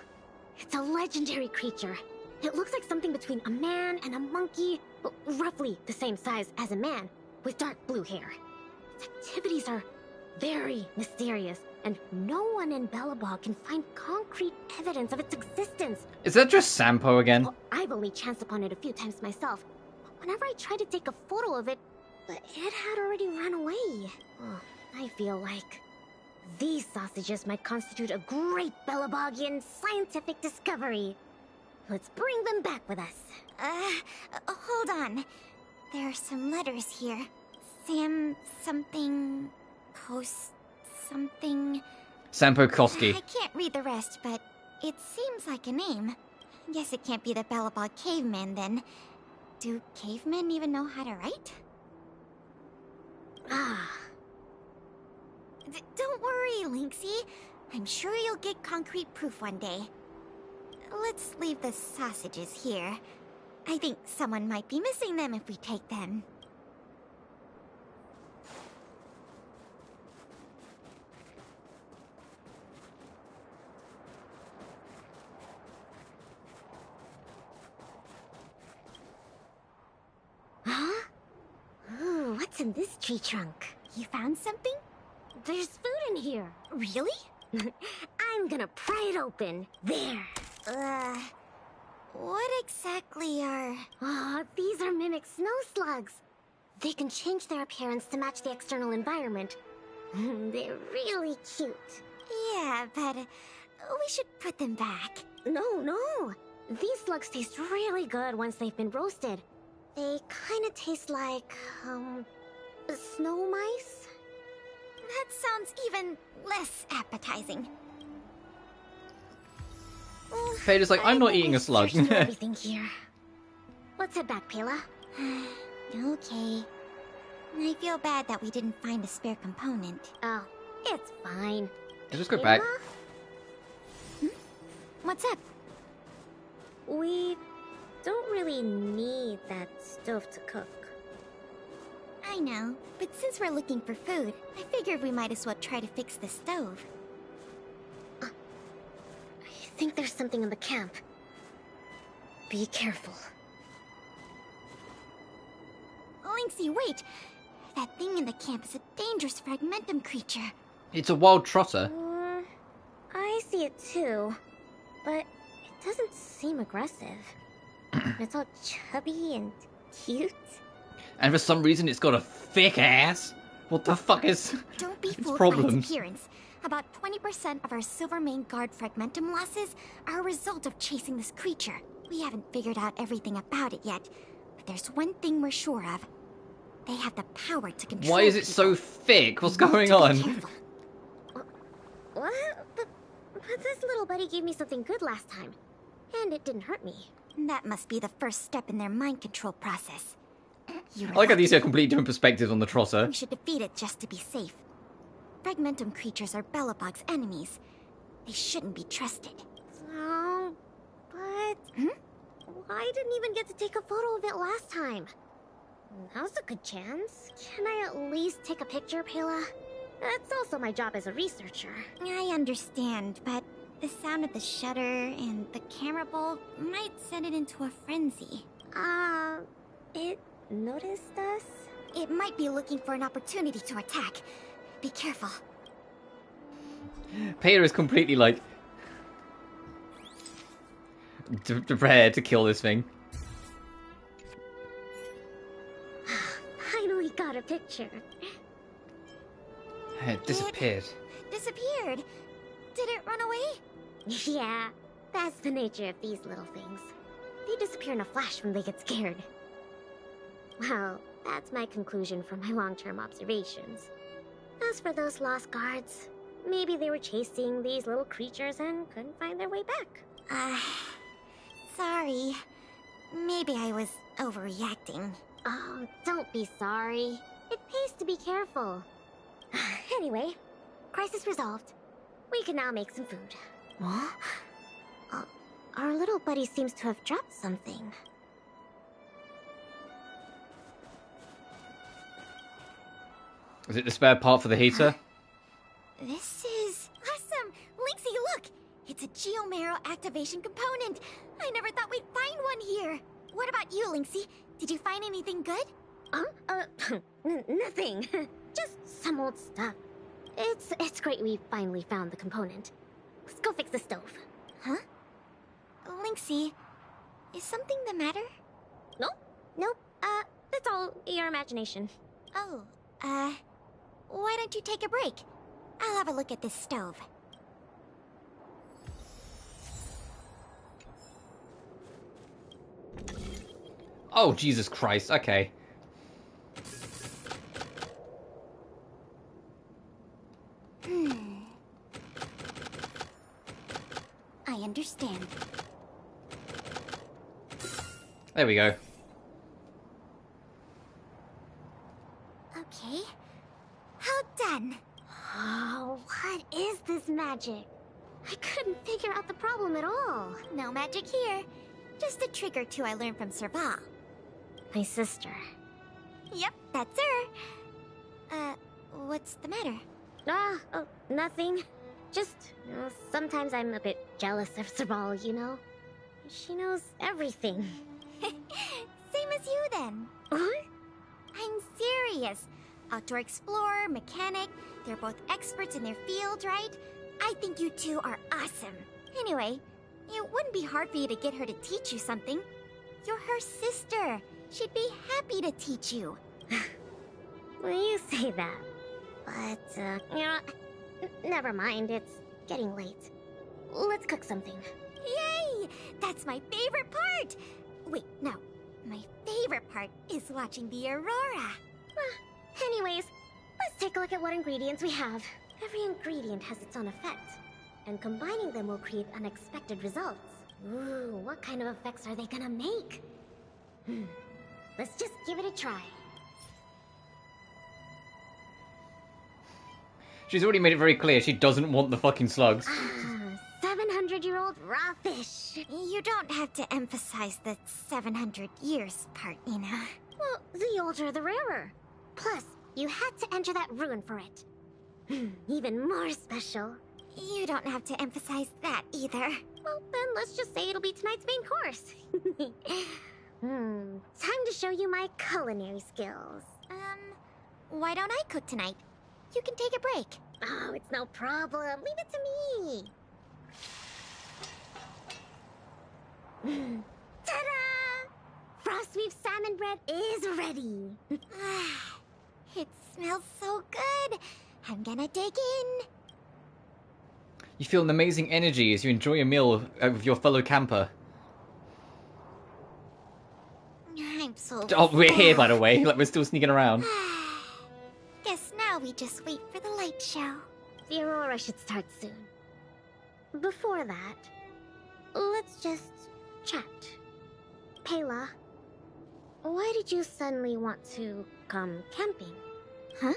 it's a legendary creature. It looks like something between a man and a monkey, roughly the same size as a man, with dark blue hair. Its activities are very mysterious, and no one in Bellabog can find concrete evidence of its existence. Is that just Sampo again? Well, I've only chanced upon it a few times myself, but whenever I tried to take a photo of it, it had already run away. I feel like these sausages might constitute a great Bellabogian scientific discovery. Let's bring them back with us. Hold on. There are some letters here. Sam something... Coast something... Sampo Koski. I can't read the rest, but it seems like a name. Guess it can't be the Bellabog caveman then. Do cavemen even know how to write? Don't worry, Lynxie. I'm sure you'll get concrete proof one day. Let's leave the sausages here. I think someone might be missing them if we take them. Huh? Ooh, what's in this tree trunk? You found something? There's food in here. Really? I'm gonna pry it open. There. What exactly are... These are mimic snow slugs. They can change their appearance to match the external environment. They're really cute. Yeah, but we should put them back. No. These slugs taste really good once they've been roasted. They kinda taste like, snow mice? That sounds even less appetizing. Peter's like, I'm not eating a slug. Searched through everything here. Let's head back, Pela. Okay. I feel bad that we didn't find a spare component. Oh, it's fine. Let's just go back. What's up? We don't really need that stove to cook. I know, but since we're looking for food, I figured we might as well try to fix the stove. I think there's something in the camp. Be careful. Linksy, wait! That thing in the camp is a dangerous fragmentum creature. It's a wild trotter. I see it too, but it doesn't seem aggressive. It's all chubby and cute. And for some reason, it's got a thick ass. What the fuck is Don't be its fooled by problem? its appearance. About 20% of our Silvermane Guard fragmentum losses are a result of chasing this creature. We haven't figured out everything about it yet, but there's one thing we're sure of. They have the power to control Why is it so thick? What's going on? What? But this little buddy gave me something good last time, and it didn't hurt me. That must be the first step in their mind control process. I like how these are completely different perspectives on the trotter. We should defeat it just to be safe. Fragmentum creatures are Bellabog's enemies. They shouldn't be trusted. Oh, but I didn't even get to take a photo of it last time. Now's a good chance. Can I at least take a picture, Pela? That's also my job as a researcher. I understand, but the sound of the shutter and the camera bulb might send it into a frenzy. It noticed us? It might be looking for an opportunity to attack. Be careful. Peter is completely like prepared to kill this thing. Finally got a picture. It disappeared. Disappeared? Did it run away? Yeah, that's the nature of these little things. They disappear in a flash when they get scared. Well, that's my conclusion from my long-term observations. As for those lost guards, maybe they were chasing these little creatures and couldn't find their way back. Sorry. Maybe I was overreacting. Oh, don't be sorry. It pays to be careful. Anyway, crisis resolved. We can now make some food. What? Our little buddy seems to have dropped something. Is it the spare part for the heater? This is awesome! Linksy, look! It's a Geomarrow activation component! I never thought we'd find one here! What about you, Linksy? Did you find anything good? Nothing. Just some old stuff. It's great we finally found the component. Let's go fix the stove. Huh? Linksy, is something the matter? Nope. That's all your imagination. Oh, why don't you take a break? I'll have a look at this stove. Oh, Jesus Christ, okay. I understand. There we go. Okay. How done? Oh, what is this magic? I couldn't figure out the problem at all. No magic here. Just a trick or two I learned from Serval. My sister. Yep, that's her. What's the matter? Nothing. Just, sometimes I'm a bit jealous of Serval, you know? She knows everything. Same as you, then. I'm serious. Outdoor explorer, mechanic, they're both experts in their field, right? I think you two are awesome. Anyway, it wouldn't be hard for you to get her to teach you something. You're her sister. She'd be happy to teach you. Well, you say that. But, never mind. It's getting late. Let's cook something. Yay! That's my favorite part! Wait, no. My favorite part is watching the aurora. Anyways, let's take a look at what ingredients we have. Every ingredient has its own effect. and combining them will create unexpected results. Ooh, what kind of effects are they gonna make? Let's just give it a try. She's already made it very clear she doesn't want the fucking slugs. 700-year-old raw fish. You don't have to emphasize the 700 years part, you know. Well, the older the rarer. Plus, you had to enter that rune for it. Even more special. You don't have to emphasize that either. Well, then let's just say it'll be tonight's main course. Time to show you my culinary skills. Why don't I cook tonight? You can take a break. Oh, it's no problem. Leave it to me. Ta-da! Frost Reef salmon bread is ready. It smells so good. I'm gonna dig in. You feel an amazing energy as you enjoy a meal with your fellow camper. I'm so Oh, we're here, by the way. Like, we're still sneaking around. Guess now we just wait for the light show. The aurora should start soon. Before that, let's just chat. Pela, why did you suddenly want to come camping? Huh?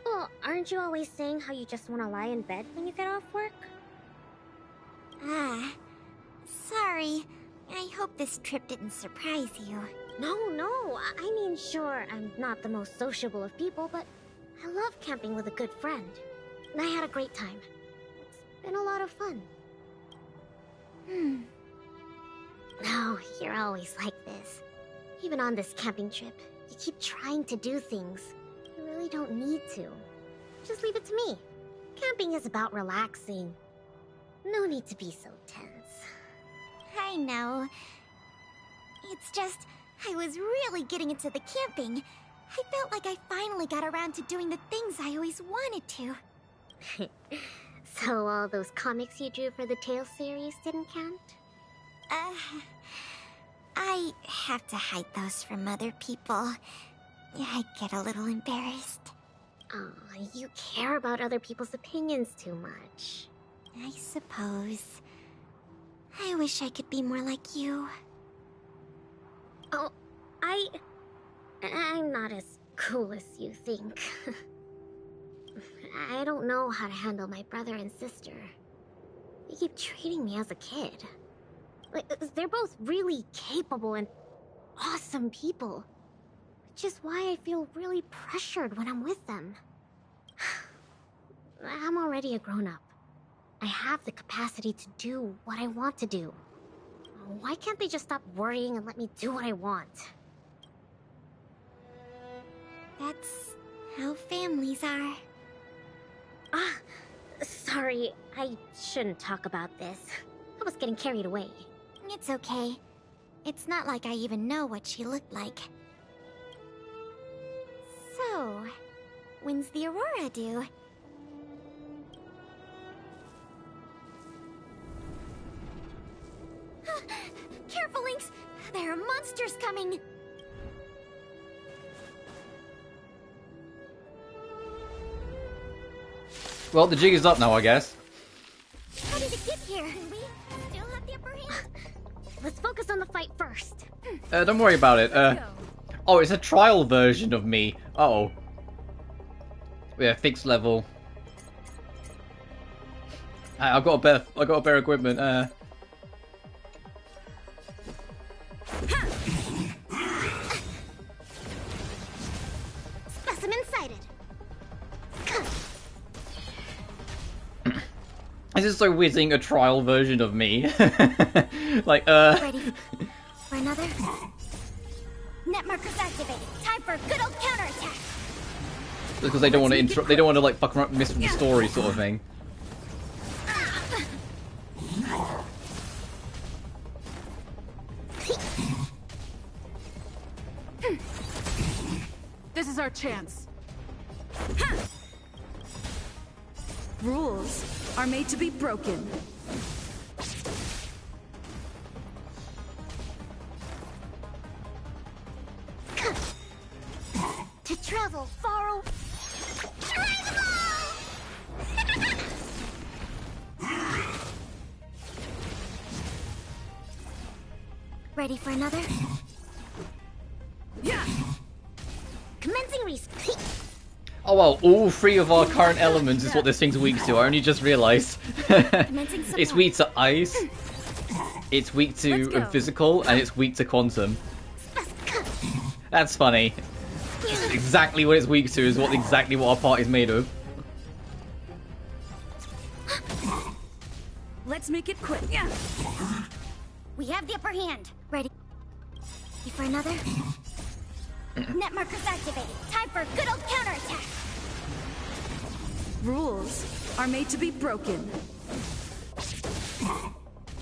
Well, aren't you always saying how you just want to lie in bed when you get off work? Sorry. I hope this trip didn't surprise you. No. I mean, sure, I'm not the most sociable of people, but I love camping with a good friend. And I had a great time. It's been a lot of fun. No, you're always like this. Even on this camping trip, you keep trying to do things. You really don't need to. Just leave it to me. Camping is about relaxing. No need to be so tense. I know. It's just, I was really getting into the camping. I felt like I finally got around to doing the things I always wanted to. So all those comics you drew for the Tales series didn't count? I have to hide those from other people. I get a little embarrassed. Aw, you care about other people's opinions too much. I suppose. I wish I could be more like you. Oh, I'm not as cool as you think. I don't know how to handle my brother and sister. They keep treating me as a kid. Like, they're both really capable and awesome people. Which is why I feel really pressured when I'm with them. I'm already a grown-up. I have the capacity to do what I want to do. Why can't they just stop worrying and let me do what I want? That's how families are. Sorry, I shouldn't talk about this. I was getting carried away. It's okay. It's not like I even know what she looked like. So, when's the aurora due? Careful, Lynx! There are monsters coming! Well, the jig is up now, I guess. How did it get here? We still have the upper hand. Let's focus on the fight first. Don't worry about it. Oh, it's a trial version of me. Uh-oh. Yeah, fixed level. I got better equipment. Specimen sighted. This is so weird seeing a trial version of me. Like, Ready for another? Net markers activated. Time for a good old counterattack. because they don't want to interrupt. They don't want to like fuck around, miss with the story, sort of thing. This is our chance. Rules are made to be broken. To travel far away. Ready for another? Yeah. Commencing research. Oh well, all three of our current elements is what this thing's weak to. I only just realised. It's weak to ice, it's weak to physical, and it's weak to quantum. That's funny. Exactly what it's weak to is exactly what our party's made of. Let's make it quick. Yeah. We have the upper hand. Ready for another? Net markers activated. Time for a good old counterattack. Rules are made to be broken.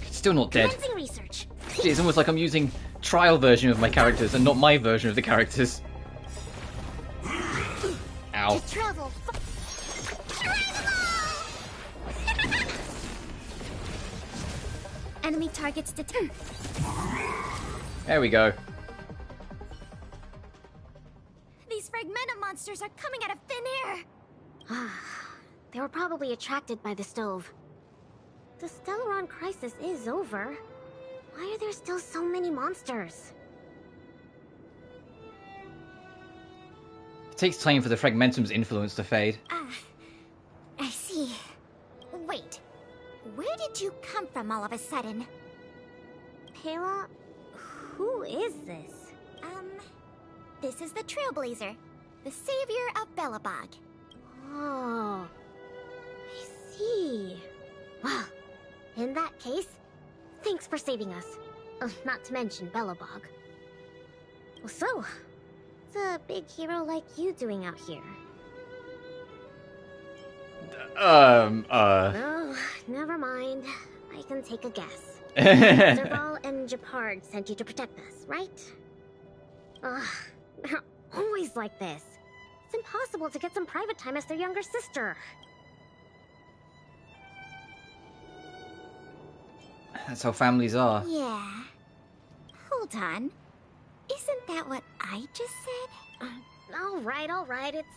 Still not dead. Commencing research. It's almost like I'm using trial version of my characters and not my version of the characters. Ow. To travel. Enemy targets detected. There we go. These fragmentum monsters are coming out of thin air. They were probably attracted by the stove. The Stellaron crisis is over. Why are there still so many monsters? It takes time for the fragmentum's influence to fade. I see. Wait. Where did you come from all of a sudden? Pela? Who is this? This is the Trailblazer, the savior of Belobog. Oh, I see. Well, in that case, thanks for saving us. Not to mention Belobog. Well, so, what's a big hero like you doing out here? No, never mind. I can take a guess. Serval and Japard sent you to protect us, right? They're always like this. It's impossible to get some private time as their younger sister. That's how families are. Yeah. Hold on. Isn't that what I just said? All right. It's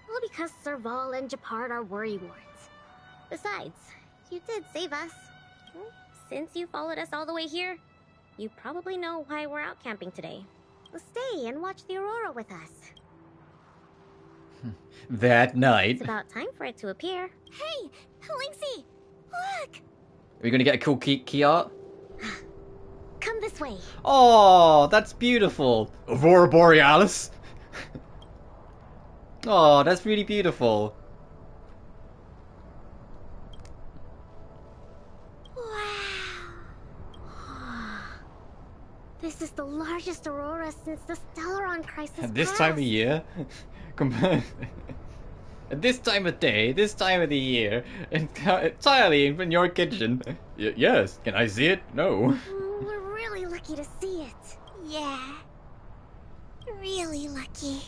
all because Serval and Japard are worrywarts. Besides, you did save us. Since you followed us all the way here, you probably know why we're out camping today. Stay and watch the aurora with us. That night. It's about time for it to appear. Hey, Linksy, look! Are we gonna get a cool key art? Come this way. Oh, that's beautiful. Aurora Borealis. Oh, that's really beautiful. This is the largest aurora since the Stellaron crisis. At this time of year? At this time of day, this time of the year, entirely in your kitchen. Yes, can I see it? No. We're really lucky to see it. Yeah. Really lucky.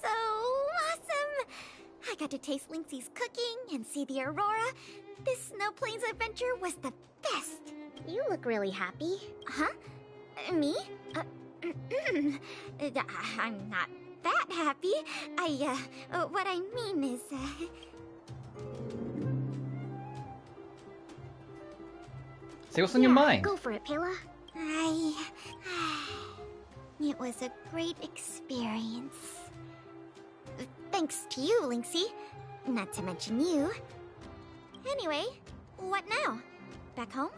So awesome! I got to taste Linksy's cooking and see the aurora. This Snow Plains adventure was the best. You look really happy. Huh? Me? I'm not that happy. What I mean is, Say what's on your mind. Go for it, Pela. It was a great experience. Thanks to you, Linksy. Not to mention you. Anyway, what now? Back home?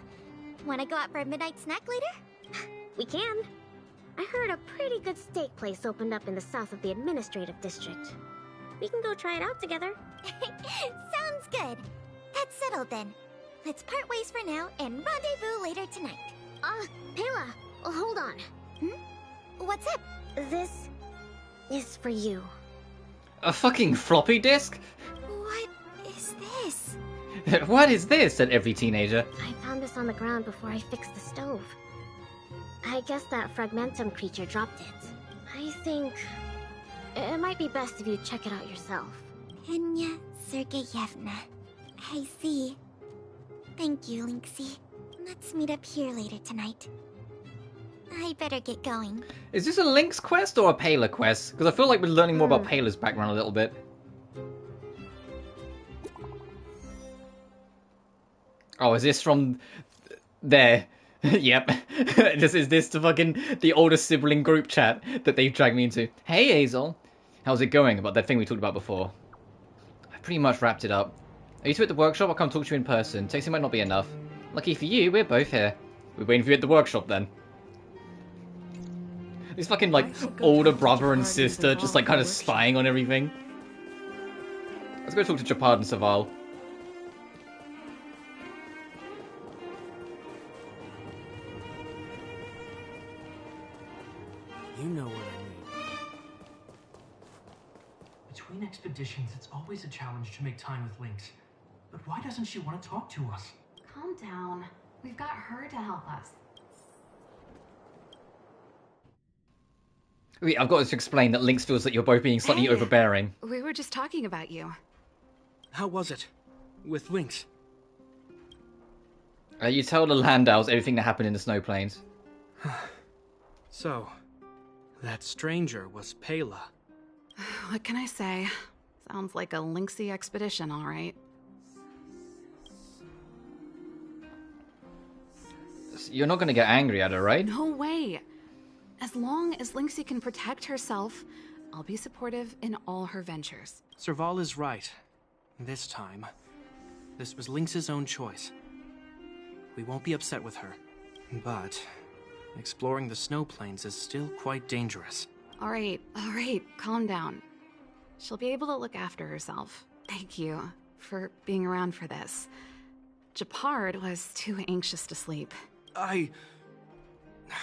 Wanna go out for a midnight snack later? We can. I heard a pretty good steak place opened up in the south of the administrative district. We can go try it out together. Sounds good. That's settled then. Let's part ways for now and rendezvous later tonight. Pela, hold on. What's up? This is for you. A fucking floppy disk? What is this? What is this? Said every teenager. I found this on the ground before I fixed the stove. I guess that fragmentum creature dropped it. I think it might be best if you check it out yourself. Enya Sergeyevna. I see. Thank you, Linksy. Let's meet up here later tonight. I better get going. Is this a Link's quest or a Pela quest? Because I feel like we're learning more about Pela's background a little bit. Oh, is this from there? Yep. Is this the oldest sibling group chat that they've dragged me into? Hey, Hazel. How's it going about that thing we talked about before? I pretty much wrapped it up. Are you two at the workshop? I'll come talk to you in person. Texting might not be enough. Lucky for you, we're both here. We're waiting for you at the workshop then. This fucking, like, older brother and sister just, like, kind of spying on everything. Let's go talk to Chapard and Saval. You know what I mean. Between expeditions, it's always a challenge to make time with Lynx. But why doesn't she want to talk to us? Calm down. We've got her to help us. Wait, I've got to explain that Lynx feels that you're both being slightly overbearing. We were just talking about you. How was it? With Lynx? You tell the Landaus everything that happened in the Snow Plains. So, that stranger was Pela. What can I say? Sounds like a Lynxy expedition, all right. You're not going to get angry at her, right? No way. As long as Lynxy can protect herself, I'll be supportive in all her ventures. Serval is right. This time, this was Lynx's own choice. We won't be upset with her. But exploring the Snow Plains is still quite dangerous. All right, calm down. She'll be able to look after herself. Thank you for being around for this. Chapard was too anxious to sleep.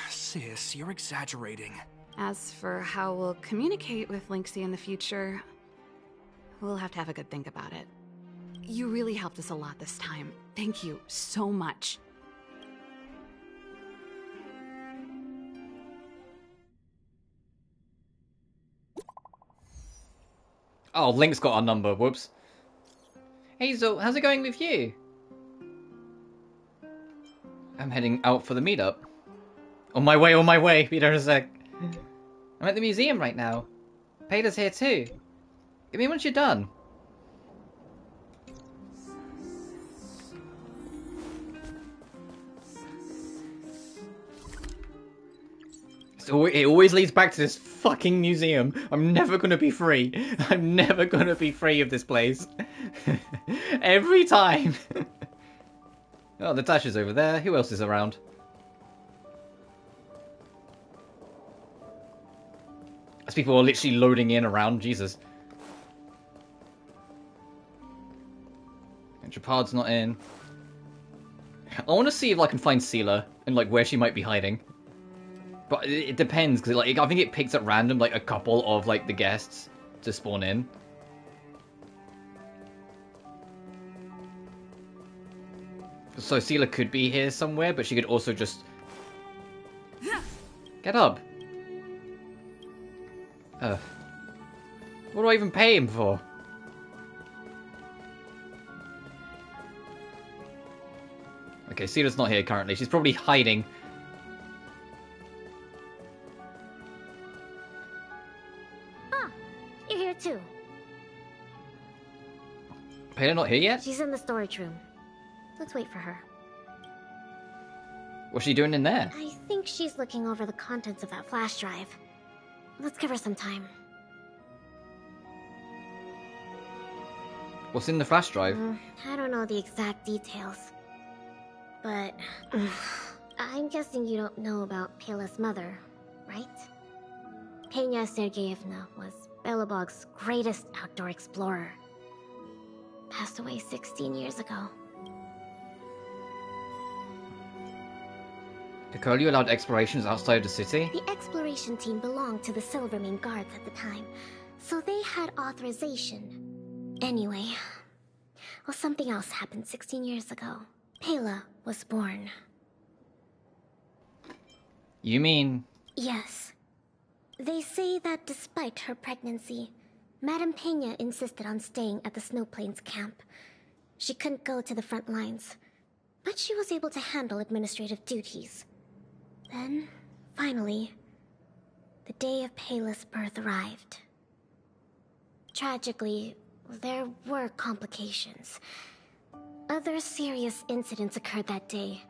Sis, you're exaggerating. As for how we'll communicate with Lynxy in the future, we'll have to have a good think about it. You really helped us a lot this time. Thank you so much. Oh, Lynx got our number. Whoops. Hazel, how's it going with you? I'm heading out for the meetup. On my way. Be there in a sec. I'm at the museum right now. Pela's here too. Give me once you're done. So it always leads back to this fucking museum. I'm never gonna be free. I'm never gonna be free of this place. Every time. Oh, Natasha's over there. Who else is around? As people are literally loading in around. Jesus. And Chapard's not in. I want to see if I can find Seela and like where she might be hiding. But it depends, because like I think it picks at random like a couple of like the guests to spawn in. So Seela could be here somewhere, but she could also just get up. What do I even pay him for? Okay, Seela's not here currently. She's probably hiding. You're here too. Pela not here yet? She's in the storage room. Let's wait for her. What's she doing in there? I think she's looking over the contents of that flash drive. Let's give her some time. What's in the flash drive? I don't know the exact details. But I'm guessing you don't know about Pela's mother, right? Pena Sergeyevna was Belobog's greatest outdoor explorer. Passed away 16 years ago. Piccolo allowed explorations outside of the city? The exploration team belonged to the Silvermane Guards at the time, so they had authorization. Anyway, well, something else happened 16 years ago. Pela was born. You mean? Yes. They say that despite her pregnancy, Madame Pena insisted on staying at the Snow Plains camp. She couldn't go to the front lines, but she was able to handle administrative duties. Then, finally, the day of Pela's birth arrived. Tragically, there were complications. Other serious incidents occurred that day.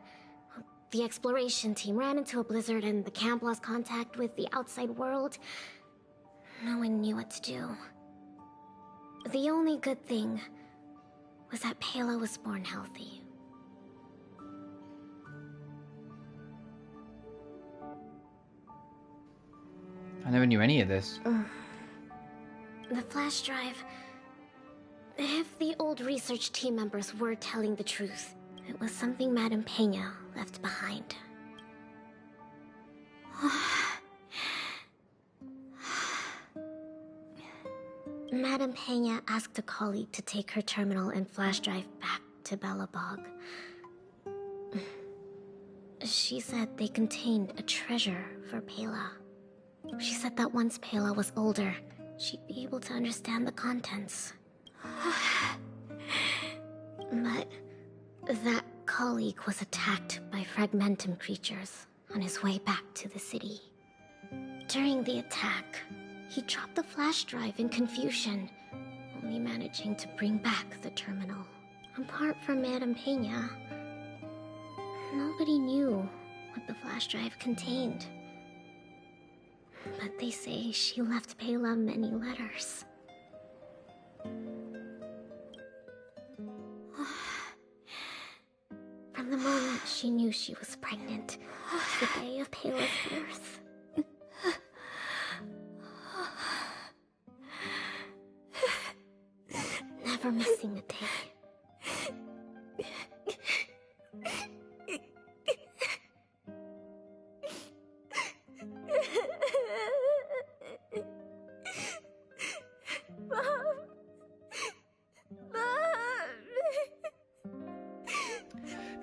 The exploration team ran into a blizzard and the camp lost contact with the outside world. No one knew what to do. The only good thing was that Pela was born healthy. I never knew any of this. The flash drive... If the old research team members were telling the truth, it was something Madame Peña left behind. Madame Peña asked a colleague to take her terminal and flash drive back to Belobog. She said they contained a treasure for Pela. She said that once Pela was older, she'd be able to understand the contents. But that colleague was attacked by fragmentum creatures on his way back to the city. During the attack, he dropped the flash drive in confusion, only managing to bring back the terminal. Apart from Madame Peña, nobody knew what the flash drive contained. But they say she left Pela many letters. From the moment she knew she was pregnant to the day of Pela's birth. Never missing a day.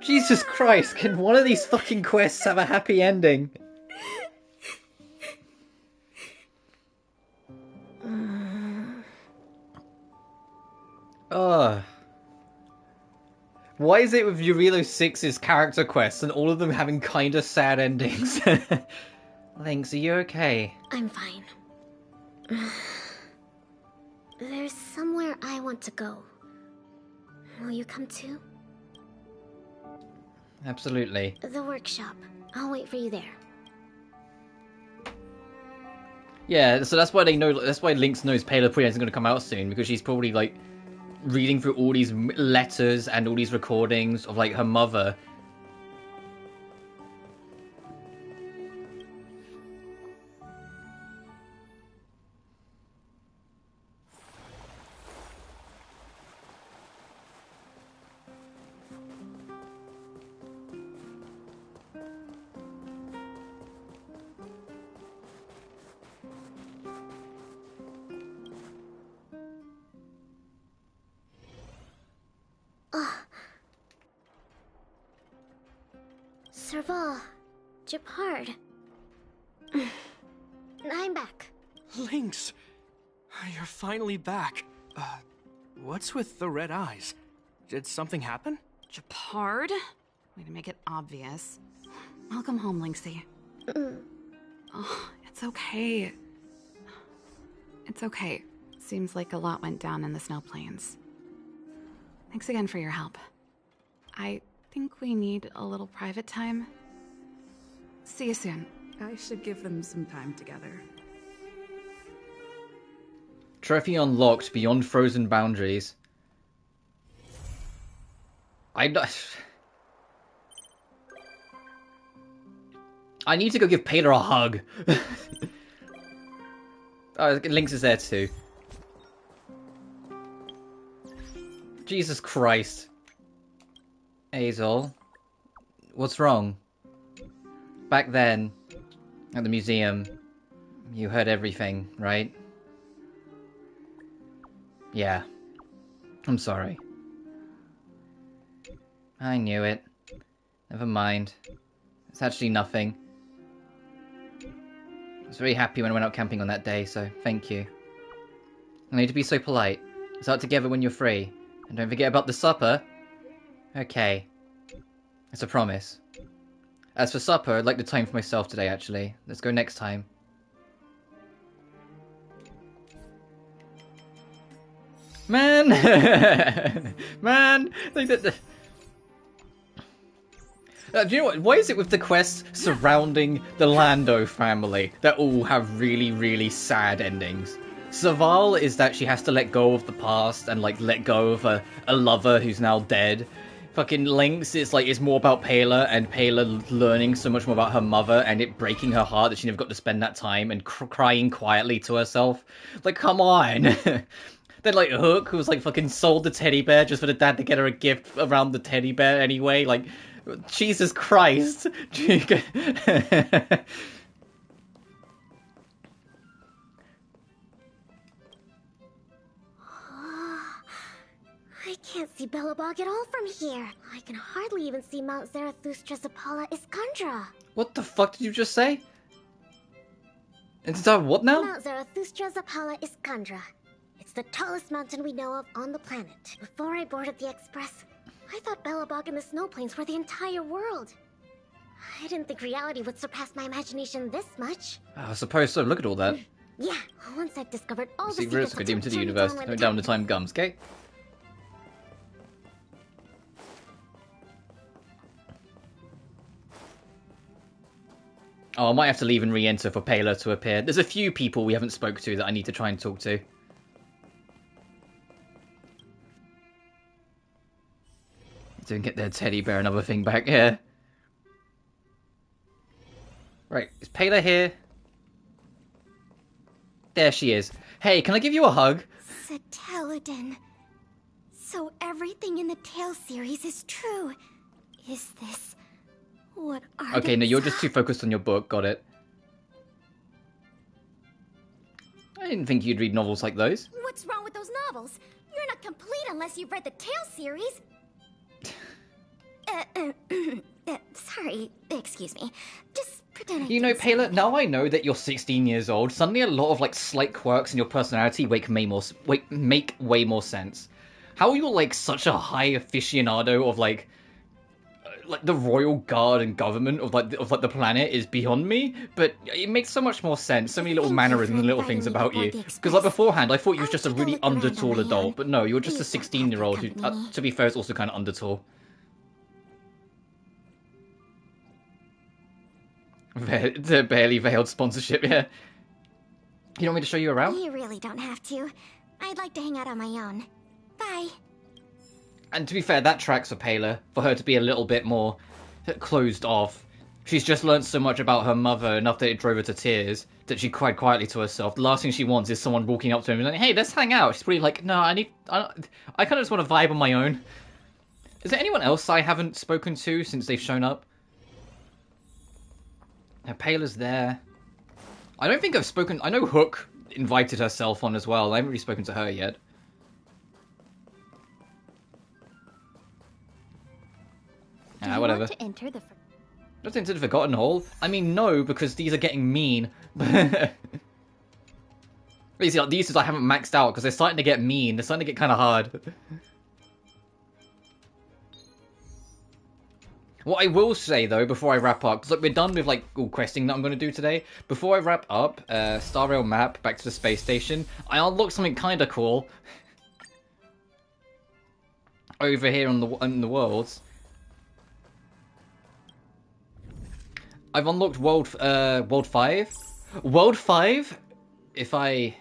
Jesus Christ, can one of these fucking quests have a happy ending? Ugh. Why is it with Yurilo 6's character quests and all of them having kinda sad endings? Lynx, are you okay? I'm fine. There's somewhere I want to go. Will you come too? Absolutely. The workshop. I'll wait for you there. Yeah, so that's why they know. That's why Lynx knows Pela Puya isn't going to come out soon, because she's probably like reading through all these letters and all these recordings of like her mother. Serval, Japard. I'm back. Lynx! You're finally back. What's with the red eyes? Did something happen? Japard? Way to make it obvious. Welcome home, Lynxie. Oh, it's okay. It's okay. Seems like a lot went down in the snow plains. Thanks again for your help. I think we need a little private time. See you soon. I should give them some time together. Trophy unlocked beyond frozen boundaries. I need to go give Pela a hug. Oh, Lynx is there too. Jesus Christ. Hazel, what's wrong? Back then, at the museum, you heard everything, right? Yeah. I'm sorry. I knew it. Never mind. It's actually nothing. I was very happy when I went out camping on that day, so thank you. I need to be so polite. Let's out together when you're free. And don't forget about the supper. Okay. It's a promise. As for supper, I'd like the time for myself today, actually. Let's go next time. Man! Man! Like Do you know what? Why is it with the quests surrounding the Lando family that all have really, really sad endings? Saval is that she has to let go of the past and like let go of a lover who's now dead. Fucking Lynx is like it's more about Payla and Payla learning so much more about her mother and it breaking her heart that she never got to spend that time and crying quietly to herself. Like, come on. Then like Hook, who's like fucking sold the teddy bear just for the dad to get her a gift around the teddy bear anyway. Like, Jesus Christ. I can't see Belobog at all from here. I can hardly even see Mount Zarathustra Zapala Iskandra. What the fuck did you just say? It's what now? Mount Zarathustra Zapala Iskandra. It's the tallest mountain we know of on the planet. Before I boarded the express, I thought Belobog and the snow plains were the entire world. I didn't think reality would surpass my imagination this much. I suppose so. Look at all that. Yeah, once I've discovered all the Secrets secrets could into the universe. No down the time comes, okay? Oh, I might have to leave and re-enter for Payla to appear. There's a few people we haven't spoke to that I need to try and talk to. Didn't get their teddy bear another thing back here. Right, is Payla here? There she is. Hey, can I give you a hug? Satelladin. So everything in the Tale series is true. Is this what are Okay, no, you're just too focused on your book. Got it. I didn't think you'd read novels like those. What's wrong with those novels? You're not complete unless you've read the Tale series. Sorry, excuse me. Just pretend. You know, Payla, now I know that you're 16 years old, suddenly a lot of, like, slight quirks in your personality make way more sense. How you're, like, such a high aficionado of, like the royal guard and government of the planet is beyond me, but it makes so much more sense. So many little mannerisms and little things about you. Because, like, beforehand, I thought you was just a really under-tall adult, but no, you're just a 16-year-old who, to be fair, is also kind of under-tall. The barely veiled sponsorship, yeah. You want me to show you around? You really don't have to. I'd like to hang out on my own. Bye. And to be fair, that tracks for Payla, for her to be a little bit more closed off. She's just learned so much about her mother, enough that it drove her to tears, that she cried quietly to herself. The last thing she wants is someone walking up to her and like, hey, let's hang out. She's probably like, no, I kind of just want to vibe on my own. Is there anyone else I haven't spoken to since they've shown up? Now, Payla's there. I don't think I've spoken... I know Hook invited herself on as well. I haven't really spoken to her yet. Whatever. Want to enter the... Just into the Forgotten Hall? I mean, no, because these are getting mean. Basically, like, these I haven't maxed out, because they're starting to get mean. They're starting to get kind of hard. What I will say, though, before I wrap up, because we're done with, like, all questing that I'm going to do today. Before I wrap up, Star Rail map, back to the space station, I unlocked something kind of cool. Over here on the worlds. I've unlocked World 5. World 5, if I...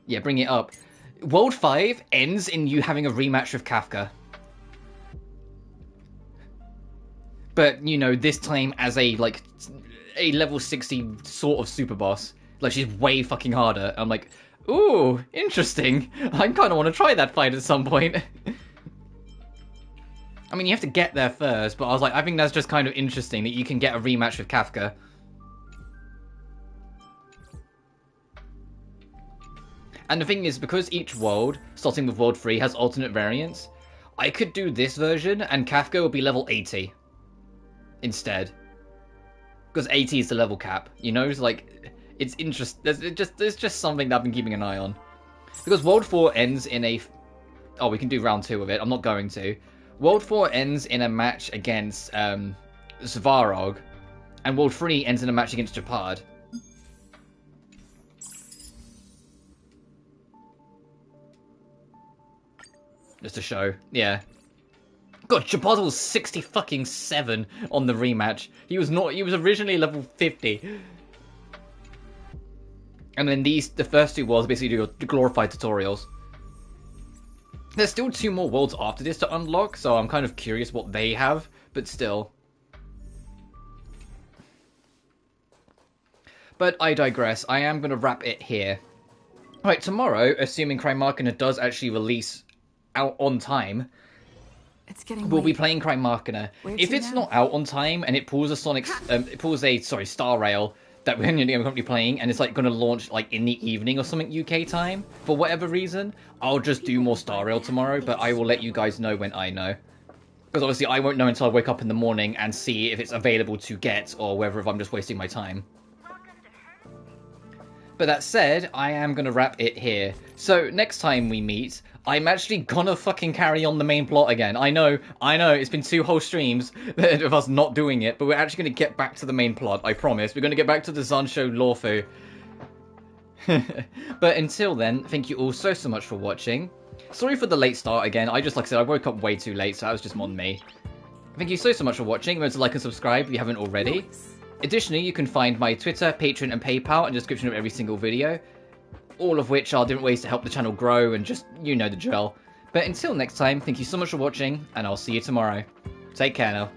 Yeah, bring it up. World 5 ends in you having a rematch with Kafka. But, you know, this time as a, like, a level 60 sort of super boss. Like, she's way fucking harder. I'm like, ooh, interesting. I kind of want to try that fight at some point. I mean, you have to get there first, but I was like, I think that's just kind of interesting that you can get a rematch with Kafka. And the thing is, because each world, starting with World 3, has alternate variants, I could do this version, and Kafka would be level 80 instead. Because 80 is the level cap, you know? It's like, it's interesting. There's just something that I've been keeping an eye on. Because World 4 ends in a... Oh, we can do round 2 of it. I'm not going to. World 4 ends in a match against Svarog, and World 3 ends in a match against Japad. Just to show, yeah. God, Chipotle 67 on the rematch. He was originally level 50. And then the first two worlds basically do glorified tutorials. There's still 2 more worlds after this to unlock, so I'm kind of curious what they have, but still. But I digress. I am going to wrap it here. Right, tomorrow, assuming Crime Machina does actually release out on time, we'll be playing Crime Machina. If it's not out on time and it pulls a Star Rail that we're going to be playing, and it's like going to launch like in the evening or something UK time, for whatever reason, I'll just do more Star Rail tomorrow, but I will let you guys know when I know. Because obviously I won't know until I wake up in the morning and see if it's available to get, or whether if I'm just wasting my time. But that said, I am going to wrap it here. So next time we meet, I'm actually gonna fucking carry on the main plot again. I know, it's been 2 whole streams of us not doing it, but we're actually going to get back to the main plot, I promise. We're going to get back to the Xianzhou Luofu. But until then, thank you all so much for watching. Sorry for the late start again, like I said, I woke up way too late, so that was just on me. Thank you so much for watching. Remember to like and subscribe if you haven't already. Additionally, you can find my Twitter, Patreon, and PayPal in the description of every single video. All of which are different ways to help the channel grow and just, you know the drill. But until next time, thank you so much for watching, and I'll see you tomorrow. Take care now.